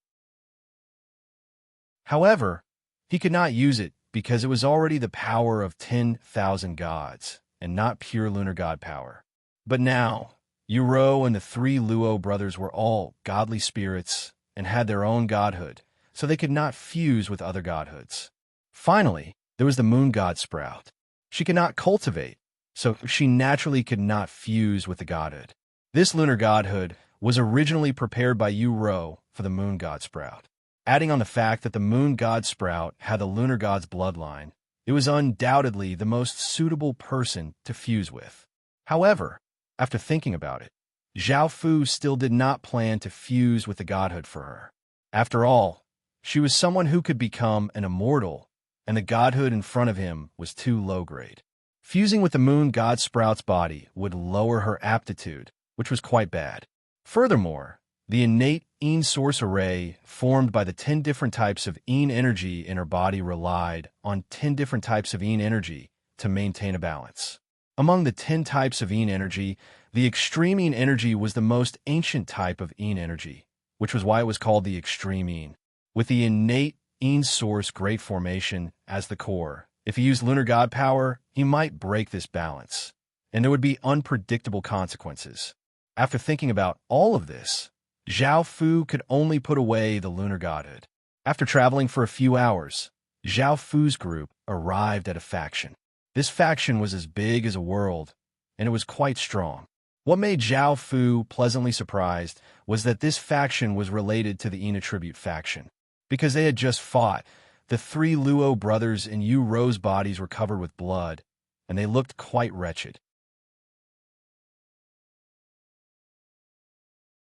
However, he could not use it because it was already the power of 10,000 gods, and not pure lunar god power. But now, Yuro and the 3 Luo brothers were all godly spirits and had their own godhood, so they could not fuse with other godhoods. Finally, there was the moon god Sprout. She could not cultivate, so she naturally could not fuse with the godhood. This lunar godhood was originally prepared by Yuro for the moon god Sprout. Adding on the fact that the moon god Sprout had the lunar god's bloodline, it was undoubtedly the most suitable person to fuse with. However, after thinking about it, Zhao Fu still did not plan to fuse with the godhood for her. After all, she was someone who could become an immortal, and the godhood in front of him was too low grade. Fusing with the moon god Sprout's body would lower her aptitude, which was quite bad. Furthermore, the innate Yin source array formed by the 10 different types of Yin energy in her body relied on 10 different types of Yin energy to maintain a balance. Among the 10 types of Yin energy, the extreme Yin energy was the most ancient type of Yin energy, which was why it was called the extreme Yin. With the innate Yin source great formation as the core, if he used lunar god power, he might break this balance, and there would be unpredictable consequences. After thinking about all of this, Zhao Fu could only put away the lunar godhood. After traveling for a few hours, Zhao Fu's group arrived at a faction. This faction was as big as a world, and it was quite strong. What made Zhao Fu pleasantly surprised was that this faction was related to the Yin Attribute faction. Because they had just fought, the 3 Luo brothers in Yu Ro's bodies were covered with blood, and they looked quite wretched.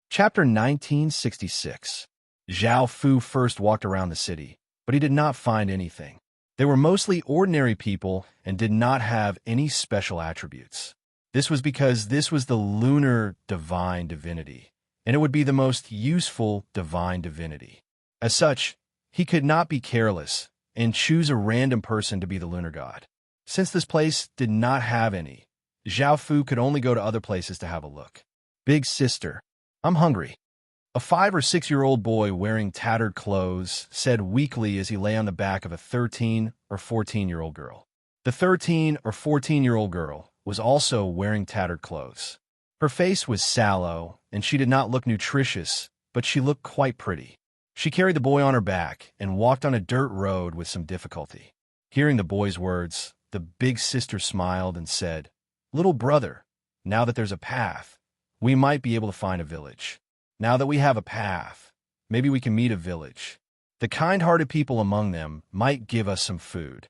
Chapter 1966. Zhao Fu first walked around the city, but he did not find anything. They were mostly ordinary people and did not have any special attributes. This was because this was the lunar divine divinity, and it would be the most useful divine divinity. As such, he could not be careless and choose a random person to be the lunar god. Since this place did not have any, Zhao Fu could only go to other places to have a look. Big sister, I'm hungry. A 5 or 6-year-old boy wearing tattered clothes said weakly as he lay on the back of a 13 or 14-year-old girl. The 13 or 14-year-old girl was also wearing tattered clothes. Her face was sallow, and she did not look nutritious, but she looked quite pretty. She carried the boy on her back and walked on a dirt road with some difficulty. Hearing the boy's words, the big sister smiled and said, "Little brother, now that there's a path, we might be able to find a village. Now that we have a path, maybe we can meet a village. The kind-hearted people among them might give us some food."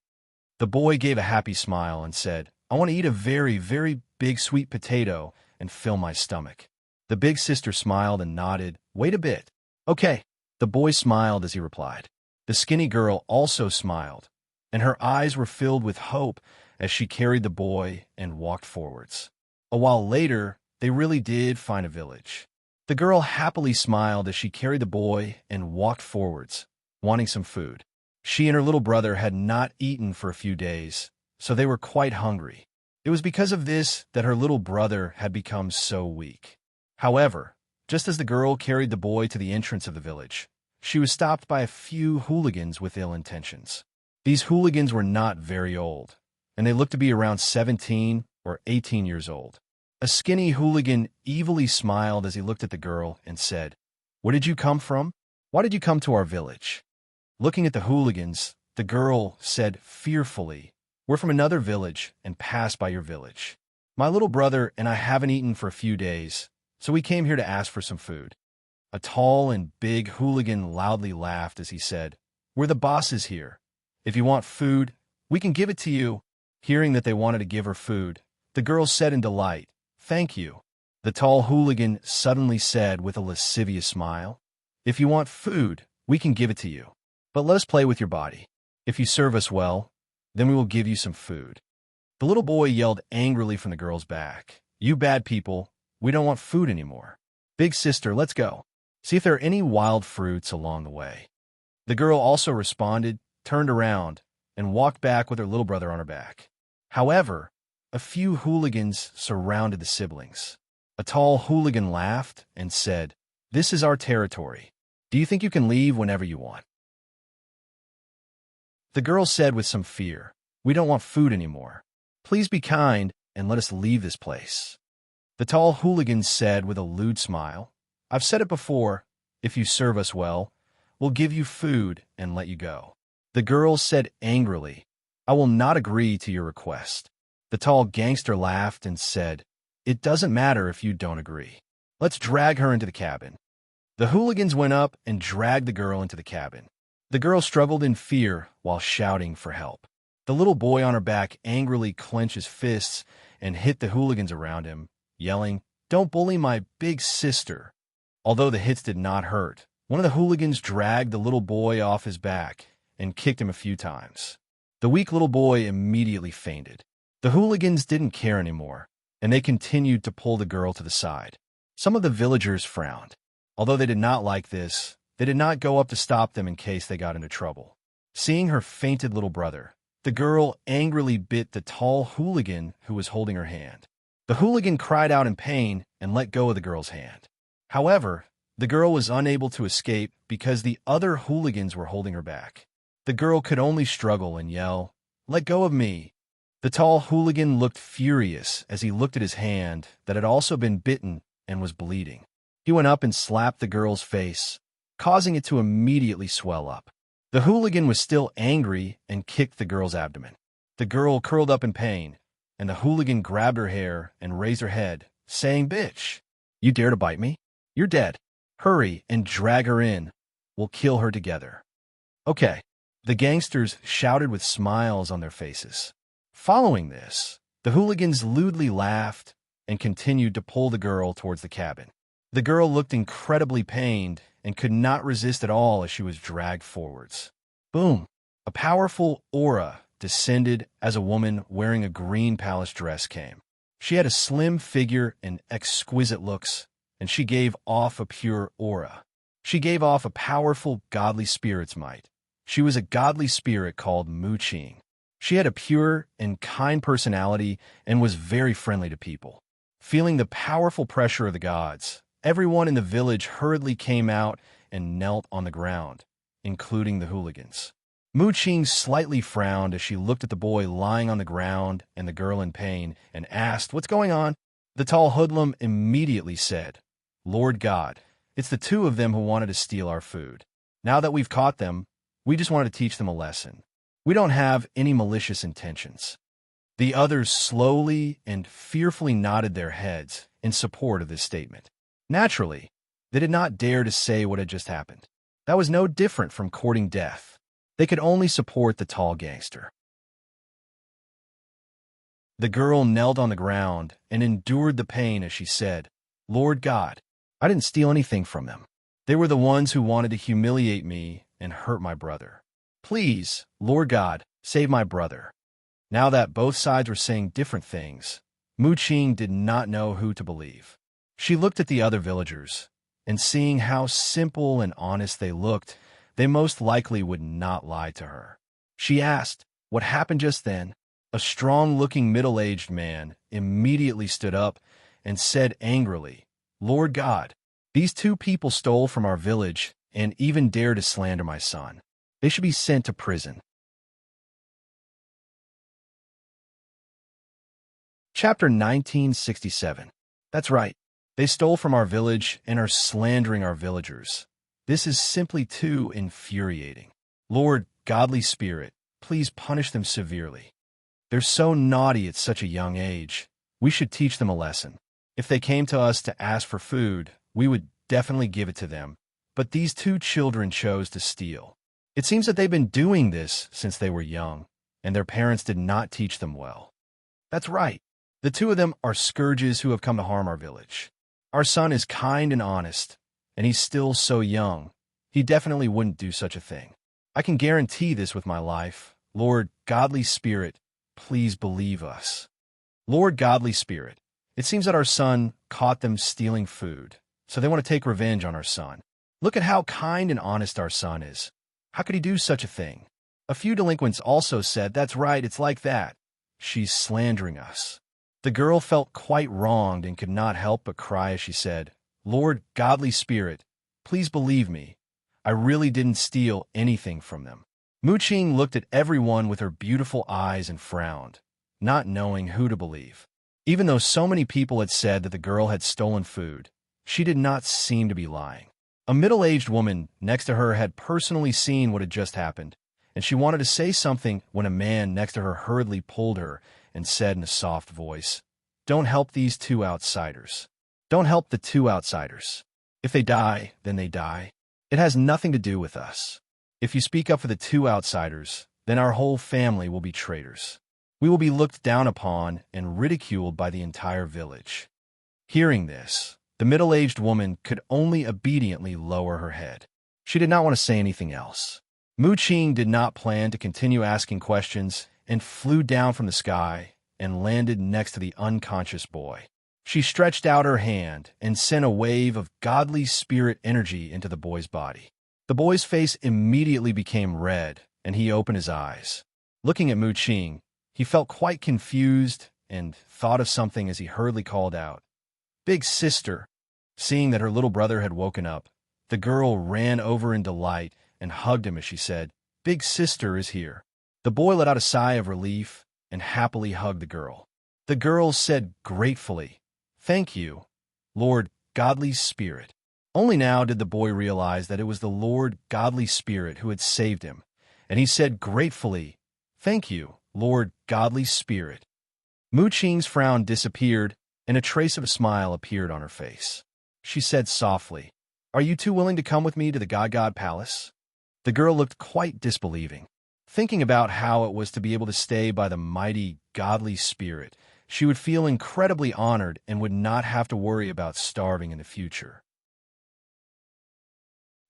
The boy gave a happy smile and said, "I want to eat a very, very big sweet potato and fill my stomach." The big sister smiled and nodded. "Wait a bit." "Okay." The boy smiled as he replied. The skinny girl also smiled, and her eyes were filled with hope as she carried the boy and walked forwards. A while later, they really did find a village. The girl happily smiled as she carried the boy and walked forwards, wanting some food. She and her little brother had not eaten for a few days, so they were quite hungry. It was because of this that her little brother had become so weak. However, just as the girl carried the boy to the entrance of the village, she was stopped by a few hooligans with ill intentions. These hooligans were not very old, and they looked to be around 17 or 18 years old. A skinny hooligan evilly smiled as he looked at the girl and said, "Where did you come from? Why did you come to our village?" Looking at the hooligans, the girl said fearfully, "We're from another village and passed by your village. My little brother and I haven't eaten for a few days, so we came here to ask for some food." A tall and big hooligan loudly laughed as he said, "We're the bosses here. If you want food, we can give it to you." Hearing that they wanted to give her food, the girl said in delight, "Thank you." The tall hooligan suddenly said with a lascivious smile, "If you want food, we can give it to you. But let us play with your body. If you serve us well, then we will give you some food." The little boy yelled angrily from the girl's back, "You bad people, we don't want food anymore. Big sister, let's go. See if there are any wild fruits along the way." The girl also responded, turned around, and walked back with her little brother on her back. However, a few hooligans surrounded the siblings. A tall hooligan laughed and said, "This is our territory. Do you think you can leave whenever you want?" The girl said with some fear, "We don't want food anymore. Please be kind and let us leave this place." The tall hooligan said with a lewd smile, "I've said it before, if you serve us well, we'll give you food and let you go." The girl said angrily, "I will not agree to your request." The tall gangster laughed and said, "It doesn't matter if you don't agree. Let's drag her into the cabin." The hooligans went up and dragged the girl into the cabin. The girl struggled in fear while shouting for help. The little boy on her back angrily clenched his fists and hit the hooligans around him, yelling, "Don't bully my big sister." Although the hits did not hurt, one of the hooligans dragged the little boy off his back and kicked him a few times. The weak little boy immediately fainted. The hooligans didn't care anymore, and they continued to pull the girl to the side. Some of the villagers frowned. Although they did not like this, they did not go up to stop them in case they got into trouble. Seeing her fainted little brother, the girl angrily bit the tall hooligan who was holding her hand. The hooligan cried out in pain and let go of the girl's hand. However, the girl was unable to escape because the other hooligans were holding her back. The girl could only struggle and yell, "Let go of me." The tall hooligan looked furious as he looked at his hand that had also been bitten and was bleeding. He went up and slapped the girl's face, causing it to immediately swell up. The hooligan was still angry and kicked the girl's abdomen. The girl curled up in pain, and the hooligan grabbed her hair and raised her head, saying, "Bitch, you dare to bite me? You're dead. Hurry and drag her in. We'll kill her together." "Okay." The gangsters shouted with smiles on their faces. Following this, the hooligans lewdly laughed and continued to pull the girl towards the cabin. The girl looked incredibly pained and could not resist at all as she was dragged forwards. Boom! A powerful aura descended as a woman wearing a green palace dress came. She had a slim figure and exquisite looks, and she gave off a pure aura. She gave off a powerful godly spirit's might. She was a godly spirit called Mu-Ching. She had a pure and kind personality and was very friendly to people. Feeling the powerful pressure of the gods, everyone in the village hurriedly came out and knelt on the ground, including the hooligans. Mu-Ching slightly frowned as she looked at the boy lying on the ground and the girl in pain and asked, "What's going on?" The tall hoodlum immediately said, "Lord God, it's the two of them who wanted to steal our food. Now that we've caught them, we just wanted to teach them a lesson. We don't have any malicious intentions." The others slowly and fearfully nodded their heads in support of this statement. Naturally, they did not dare to say what had just happened. That was no different from courting death. They could only support the tall gangster. The girl knelt on the ground and endured the pain as she said, "Lord God, I didn't steal anything from them. They were the ones who wanted to humiliate me and hurt my brother. Please, Lord God, save my brother." Now that both sides were saying different things, Mu Qing did not know who to believe. She looked at the other villagers, and seeing how simple and honest they looked, they most likely would not lie to her. She asked, "What happened just then?" A strong-looking middle-aged man immediately stood up and said angrily, "Lord God, these two people stole from our village and even dared to slander my son. They should be sent to prison." Chapter 1967. That's right. They stole from our village and are slandering our villagers. This is simply too infuriating. Lord, godly spirit, please punish them severely. They're so naughty at such a young age. We should teach them a lesson. If they came to us to ask for food, we would definitely give it to them. But these two children chose to steal. It seems that they've been doing this since they were young, and their parents did not teach them well. That's right. The two of them are scourges who have come to harm our village. Our son is kind and honest, and he's still so young. He definitely wouldn't do such a thing. I can guarantee this with my life. Lord, godly spirit, please believe us. Lord, godly spirit, it seems that our son caught them stealing food, so they want to take revenge on our son. Look at how kind and honest our son is. How could he do such a thing? A few delinquents also said, "That's right, it's like that. She's slandering us." The girl felt quite wronged and could not help but cry as she said, "Lord, godly spirit, please believe me. I really didn't steal anything from them." Mu Qing looked at everyone with her beautiful eyes and frowned, not knowing who to believe. Even though so many people had said that the girl had stolen food, she did not seem to be lying. A middle-aged woman next to her had personally seen what had just happened, and she wanted to say something when a man next to her hurriedly pulled her and said in a soft voice, "Don't help these two outsiders. Don't help the two outsiders. If they die, then they die. It has nothing to do with us. If you speak up for the two outsiders, then our whole family will be traitors. We will be looked down upon and ridiculed by the entire village." Hearing this, the middle-aged woman could only obediently lower her head. She did not want to say anything else. Mu Qing did not plan to continue asking questions and flew down from the sky and landed next to the unconscious boy. She stretched out her hand and sent a wave of godly spirit energy into the boy's body. The boy's face immediately became red, and he opened his eyes. Looking at Mu Qing, he felt quite confused and thought of something as he hurriedly called out, "Big sister." Seeing that her little brother had woken up, the girl ran over in delight and hugged him as she said, "Big sister is here." The boy let out a sigh of relief and happily hugged the girl. The girl said gratefully, "Thank you, Lord Godly Spirit." Only now did the boy realize that it was the Lord Godly Spirit who had saved him, and he said gratefully, "Thank you, Lord Godly Spirit." Mu Qing's frown disappeared, and a trace of a smile appeared on her face. She said softly, "Are you two willing to come with me to the God Palace?" The girl looked quite disbelieving. Thinking about how it was to be able to stay by the mighty godly spirit, she would feel incredibly honored and would not have to worry about starving in the future.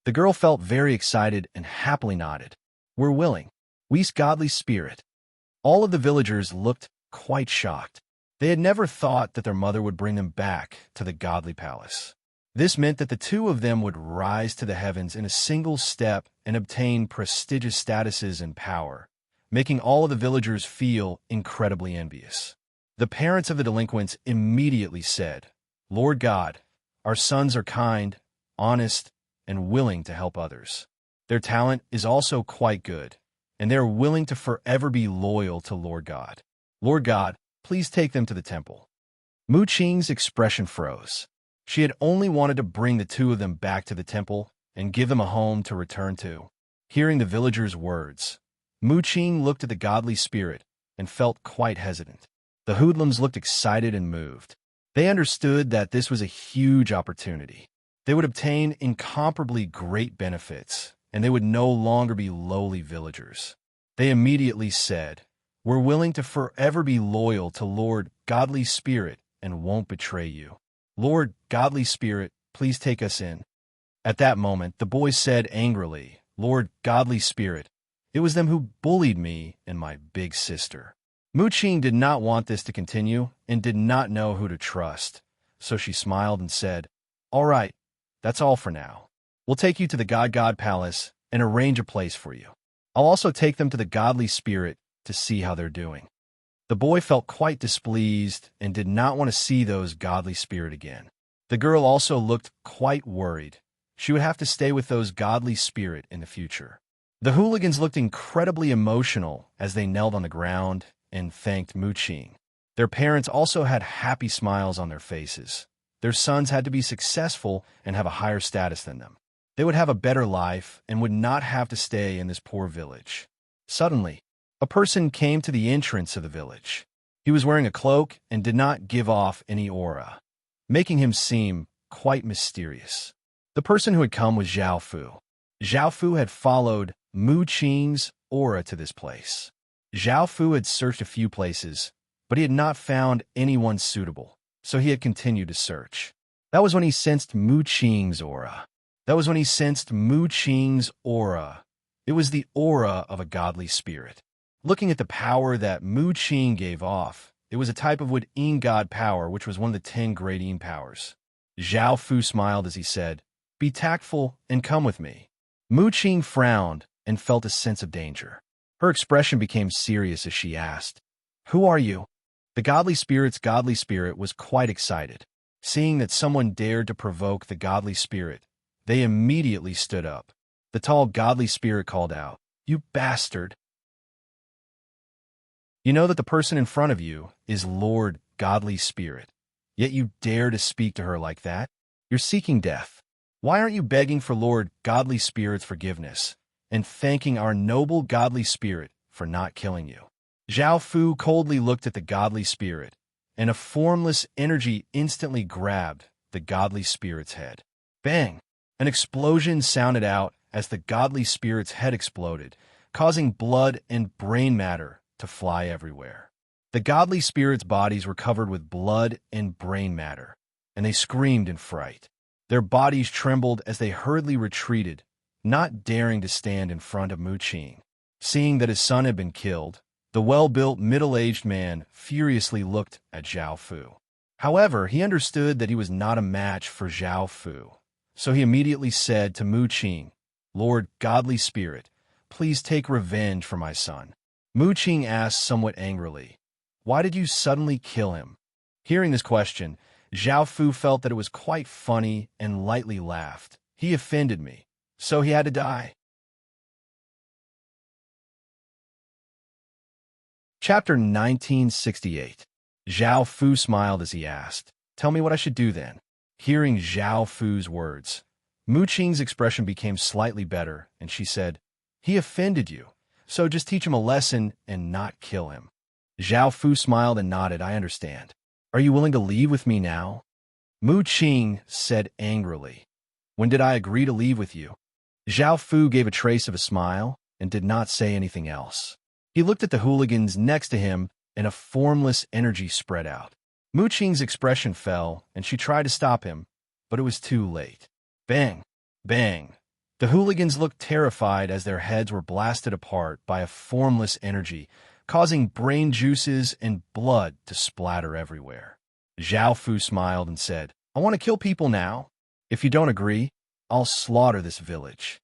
The girl felt very excited and happily nodded. "We're willing. We's godly spirit." All of the villagers looked quite shocked. They had never thought that their mother would bring them back to the godly palace. This meant that the two of them would rise to the heavens in a single step and obtain prestigious statuses and power, making all of the villagers feel incredibly envious. The parents of the delinquents immediately said, "Lord God, our sons are kind, honest, and willing to help others. Their talent is also quite good, and they are willing to forever be loyal to Lord God. Lord God, please take them to the temple." Mu Qing's expression froze. She had only wanted to bring the two of them back to the temple and give them a home to return to. Hearing the villagers' words, Mu Qing looked at the godly spirit and felt quite hesitant. The hoodlums looked excited and moved. They understood that this was a huge opportunity. They would obtain incomparably great benefits, and they would no longer be lowly villagers. They immediately said, "We're willing to forever be loyal to Lord Godly Spirit and won't betray you. Lord Godly Spirit, please take us in." At that moment, the boys said angrily, "Lord Godly Spirit, it was them who bullied me and my big sister." Mu-Ching did not want this to continue and did not know who to trust, so she smiled and said, "All right, that's all for now. We'll take you to the God Palace and arrange a place for you. I'll also take them to the Godly Spirit to see how they're doing." The boy felt quite displeased and did not want to see those Godly Spirit again. The girl also looked quite worried. She would have to stay with those Godly Spirit in the future. The hooligans looked incredibly emotional as they knelt on the ground and thanked Mu-Ching. Their parents also had happy smiles on their faces. Their sons had to be successful and have a higher status than them. They would have a better life and would not have to stay in this poor village. Suddenly, a person came to the entrance of the village. He was wearing a cloak and did not give off any aura, making him seem quite mysterious. The person who had come was Zhao Fu. Zhao Fu had followed Mu-Ching's aura to this place. Zhao Fu had searched a few places, but he had not found anyone suitable, so he had continued to search. That was when he sensed Mu-Ching's aura. It was the aura of a godly spirit. Looking at the power that Mu-Ching gave off, it was a type of Wood-Ing God power, which was one of the 10 great Ing powers. Zhao Fu smiled as he said, "Be tactful and come with me." Mu-Ching frowned and felt a sense of danger. Her expression became serious as she asked, "Who are you?" The godly spirit was quite excited. Seeing that someone dared to provoke the godly spirit, they immediately stood up. The tall godly spirit called out, "You bastard! You know that the person in front of you is Lord Godly Spirit, yet you dare to speak to her like that? You're seeking death. Why aren't you begging for Lord Godly Spirit's forgiveness and thanking our noble Godly Spirit for not killing you?" Zhao Fu coldly looked at the Godly Spirit, and a formless energy instantly grabbed the Godly Spirit's head. Bang! An explosion sounded out as the Godly Spirit's head exploded, causing blood and brain matter to fly everywhere. The Godly Spirit's bodies were covered with blood and brain matter, and they screamed in fright. Their bodies trembled as they hurriedly retreated, not daring to stand in front of Mu-Ching. Seeing that his son had been killed, the well-built middle-aged man furiously looked at Zhao Fu. However, he understood that he was not a match for Zhao Fu, so he immediately said to Mu-Ching, "Lord Godly Spirit, please take revenge for my son." Mu-Ching asked somewhat angrily, "Why did you suddenly kill him?" Hearing this question, Zhao Fu felt that it was quite funny and lightly laughed. "He offended me, so he had to die." Chapter 1968. Zhao Fu smiled as he asked, "Tell me what I should do then." Hearing Zhao Fu's words, Mu-Ching's expression became slightly better, and she said, "He offended you, so just teach him a lesson and not kill him." Zhao Fu smiled and nodded, "I understand. Are you willing to leave with me now?" Mu-Ching said angrily, "When did I agree to leave with you?" Zhao Fu gave a trace of a smile and did not say anything else. He looked at the hooligans next to him, and a formless energy spread out. Mu-Ching's expression fell, and she tried to stop him, but it was too late. Bang! Bang! The hooligans looked terrified as their heads were blasted apart by a formless energy, causing brain juices and blood to splatter everywhere. Zhao Fu smiled and said, "I want to kill people now. If you don't agree, I'll slaughter this village."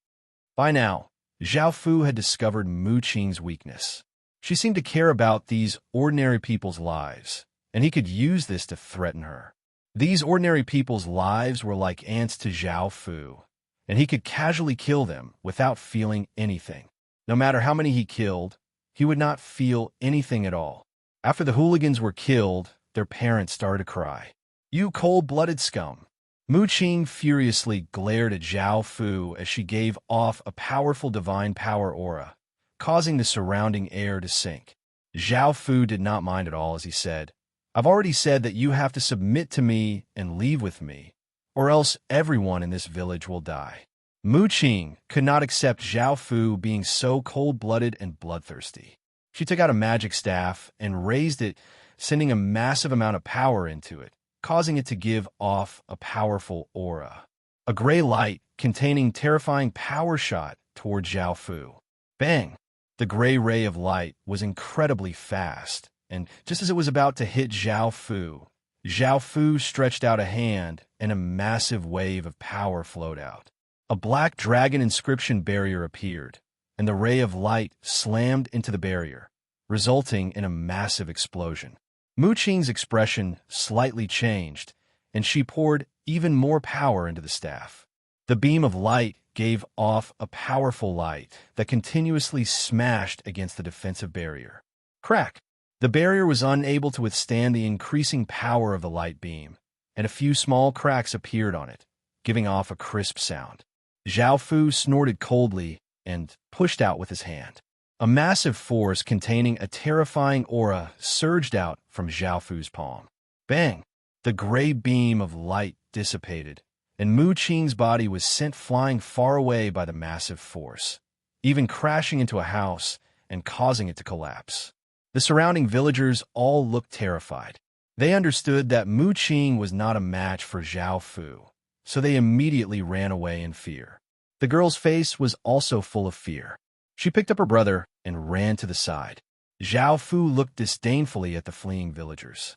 By now, Zhao Fu had discovered Mu-Ching's weakness. She seemed to care about these ordinary people's lives, and he could use this to threaten her. These ordinary people's lives were like ants to Zhao Fu, and he could casually kill them without feeling anything. No matter how many he killed, he would not feel anything at all. After the hooligans were killed, their parents started to cry. "You cold-blooded scum!" Mu-Ching furiously glared at Zhao Fu as she gave off a powerful divine power aura, causing the surrounding air to sink. Zhao Fu did not mind at all as he said, "I've already said that you have to submit to me and leave with me, or else everyone in this village will die." Mu Qing could not accept Zhao Fu being so cold-blooded and bloodthirsty. She took out a magic staff and raised it, sending a massive amount of power into it, causing it to give off a powerful aura. A gray light containing terrifying power shot toward Zhao Fu. Bang! The gray ray of light was incredibly fast, and just as it was about to hit Zhao Fu stretched out a hand and a massive wave of power flowed out. A black dragon inscription barrier appeared, and the ray of light slammed into the barrier, resulting in a massive explosion. Mu Qing's expression slightly changed, and she poured even more power into the staff. The beam of light gave off a powerful light that continuously smashed against the defensive barrier. Crack! The barrier was unable to withstand the increasing power of the light beam, and a few small cracks appeared on it, giving off a crisp sound. Zhao Fu snorted coldly and pushed out with his hand. A massive force containing a terrifying aura surged out from Zhao Fu's palm. Bang! The gray beam of light dissipated, and Mu Qing's body was sent flying far away by the massive force, even crashing into a house and causing it to collapse. The surrounding villagers all looked terrified. They understood that Mu Qing was not a match for Zhao Fu, so they immediately ran away in fear. The girl's face was also full of fear. She picked up her brother and ran to the side. Zhao Fu looked disdainfully at the fleeing villagers.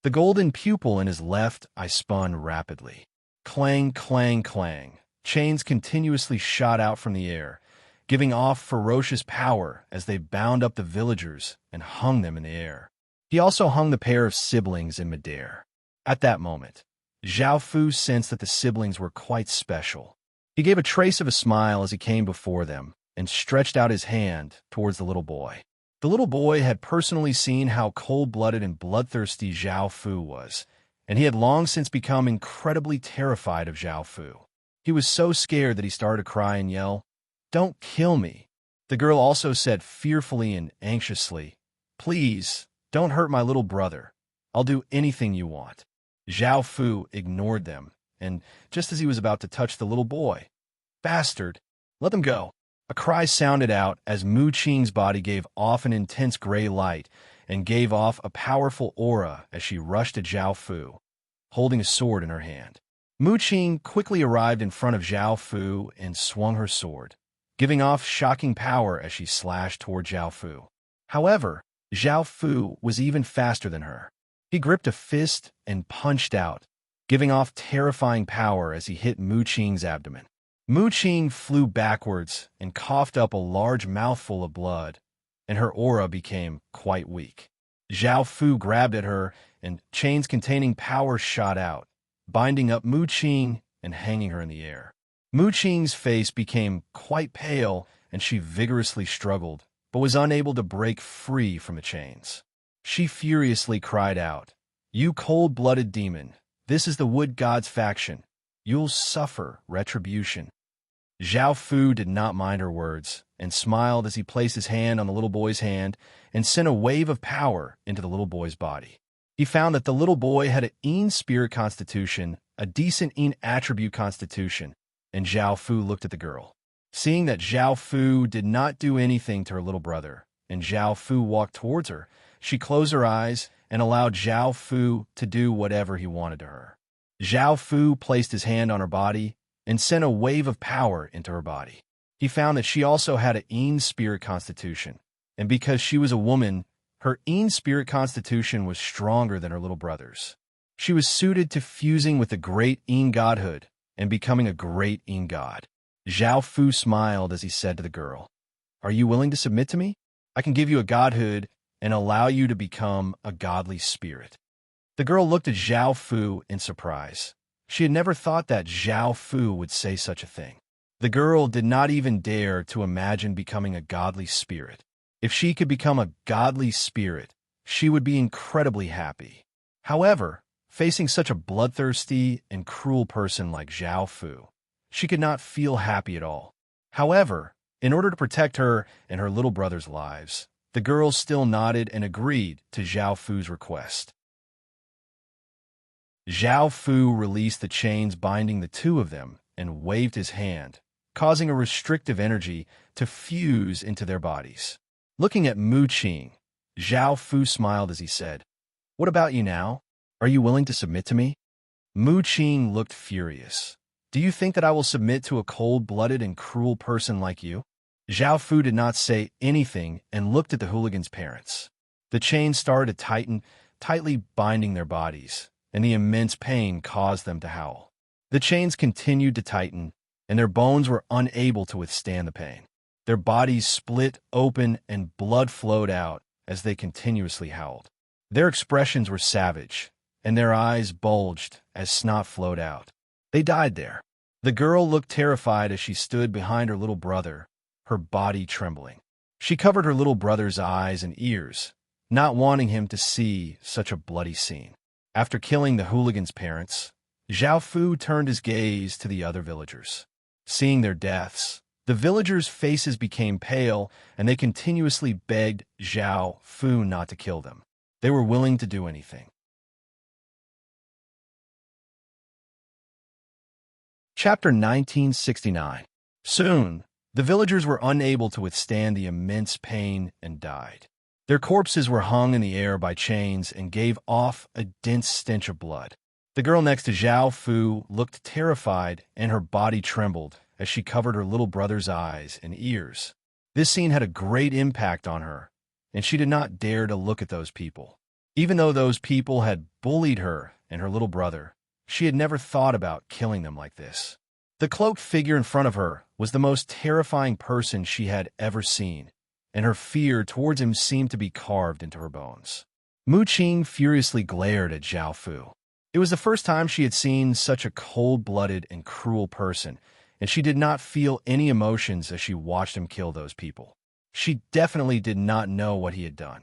The golden pupil in his left eye spun rapidly. Clang, clang, clang. Chains continuously shot out from the air, giving off ferocious power as they bound up the villagers and hung them in the air. He also hung the pair of siblings in midair. At that moment, Zhao Fu sensed that the siblings were quite special. He gave a trace of a smile as he came before them and stretched out his hand towards the little boy. The little boy had personally seen how cold-blooded and bloodthirsty Zhao Fu was, and he had long since become incredibly terrified of Zhao Fu. He was so scared that he started to cry and yell, "Don't kill me." The girl also said fearfully and anxiously, "Please, don't hurt my little brother. I'll do anything you want." Zhao Fu ignored them, and just as he was about to touch the little boy, "Bastard, let them go." A cry sounded out as Mu Qing's body gave off an intense gray light and gave off a powerful aura as she rushed to Zhao Fu, holding a sword in her hand. Mu Qing quickly arrived in front of Zhao Fu and swung her sword, giving off shocking power as she slashed toward Zhao Fu. However, Zhao Fu was even faster than her. He gripped a fist and punched out, giving off terrifying power as he hit Mu Qing's abdomen. Mu Qing flew backwards and coughed up a large mouthful of blood, and her aura became quite weak. Zhao Fu grabbed at her, and chains containing power shot out, binding up Mu Qing and hanging her in the air. Mu Qing's face became quite pale, and she vigorously struggled, but was unable to break free from the chains. She furiously cried out, "You cold-blooded demon, this is the Wood God's faction. You'll suffer retribution." Zhao Fu did not mind her words and smiled as he placed his hand on the little boy's hand and sent a wave of power into the little boy's body. He found that the little boy had an Yin spirit constitution, a decent Yin attribute constitution, and Zhao Fu looked at the girl. Seeing that Zhao Fu did not do anything to her little brother, and Zhao Fu walked towards her, she closed her eyes and allowed Zhao Fu to do whatever he wanted to her. Zhao Fu placed his hand on her body and sent a wave of power into her body. He found that she also had a Yin spirit constitution, and because she was a woman, her Yin spirit constitution was stronger than her little brother's. She was suited to fusing with the great Yin godhood and becoming a great Yin god. Zhao Fu smiled as he said to the girl, "Are you willing to submit to me? I can give you a godhood and allow you to become a godly spirit." The girl looked at Zhao Fu in surprise. She had never thought that Zhao Fu would say such a thing. The girl did not even dare to imagine becoming a godly spirit. If she could become a godly spirit, she would be incredibly happy. However, facing such a bloodthirsty and cruel person like Zhao Fu, she could not feel happy at all. However, In order to protect her and her little brother's lives, the girls still nodded and agreed to Zhao Fu's request. Zhao Fu released the chains binding the two of them and waved his hand, causing a restrictive energy to fuse into their bodies. Looking at Mu Qing, Zhao Fu smiled as he said, "What about you now? Are you willing to submit to me?" Mu Qing looked furious. "Do you think that I will submit to a cold-blooded and cruel person like you?" Zhao Fu did not say anything and looked at the hooligan's parents. The chains started to tighten, tightly binding their bodies, and the immense pain caused them to howl. The chains continued to tighten, and their bones were unable to withstand the pain. Their bodies split open and blood flowed out as they continuously howled. Their expressions were savage, and their eyes bulged as snot flowed out. They died there. The girl looked terrified as she stood behind her little brother, her body trembling. She covered her little brother's eyes and ears, not wanting him to see such a bloody scene. After killing the hooligan's parents, Zhao Fu turned his gaze to the other villagers. Seeing their deaths, the villagers' faces became pale, and they continuously begged Zhao Fu not to kill them. They were willing to do anything. Chapter 1969. Soon, the villagers were unable to withstand the immense pain and died. Their corpses were hung in the air by chains and gave off a dense stench of blood. The girl next to Zhao Fu looked terrified, and her body trembled as she covered her little brother's eyes and ears. This scene had a great impact on her, and she did not dare to look at those people. Even though those people had bullied her and her little brother, she had never thought about killing them like this. The cloaked figure in front of her was the most terrifying person she had ever seen, and her fear towards him seemed to be carved into her bones. Mu Qing furiously glared at Zhao Fu. It was the first time she had seen such a cold-blooded and cruel person, and she did not feel any emotions as she watched him kill those people. She definitely did not know what he had done.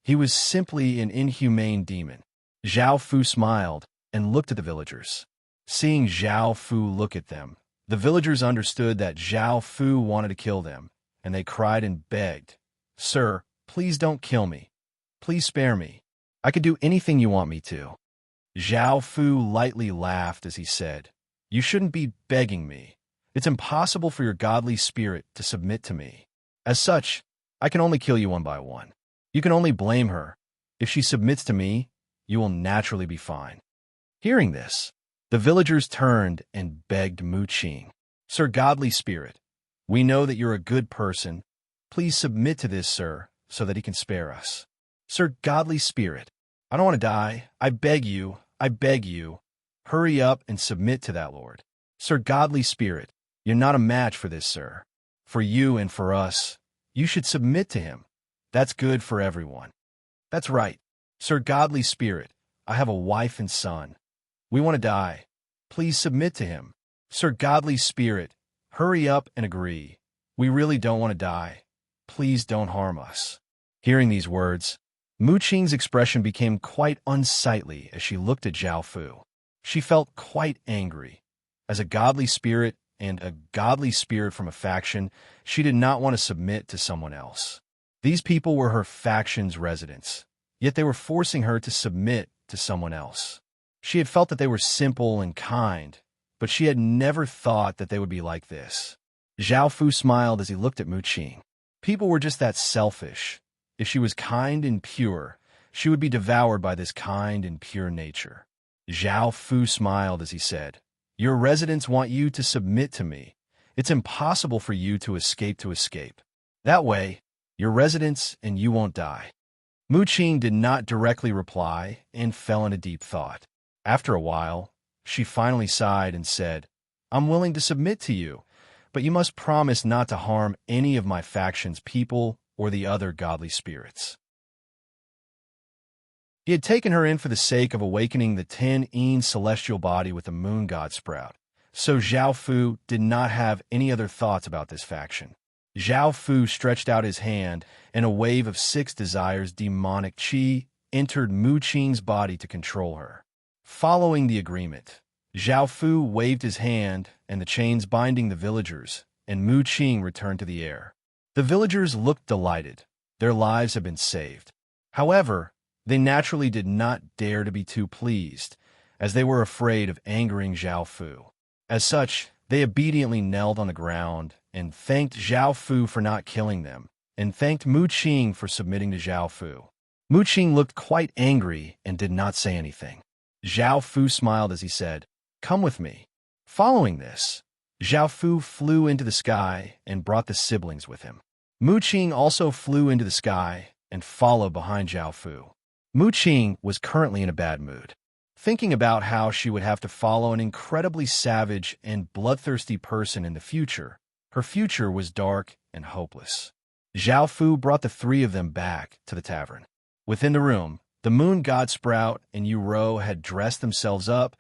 He was simply an inhumane demon. Zhao Fu smiled and looked at the villagers. Seeing Zhao Fu look at them, the villagers understood that Zhao Fu wanted to kill them, and they cried and begged, "Sir, please don't kill me. Please spare me. I could do anything you want me to." Zhao Fu lightly laughed as he said, "You shouldn't be begging me. It's impossible for your godly spirit to submit to me. As such, I can only kill you one by one. You can only blame her. If she submits to me, you will naturally be fine." Hearing this, the villagers turned and begged Mu Qing, "Sir Godly Spirit, we know that you're a good person. Please submit to this, sir, so that he can spare us. Sir Godly Spirit, I don't want to die. I beg you, hurry up and submit to that Lord. Sir Godly Spirit, you're not a match for this, sir. For you and for us, you should submit to him. That's good for everyone." "That's right. Sir Godly Spirit, I have a wife and son. We want to die. Please submit to him. Sir Godly Spirit, hurry up and agree. We really don't want to die. Please don't harm us." Hearing these words, Mu Qing's expression became quite unsightly as she looked at Zhao Fu. She felt quite angry. As a godly spirit and a godly spirit from a faction, she did not want to submit to someone else. These people were her faction's residents, yet they were forcing her to submit to someone else. She had felt that they were simple and kind, but she had never thought that they would be like this. Zhao Fu smiled as he looked at Mu Qing. People were just that selfish. If she was kind and pure, she would be devoured by this kind and pure nature. Zhao Fu smiled as he said, "Your residents want you to submit to me. It's impossible for you to escape. That way, your residents and you won't die." Mu Qing did not directly reply and fell into deep thought. After a while, she finally sighed and said, "I'm willing to submit to you, but you must promise not to harm any of my faction's people or the other godly spirits." He had taken her in for the sake of awakening the 10 celestial body with the moon god sprout, so Zhao Fu did not have any other thoughts about this faction. Zhao Fu stretched out his hand, and a wave of 6 desires demonic qi entered Mu Qing's body to control her. Following the agreement, Zhao Fu waved his hand, and the chains binding the villagers and Mu Qing returned to the air. The villagers looked delighted. Their lives had been saved. However, they naturally did not dare to be too pleased, as they were afraid of angering Zhao Fu. As such, they obediently knelt on the ground and thanked Zhao Fu for not killing them, and thanked Mu Qing for submitting to Zhao Fu. Mu Qing looked quite angry and did not say anything. Zhao Fu smiled as he said, "Come with me." Following this, Zhao Fu flew into the sky and brought the siblings with him. Mu Qing also flew into the sky and followed behind Zhao Fu. Mu Qing was currently in a bad mood, thinking about how she would have to follow an incredibly savage and bloodthirsty person in the future. Her future was dark and hopeless. Zhao Fu brought the three of them back to the tavern. Within the room, the moon god Sprout and Uro had dressed themselves up,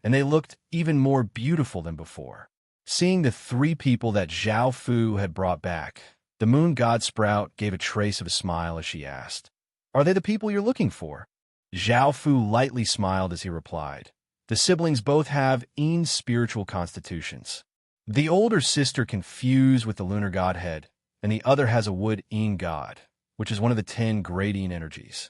and they looked even more beautiful than before. Seeing the three people that Zhao Fu had brought back, the moon god Sprout gave a trace of a smile as she asked, "Are they the people you're looking for?" Zhao Fu lightly smiled as he replied, "The siblings both have Yin's spiritual constitutions. The older sister can fuse with the lunar godhead, and the other has a wood Yin god, which is one of the 10 great Yin energies."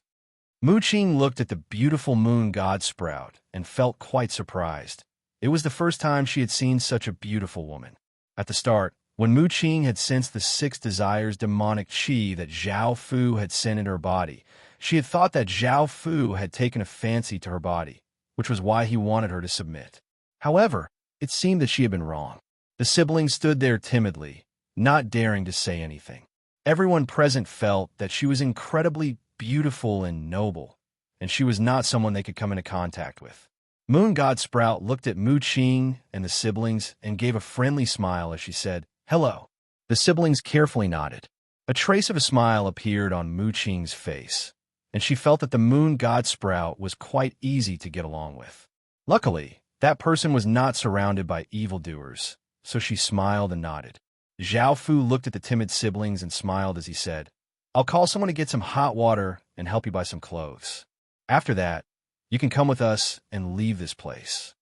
Mu Qing looked at the beautiful moon god Sprout and felt quite surprised. It was the first time she had seen such a beautiful woman. At the start, when Mu Qing had sensed the 6 desires demonic qi that Zhao Fu had sent into her body, she had thought that Zhao Fu had taken a fancy to her body, which was why he wanted her to submit. However, it seemed that she had been wrong. The siblings stood there timidly, not daring to say anything. Everyone present felt that she was incredibly beautiful and noble, and she was not someone they could come into contact with. Moon God Sprout looked at Mu Qing and the siblings and gave a friendly smile as she said, "Hello." The siblings carefully nodded. A trace of a smile appeared on Mu Qing's face, and she felt that the Moon God Sprout was quite easy to get along with. Luckily, that person was not surrounded by evildoers, so she smiled and nodded. Zhao Fu looked at the timid siblings and smiled as he said, "I'll call someone to get some hot water and help you buy some clothes. After that, you can come with us and leave this place."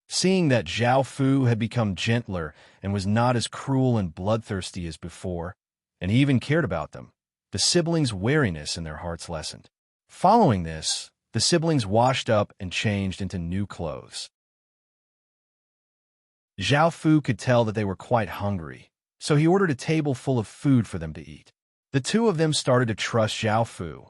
Seeing that Zhao Fu had become gentler and was not as cruel and bloodthirsty as before, and he even cared about them, the siblings' wariness in their hearts lessened. Following this, the siblings washed up and changed into new clothes. Zhao Fu could tell that they were quite hungry, so he ordered a table full of food for them to eat. The two of them started to trust Zhao Fu,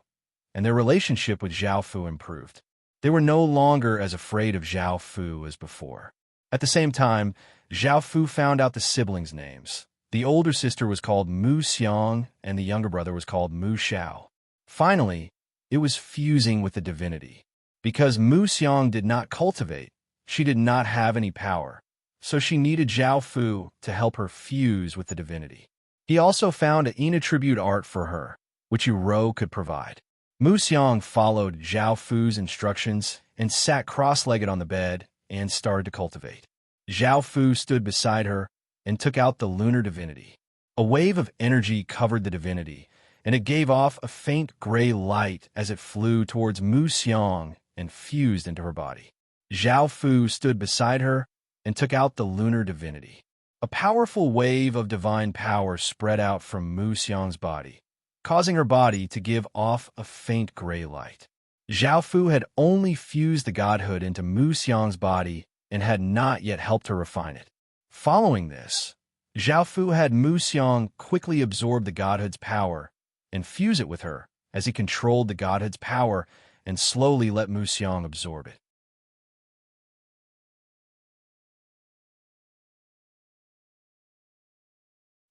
and their relationship with Zhao Fu improved. They were no longer as afraid of Zhao Fu as before. At the same time, Zhao Fu found out the siblings' names. The older sister was called Mu Xiang, and the younger brother was called Mu Xiao. Finally, it was fusing with the divinity. Because Mu Xiang did not cultivate, she did not have any power, so she needed Zhao Fu to help her fuse with the divinity. He also found an Yin attribute art for her, which Uro could provide. Mu Xiang followed Zhao Fu's instructions and sat cross-legged on the bed and started to cultivate. Zhao Fu stood beside her and took out the lunar divinity. A wave of energy covered the divinity, and it gave off a faint gray light as it flew towards Mu Xiang and fused into her body. Zhao Fu stood beside her and took out the lunar divinity. A powerful wave of divine power spread out from Mu Xiang's body, causing her body to give off a faint gray light. Zhao Fu had only fused the godhood into Mu Xiang's body and had not yet helped her refine it. Following this, Zhao Fu had Mu Xiang quickly absorb the godhood's power and fuse it with her as he controlled the godhood's power and slowly let Mu Xiang absorb it.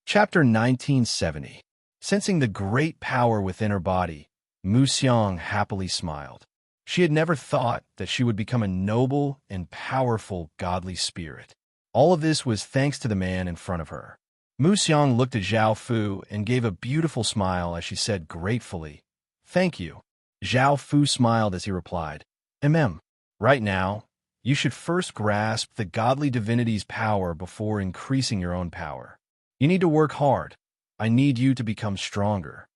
Chapter 1970. Sensing the great power within her body, Mu Xiang happily smiled. She had never thought that she would become a noble and powerful godly spirit. All of this was thanks to the man in front of her. Mu Xiang looked at Zhao Fu and gave a beautiful smile as she said gratefully, "Thank you." Zhao Fu smiled as he replied, Right now, you should first grasp the godly divinity's power before increasing your own power. You need to work hard. I need you to become stronger."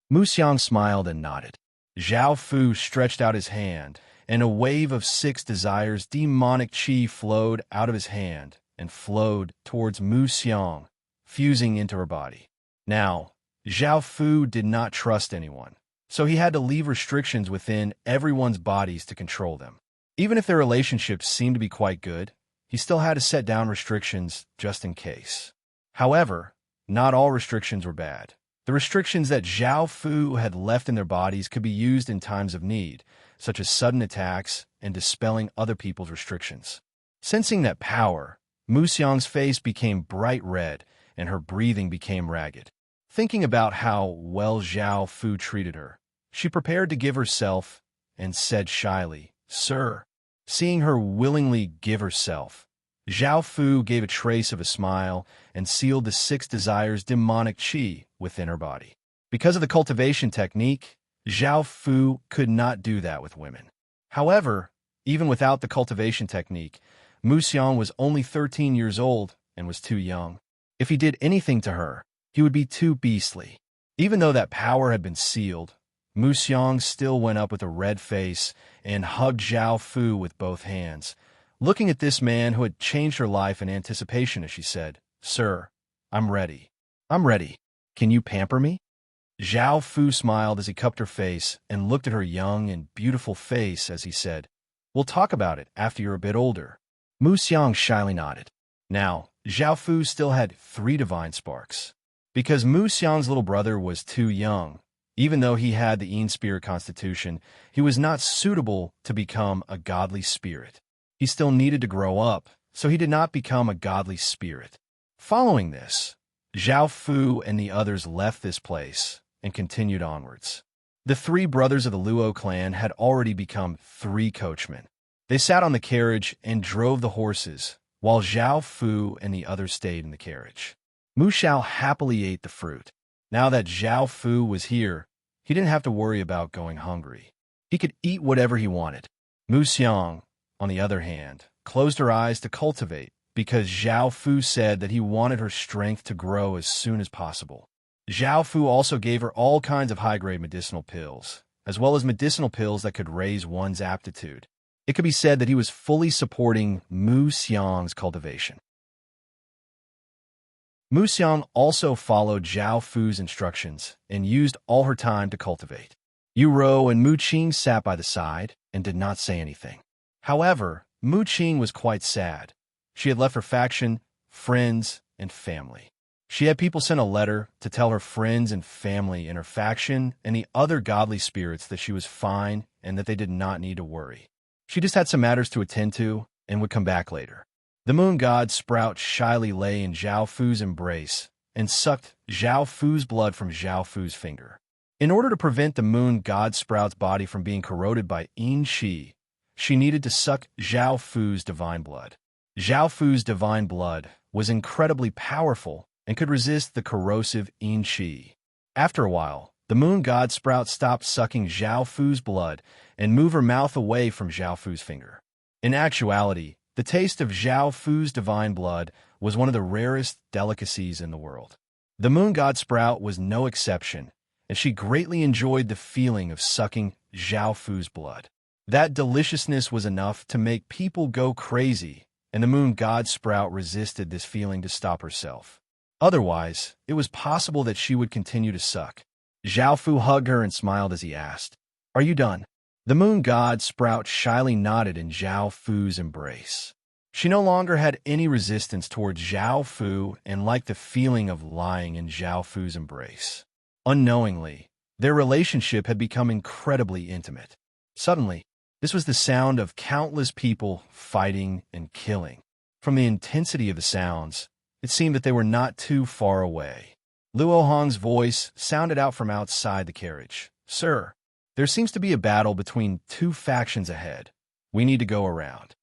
Mu Xiang smiled and nodded. Zhao Fu stretched out his hand, and a wave of 6 desires demonic qi flowed out of his hand and flowed towards Mu Xiang, fusing into her body. Now, Zhao Fu did not trust anyone, so he had to leave restrictions within everyone's bodies to control them. Even if their relationships seemed to be quite good, he still had to set down restrictions just in case. However, not all restrictions were bad. The restrictions that Zhao Fu had left in their bodies could be used in times of need, such as sudden attacks and dispelling other people's restrictions. Sensing that power, Mu Xiang's face became bright red and her breathing became ragged. Thinking about how well Zhao Fu treated her, she prepared to give herself and said shyly, "Sir." Seeing her willingly give herself, Zhao Fu gave a trace of a smile and sealed the 6 desires demonic qi within her body. Because of the cultivation technique, Zhao Fu could not do that with women. However, even without the cultivation technique, Mu Xiang was only 13 years old and was too young. If he did anything to her, he would be too beastly. Even though that power had been sealed, Mu Xiang still went up with a red face and hugged Zhao Fu with both hands, looking at this man who had changed her life in anticipation as she said, "Sir, I'm ready. I'm ready. Can you pamper me?" Zhao Fu smiled as he cupped her face and looked at her young and beautiful face as he said, "We'll talk about it after you're a bit older." Mu Xiang shyly nodded. Now, Zhao Fu still had 3 divine sparks. Because Mu Xiang's little brother was too young, even though he had the Yin spirit constitution, he was not suitable to become a godly spirit. He still needed to grow up, so he did not become a godly spirit. Following this, Zhao Fu and the others left this place and continued onwards. The 3 brothers of the Luo clan had already become 3 coachmen. They sat on the carriage and drove the horses, while Zhao Fu and the others stayed in the carriage. Mu Xiao happily ate the fruit. Now that Zhao Fu was here, he didn't have to worry about going hungry. He could eat whatever he wanted. Mu Xiang, on the other hand, closed her eyes to cultivate because Zhao Fu said that he wanted her strength to grow as soon as possible. Zhao Fu also gave her all kinds of high-grade medicinal pills, as well as medicinal pills that could raise one's aptitude. It could be said that he was fully supporting Mu Xiang's cultivation. Mu Xiang also followed Zhao Fu's instructions and used all her time to cultivate. Yu Rou and Mu Qing sat by the side and did not say anything. However, Mu Qing was quite sad. She had left her faction, friends, and family. She had people send a letter to tell her friends and family in her faction and the other godly spirits that she was fine and that they did not need to worry. She just had some matters to attend to and would come back later. The moon god Sprout shyly lay in Zhao Fu's embrace and sucked Zhao Fu's blood from Zhao Fu's finger. In order to prevent the moon god Sprout's body from being corroded by Yin Qi, she needed to suck Zhao Fu's divine blood. Zhao Fu's divine blood was incredibly powerful and could resist the corrosive Yin Qi. After a while, the moon god Sprout stopped sucking Zhao Fu's blood and moved her mouth away from Zhao Fu's finger. In actuality, the taste of Zhao Fu's divine blood was one of the rarest delicacies in the world. The moon god Sprout was no exception, and she greatly enjoyed the feeling of sucking Zhao Fu's blood. That deliciousness was enough to make people go crazy, and the moon god Sprout resisted this feeling to stop herself. Otherwise, it was possible that she would continue to suck. Zhao Fu hugged her and smiled as he asked, "Are you done?" The moon god Sprout shyly nodded in Zhao Fu's embrace. She no longer had any resistance towards Zhao Fu and liked the feeling of lying in Zhao Fu's embrace. Unknowingly, their relationship had become incredibly intimate. Suddenly, this was the sound of countless people fighting and killing. From the intensity of the sounds, it seemed that they were not too far away. Luo Hong's voice sounded out from outside the carriage. "Sir, there seems to be a battle between 2 factions ahead. We need to go around."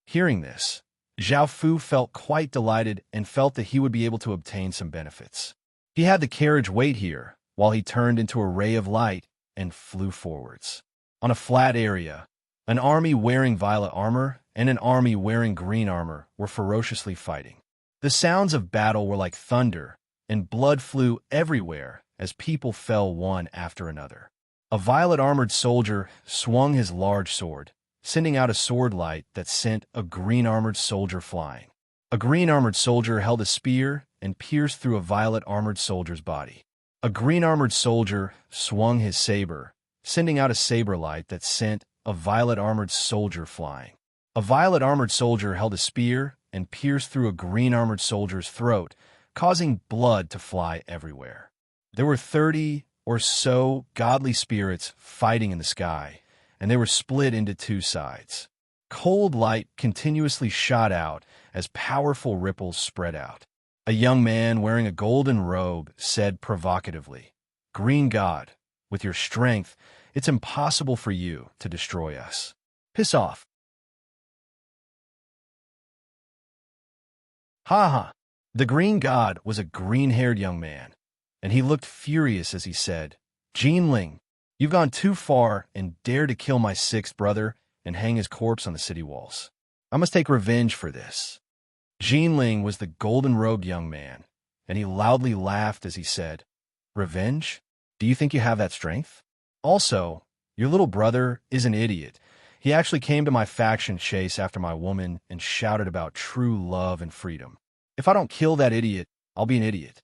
Hearing this, Zhao Fu felt quite delighted and felt that he would be able to obtain some benefits. He had the carriage wait here while he turned into a ray of light and flew forwards. On a flat area, an army wearing violet armor and an army wearing green armor were ferociously fighting. The sounds of battle were like thunder, and blood flew everywhere as people fell one after another. A violet-armored soldier swung his large sword, sending out a sword light that sent a green-armored soldier flying. A green-armored soldier held a spear and pierced through a violet-armored soldier's body. A green-armored soldier swung his saber, sending out a saber light that sent a violet-armored soldier flying. A violet-armored soldier held a spear and pierced through a green-armored soldier's throat, causing blood to fly everywhere. There were 30 or so godly spirits fighting in the sky, and they were split into two sides. Cold light continuously shot out as powerful ripples spread out. A young man wearing a golden robe said provocatively, "Green God, with your strength, it's impossible for you to destroy us. Piss off." Ha ha! The Green God was a green-haired young man, and he looked furious as he said, "Jinling, you've gone too far and dared to kill my sixth brother and hang his corpse on the city walls. I must take revenge for this." Jinling was the golden-robed young man, and he loudly laughed as he said, "Revenge? Do you think you have that strength? Also, your little brother is an idiot. He actually came to my faction chase after my woman and shouted about true love and freedom. If I don't kill that idiot, I'll be an idiot."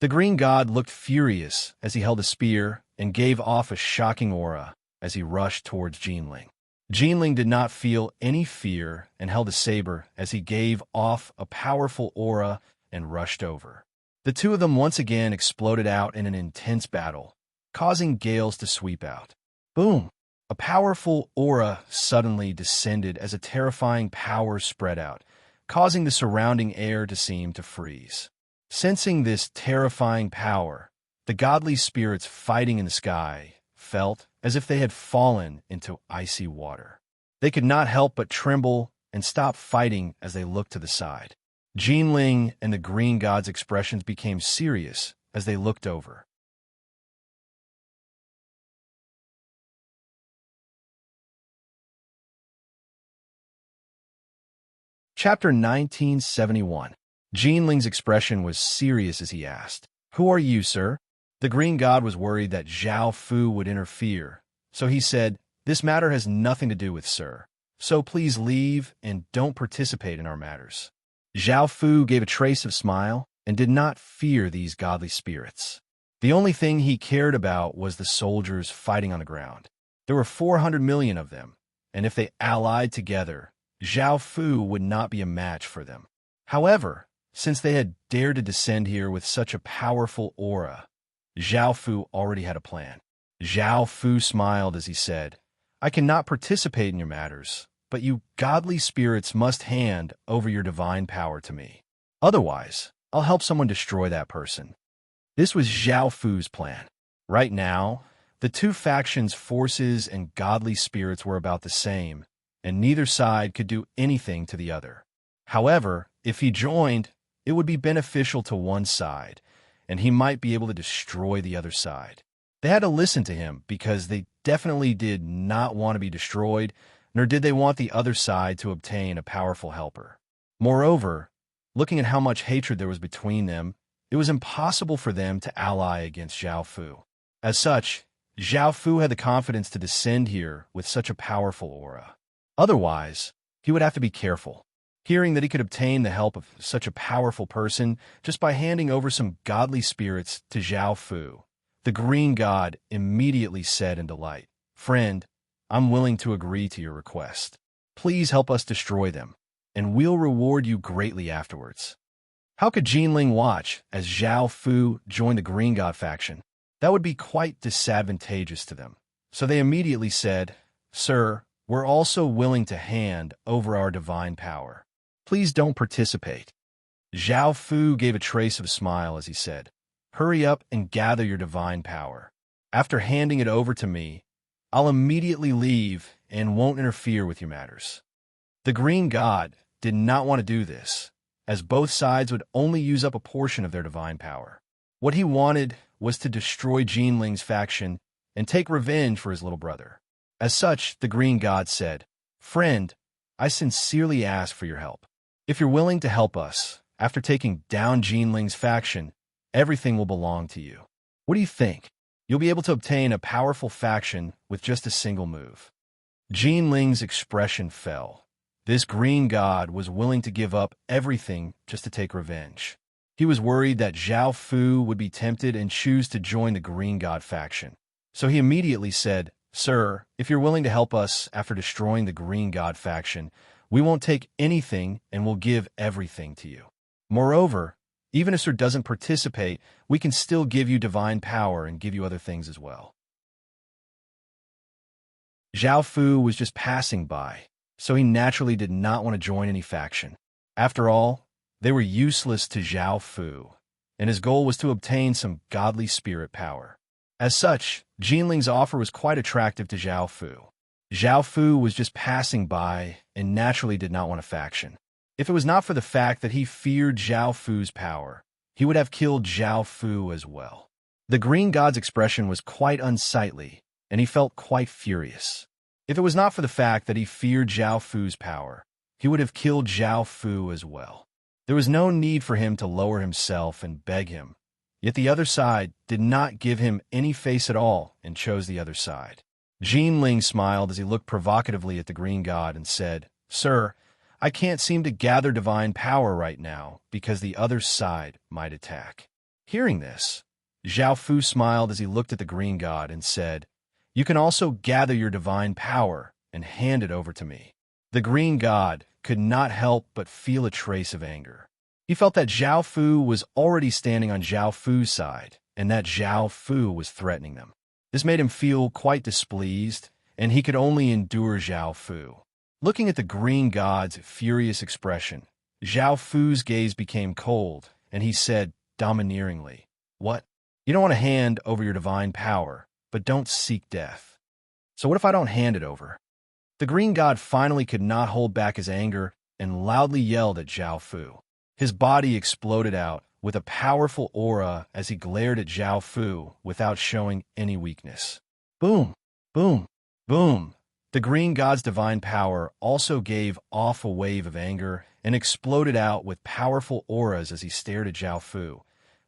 The Green God looked furious as he held a spear and gave off a shocking aura as he rushed towards Jinling. Jinling did not feel any fear and held a saber as he gave off a powerful aura and rushed over. The two of them once again exploded out in an intense battle, causing gales to sweep out. Boom! A powerful aura suddenly descended as a terrifying power spread out, causing the surrounding air to seem to freeze. Sensing this terrifying power, the godly spirits fighting in the sky felt as if they had fallen into icy water. They could not help but tremble and stop fighting as they looked to the side. Jinling and the Green God's expressions became serious as they looked over. Chapter 1971. Jinling's expression was serious as he asked, "Who are you, sir?" The Green God was worried that Zhao Fu would interfere, so he said, "This matter has nothing to do with sir, so please leave and don't participate in our matters." Zhao Fu gave a trace of smile and did not fear these godly spirits. The only thing he cared about was the soldiers fighting on the ground. There were 400 million of them, and if they allied together, Zhao Fu would not be a match for them. However, since they had dared to descend here with such a powerful aura, Zhao Fu already had a plan. Zhao Fu smiled as he said, "I cannot participate in your matters, but you godly spirits must hand over your divine power to me. Otherwise, I'll help someone destroy that person." This was Zhao Fu's plan. Right now, the two factions' forces and godly spirits were about the same, and neither side could do anything to the other. However, if he joined, it would be beneficial to one side, and he might be able to destroy the other side. They had to listen to him because they definitely did not want to be destroyed, nor did they want the other side to obtain a powerful helper. Moreover, looking at how much hatred there was between them, it was impossible for them to ally against Zhao Fu. As such, Zhao Fu had the confidence to descend here with such a powerful aura. Otherwise, he would have to be careful. Hearing that he could obtain the help of such a powerful person just by handing over some godly spirits to Zhao Fu, the Green God immediately said in delight, "Friend, I'm willing to agree to your request. Please help us destroy them, and we'll reward you greatly afterwards." How could Jinling watch as Zhao Fu joined the Green God faction? That would be quite disadvantageous to them. So they immediately said, "Sir, we're also willing to hand over our divine power. Please don't participate." Zhao Fu gave a trace of a smile as he said, "Hurry up and gather your divine power. After handing it over to me, I'll immediately leave and won't interfere with your matters." The Green God did not want to do this, as both sides would only use up a portion of their divine power. What he wanted was to destroy Jinling's faction and take revenge for his little brother. As such, the Green God said, "Friend, I sincerely ask for your help. If you're willing to help us, after taking down Jinling's faction, everything will belong to you. What do you think? You'll be able to obtain a powerful faction with just a single move." Jinling's expression fell. This Green God was willing to give up everything just to take revenge. He was worried that Zhao Fu would be tempted and choose to join the Green God faction. So he immediately said, "Sir, if you're willing to help us after destroying the Green God faction, we won't take anything and we'll give everything to you. Moreover, even if Sir doesn't participate, we can still give you divine power and give you other things as well." Zhao Fu was just passing by, so he naturally did not want to join any faction. After all, they were useless to Zhao Fu, and his goal was to obtain some godly spirit power. As such, Jinling's offer was quite attractive to Zhao Fu. Zhao Fu was just passing by and naturally did not want a faction. If it was not for the fact that he feared Zhao Fu's power, he would have killed Zhao Fu as well. The Green God's expression was quite unsightly, and he felt quite furious. If it was not for the fact that he feared Zhao Fu's power, he would have killed Zhao Fu as well. There was no need for him to lower himself and beg him, yet the other side did not give him any face at all and chose the other side. Jinling smiled as he looked provocatively at the Green God and said, "Sir, I can't seem to gather divine power right now because the other side might attack." Hearing this, Zhao Fu smiled as he looked at the Green God and said, "You can also gather your divine power and hand it over to me." The Green God could not help but feel a trace of anger. He felt that Zhao Fu was already standing on Zhao Fu's side and that Zhao Fu was threatening them. This made him feel quite displeased, and he could only endure Zhao Fu. Looking at the Green God's furious expression, Zhao Fu's gaze became cold, and he said domineeringly, "What? You don't want to hand over your divine power, but don't seek death. So what if I don't hand it over?" The Green God finally could not hold back his anger and loudly yelled at Zhao Fu. His body exploded out with a powerful aura as he glared at Zhao Fu without showing any weakness. Boom! Boom! Boom! The Green God's divine power also gave off a wave of anger and exploded out with powerful auras as he stared at Zhao Fu,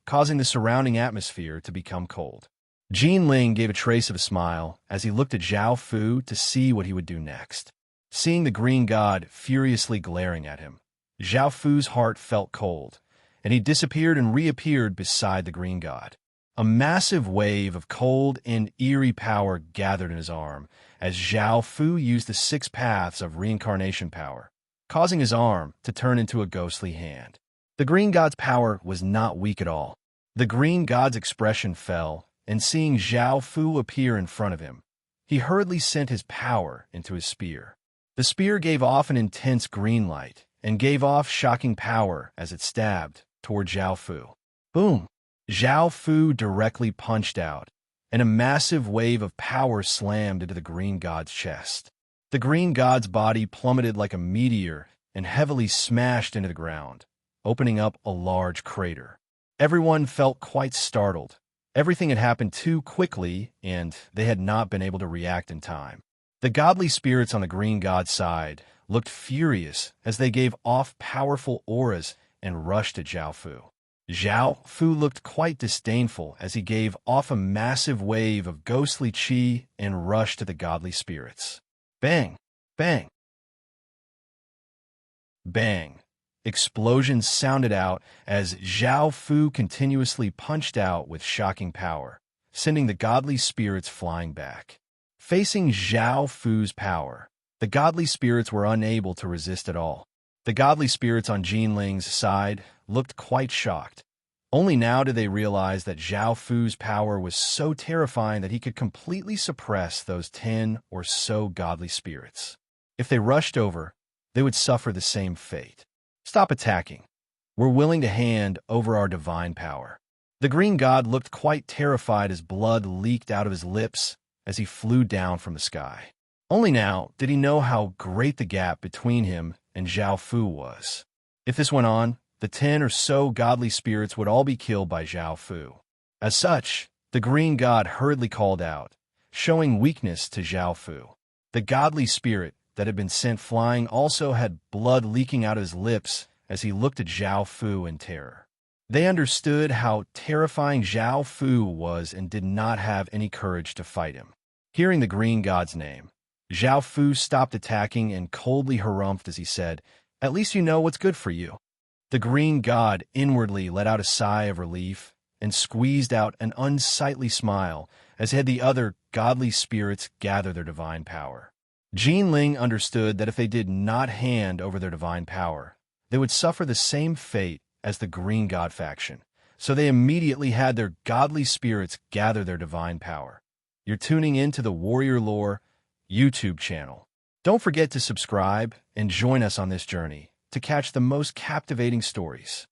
causing the surrounding atmosphere to become cold. Jinling gave a trace of a smile as he looked at Zhao Fu to see what he would do next. Seeing the Green God furiously glaring at him, Zhao Fu's heart felt cold, and he disappeared and reappeared beside the Green God. A massive wave of cold and eerie power gathered in his arm as Zhao Fu used the 6 paths of reincarnation power, causing his arm to turn into a ghostly hand. The Green God's power was not weak at all. The Green God's expression fell, and seeing Zhao Fu appear in front of him, he hurriedly sent his power into his spear. The spear gave off an intense green light and gave off shocking power as it stabbed toward Zhao Fu. Boom! Zhao Fu directly punched out, and a massive wave of power slammed into the Green God's chest. The Green God's body plummeted like a meteor and heavily smashed into the ground, opening up a large crater. Everyone felt quite startled. Everything had happened too quickly, and they had not been able to react in time. The godly spirits on the Green God's side looked furious as they gave off powerful auras and rushed at Zhao Fu. Zhao Fu looked quite disdainful as he gave off a massive wave of ghostly qi and rushed to the godly spirits. Bang! Bang! Bang! Explosions sounded out as Zhao Fu continuously punched out with shocking power, sending the godly spirits flying back. Facing Zhao Fu's power, the godly spirits were unable to resist at all. The godly spirits on Jinling's side looked quite shocked. Only now did they realize that Zhao Fu's power was so terrifying that he could completely suppress those 10 or so godly spirits. If they rushed over, they would suffer the same fate. Stop attacking. We're willing to hand over our divine power. The Green God looked quite terrified as blood leaked out of his lips as he flew down from the sky. Only now did he know how great the gap between him and Zhao Fu was. If this went on, the 10 or so godly spirits would all be killed by Zhao Fu. As such, the Green God hurriedly called out, showing weakness to Zhao Fu. The godly spirit that had been sent flying also had blood leaking out of his lips as he looked at Zhao Fu in terror. They understood how terrifying Zhao Fu was and did not have any courage to fight him. Hearing the Green God's name, Zhao Fu stopped attacking and coldly harumphed as he said, "At least you know what's good for you." The green god inwardly let out a sigh of relief and squeezed out an unsightly smile as had the other godly spirits gather their divine power. Jean Ling understood that if they did not hand over their divine power, they would suffer the same fate as the green god faction, so they immediately had their godly spirits gather their divine power. You're tuning in to the Warrior Lore YouTube channel. Don't forget to subscribe and join us on this journey to catch the most captivating stories.